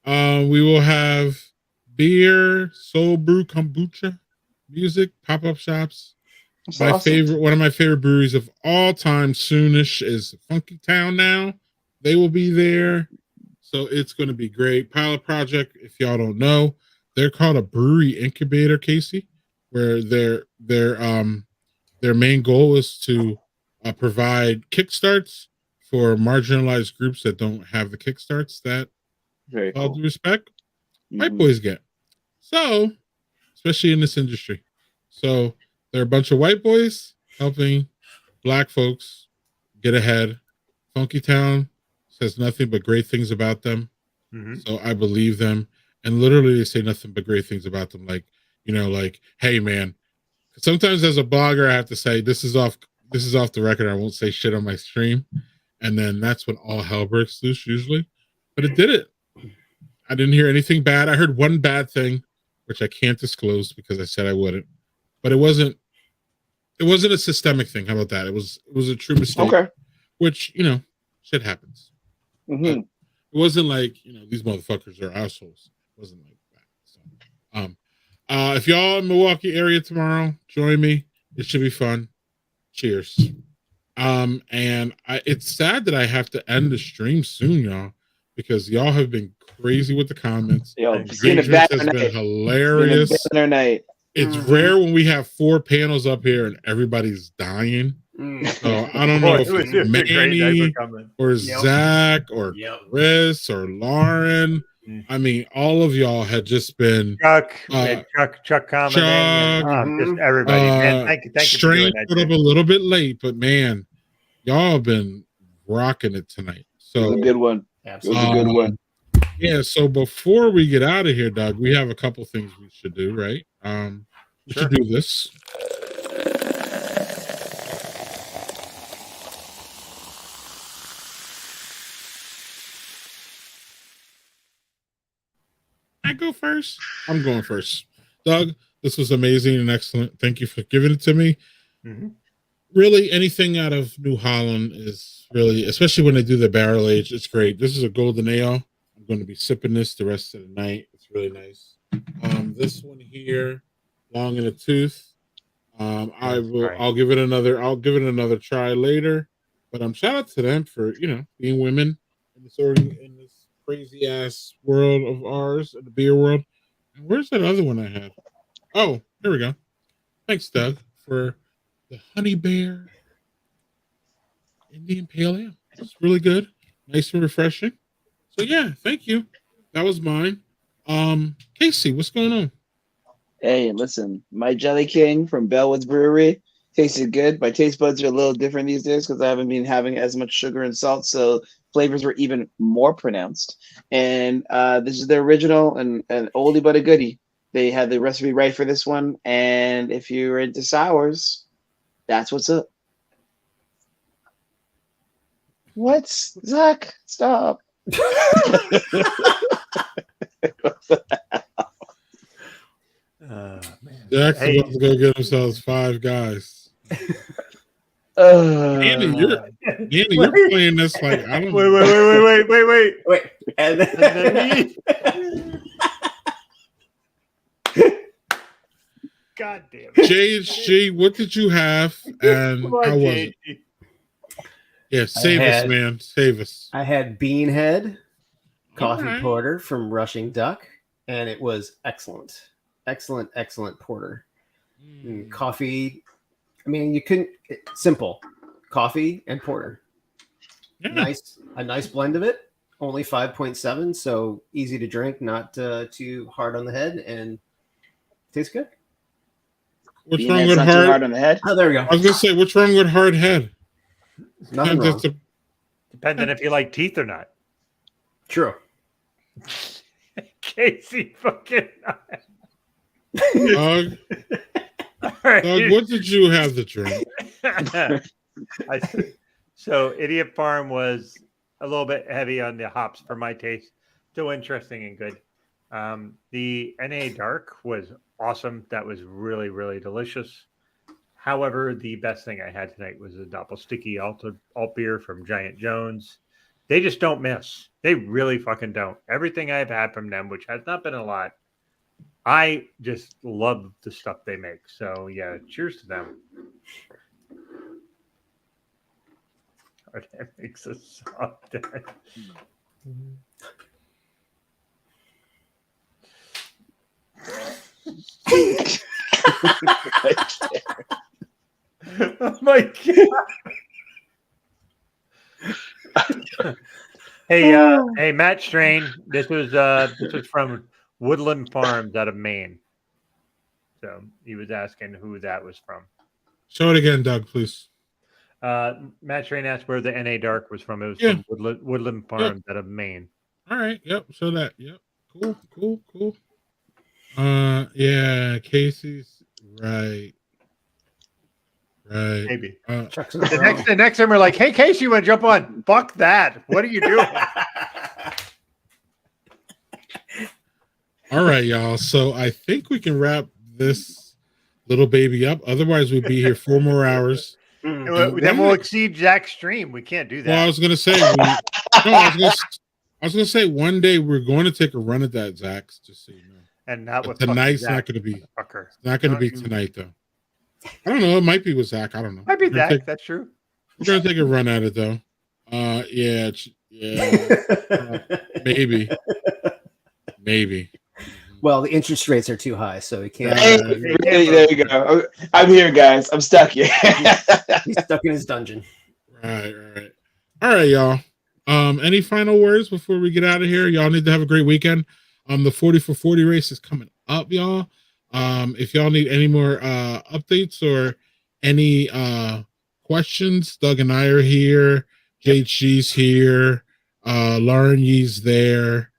We will have beer, soul brew, kombucha, music, pop-up shops. That's My awesome. favorite, one of my favorite breweries of all time, soonish, is Funky Town Now. They will be there. So it's going to be great. Pilot Project, if y'all don't know, they're called a brewery incubator, Casey, where their main goal is to provide kickstarts for marginalized groups that don't have the kickstarts that, Very all cool. due respect, white boys get. So, especially in this industry. So there are a bunch of white boys helping black folks get ahead. Funky Town says nothing but great things about them. So I believe them. And literally they say nothing but great things about them. Like, you know, like, hey man, sometimes as a blogger, I have to say, this is off the record. I won't say shit on my stream. And then that's when all hell breaks loose usually. But it did it. I didn't hear anything bad. I heard one bad thing, which I can't disclose because I said I wouldn't. But it wasn't a systemic thing. How about that? It was a true mistake. Okay. Which, you know, shit happens. It wasn't like, you know, these motherfuckers are assholes. It wasn't like that. So, if y'all in Milwaukee area tomorrow, join me. It should be fun. Cheers. And it's sad that I have to end the stream soon, y'all, because y'all have been crazy with the comments. Yo, has been hilarious. It's rare when we have 4 panels up here and everybody's dying. So I don't know if it's Manny or Zach or Chris or Lauren. I mean, all of y'all had just been Chuck commenting, and, just everybody. Man, thank you for doing that. Put up a little bit late, but man, y'all have been rocking it tonight. So it was a good one. Absolutely, a good one. Yeah, so before we get out of here, Doug, we have a couple things we should do, right? We should do this. I go first. I'm going first. Doug, this was amazing and excellent. Thank you for giving it to me. Mm-hmm. Really, anything out of New Holland is really, especially when they do the barrel age, it's great. This is a golden ale. I'm going to be sipping this the rest of the night. It's really nice. This one here, long in the tooth. I'll give it another try later. But shout out to them for being women in this crazy ass world of ours, the beer world. And where's that other one I had? Oh, here we go. Thanks, Doug, for the Honey Bear Indian Pale Ale. It's really good, nice and refreshing. So yeah, thank you. That was mine. Casey, what's going on? Hey, listen, my Jelly King from Bellwoods Brewery tasted good. My taste buds are a little different these days because I haven't been having as much sugar and salt, so flavors were even more pronounced. And this is the original and an oldie but a goodie. They had the recipe right for this one, and if you're into sours, that's what's up. What? Zach, stop. Jack's about to go get themselves 5 Guys. Andy, you're playing this like I don't know. Wait. And then God damn it. JHG, what did you have and how was it? Yeah, save us, man. Save us. I had Beanhead coffee porter from Rushing Duck, and it was excellent. Excellent porter. And coffee, I mean, you couldn't, simple. Coffee and porter. Yeah. A nice blend of it. Only 5.7, so easy to drink, not too hard on the head, and tastes good. What's wrong with hard on the head? Oh, there we go. I was gonna say, what's wrong with hard head? Nothing wrong. Depending if you like teeth or not. True. Casey fucking. Doug, what did you have to drink? So Idiot Farm was a little bit heavy on the hops for my taste. Still interesting and good. The NA Dark was awesome. That was really, really delicious. However, the best thing I had tonight was a Doppel Sticky alt beer from Giant Jones. They just don't miss. They really fucking don't. Everything I've had from them, which has not been a lot, I just love the stuff they make. So yeah, cheers to them. Oh, that makes us soft. Oh my god! Hey, Matt Strain. This was from Woodland Farms out of Maine. So he was asking who that was from. Show it again, Doug, please. Matt Strain asked where the NA Dark was from. It was from Woodland Farms out of Maine. All right. Yep. Show that. Yep. Cool. Yeah. Casey's right. Maybe. The next time we're like, hey, Casey, you want to jump on? Fuck that. What are you doing? All right, y'all. So I think we can wrap this little baby up. Otherwise, we'd be here 4 more hours. Then we'll exceed Zach's stream. We can't do that. Well, I was gonna say one day we're going to take a run at that, Zach. Just so you know. And not with tonight's Zach, not going to be. Fucker. It's not going to be tonight, though. I don't know. It might be with Zach. I don't know. Might be Zach. That's true. We're gonna take a run at it, though. Yeah. Maybe. Well, the interest rates are too high, so he can't. There you go. I'm here, guys. I'm stuck here. He's stuck in his dungeon. Right. All right, y'all. Any final words before we get out of here? Y'all need to have a great weekend. The 40 for 40 race is coming up, y'all. If y'all need any more updates or any questions, Doug and I are here. JHG's here. Lauren Yee's there.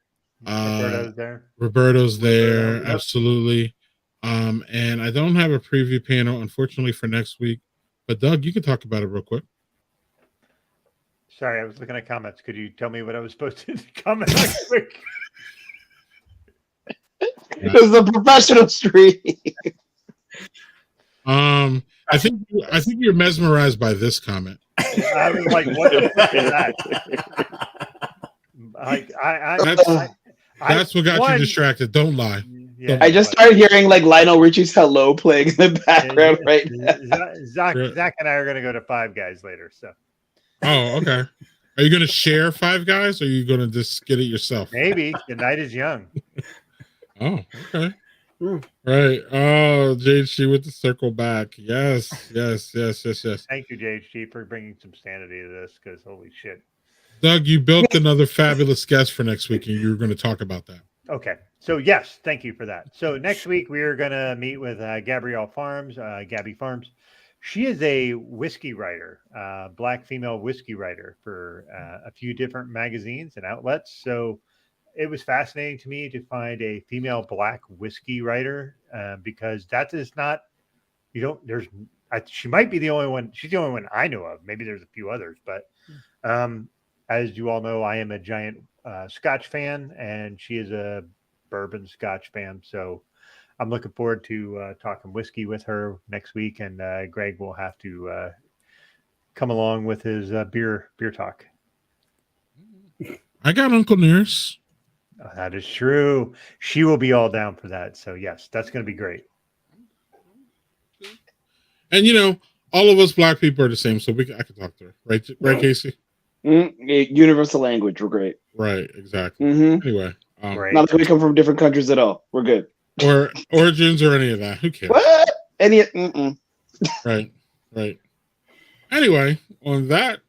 Roberto's there. Roberto's there, Yep. absolutely. And I don't have a preview panel, unfortunately, for next week. But Doug, you can talk about it real quick. Sorry, I was looking at comments. Could you tell me what I was supposed to comment next week? It was a professional stream. I think you're mesmerized by this comment. I was like, what the fuck is that? That's what got you distracted. Don't lie. Yeah, I just started hearing like Lionel Richie's "Hello" playing in the background right now. Zach and I are going to go to Five Guys later. So. Oh, okay. Are you going to share Five Guys, or are you going to just get it yourself? Maybe the night is young. Oh, okay. Right. Oh, JHG with the circle back. Yes. Thank you, JHG, for bringing some sanity to this. Because holy shit. Doug, you built another fabulous guest for next week, and you were going to talk about that. Okay. So, yes, thank you for that. So, next week, we are going to meet with Gabrielle Farms, Gabby Farms. She is a whiskey writer, Black female whiskey writer for a few different magazines and outlets. So, it was fascinating to me to find a female Black whiskey writer because that is not, she might be the only one. She's the only one I know of. Maybe there's a few others, but as you all know, I am a giant Scotch fan, and she is a bourbon Scotch fan. So I'm looking forward to talking whiskey with her next week, and Greg will have to come along with his beer talk. I got Uncle Nearest. Oh, that is true. She will be all down for that. So yes, that's going to be great. And all of us Black people are the same, so I can talk to her, right, Casey? Universal language. We're great. Right, exactly. Anyway, not that we come from different countries at all. We're good. Or origins or any of that. Who cares? What? Right. Anyway, on that.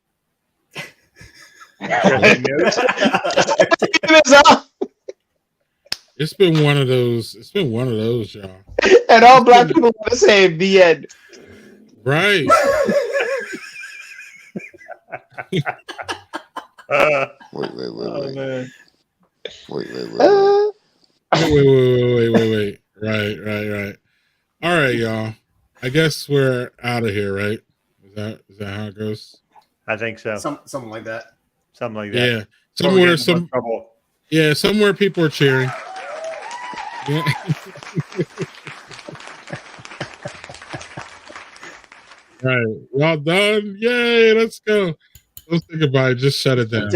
It's been one of those, y'all. And all Black people want to say the end. Right. Wait. Right. All right, y'all. I guess we're out of here, right? Is that how it goes? I think so. Something like that. Something like that. Yeah. Somewhere people are cheering. Yeah. Right. Well done. Yay. Let's go. Let's say goodbye. Just shut it down.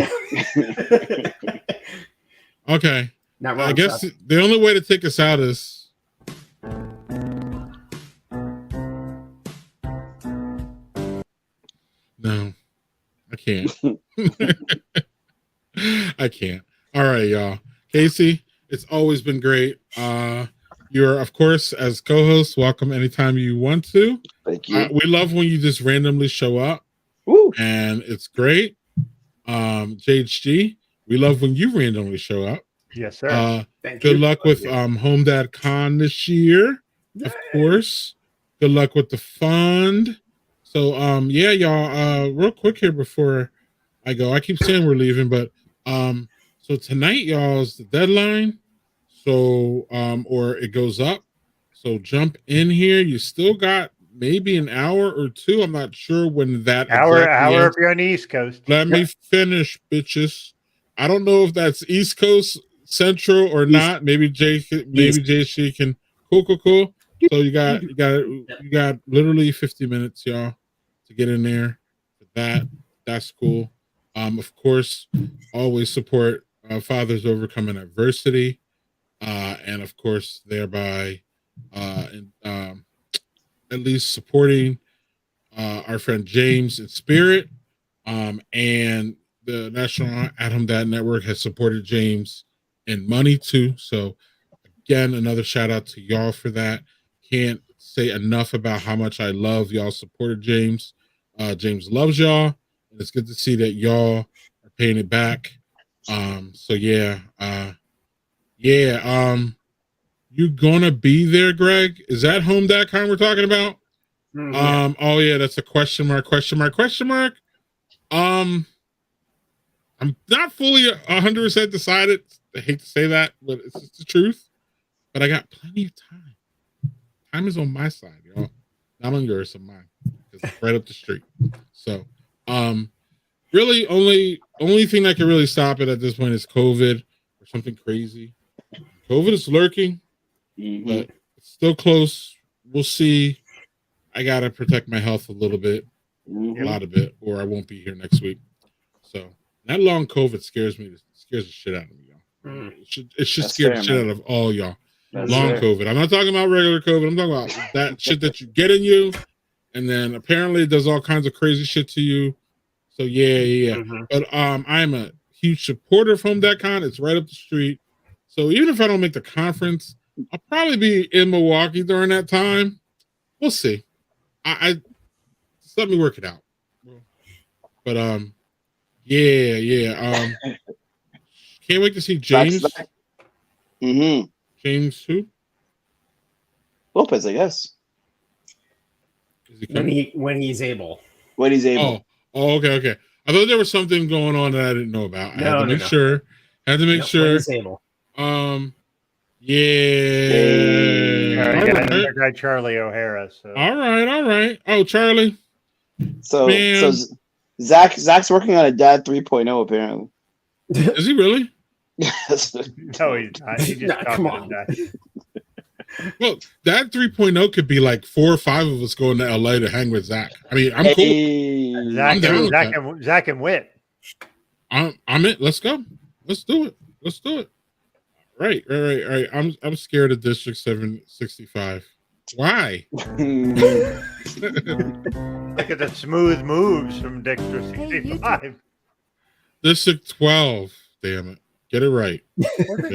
Okay. I guess the only way to take us out is. No, I can't. I can't. All right, y'all. Casey, it's always been great. You're, of course, as co-host, welcome anytime you want to. Thank you. We love when you just randomly show up. Woo. And it's great. JHG, we love when you randomly show up. Yes, sir. Good luck with Home Dad Con this year, of course. Good luck with the fund. So, yeah, y'all, real quick here before I go. I keep saying we're leaving, but so tonight, y'all, is the deadline. So, or it goes up. So jump in here. You still got maybe an hour or two. I'm not sure when that hour if you're on the East Coast. Let me finish, bitches. I don't know if that's East Coast, Central, or not. Maybe JC can. Cool. So you got literally 50 minutes, y'all, to get in there. That's cool. Of course, always support Fathers Overcoming Adversity, and of course, thereby, at least supporting our friend James in spirit, and the National At-Home Dad Network has supported James in money too. So again, another shout out to y'all for that. Can't say enough about how much I love y'all supported James. James loves y'all, and it's good to see that y'all are paying it back. So yeah, you gonna be there, Greg? Is that home.com we're talking about? Mm-hmm. Oh yeah, that's a question mark. I'm not fully 100% decided I hate to say that, but it's just the truth. But I got plenty of time. Time is on my side, y'all. Not on yours, on mine. Because it's right up the street. So, really, only thing that can really stop it at this point is COVID or something crazy. COVID is lurking, but it's still close. We'll see. I gotta protect my health a little bit, a lot of it, or I won't be here next week. So that long COVID scares the shit out of me, y'all. It should scare the shit out of all y'all. Long COVID. I'm not talking about regular COVID. I'm talking about that shit that you get in you, and then apparently it does all kinds of crazy shit to you. So yeah. But I'm a huge supporter of Home DevCon. It's right up the street. So even if I don't make the conference, I'll probably be in Milwaukee during that time. We'll see. I just let me work it out. But yeah. Can't wait to see James. James who? Lopez, I guess. Is he When he's able. When he's able. Oh, okay. I thought there was something going on that I didn't know about. I had to make sure. Had to make sure. When he's able. Yeah. Our guy Charlie O'Hara. So. All right. Oh, Charlie. So Zach's working on a Dad 3.0 apparently. Is he really? No, he's not. He just come on. Well, that 3.0 could be like 4 or 5 of us going to LA to hang with Zach. I mean, I'm cool. Zach and Witt. I'm it. Let's go. Let's do it. Right. I'm scared of District 765. Why? Look at the smooth moves from District 65. District 12. Damn it. Get it right.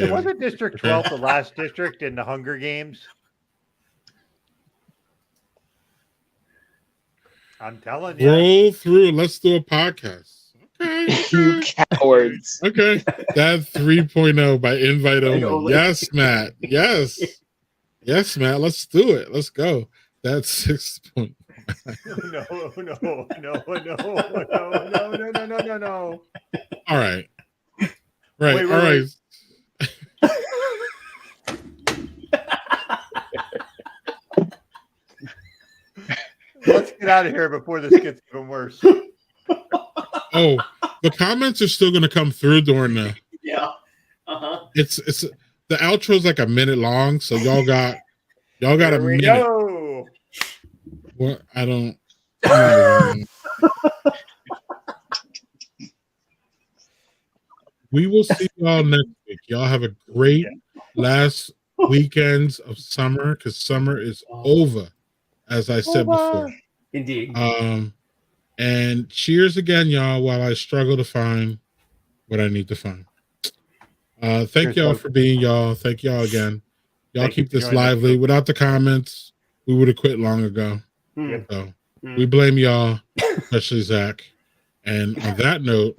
Wasn't District 12 the last district in the Hunger Games? I'm telling you. Roll through and let's do a podcast. Okay. You cowards. Okay. That 3.0 by invite only. Yes, Matt. Yes, Matt. Let's do it. Let's go. That's 6.0. No. All right. Right. Wait. All right. Let's get out of here before this gets even worse. Oh, the comments are still going to come through during the. Yeah. It's the outro is like a minute long, so y'all got a minute. Go. What? I don't. We will see y'all next week. Y'all have a great last weekends of summer because summer is over, as I said before. Indeed. And cheers again, y'all, while I struggle to find what I need to find. Thank y'all for being y'all. Thank y'all again. Y'all keep this lively. Without the comments, we would have quit long ago. So we blame y'all, especially Zach. And on that note,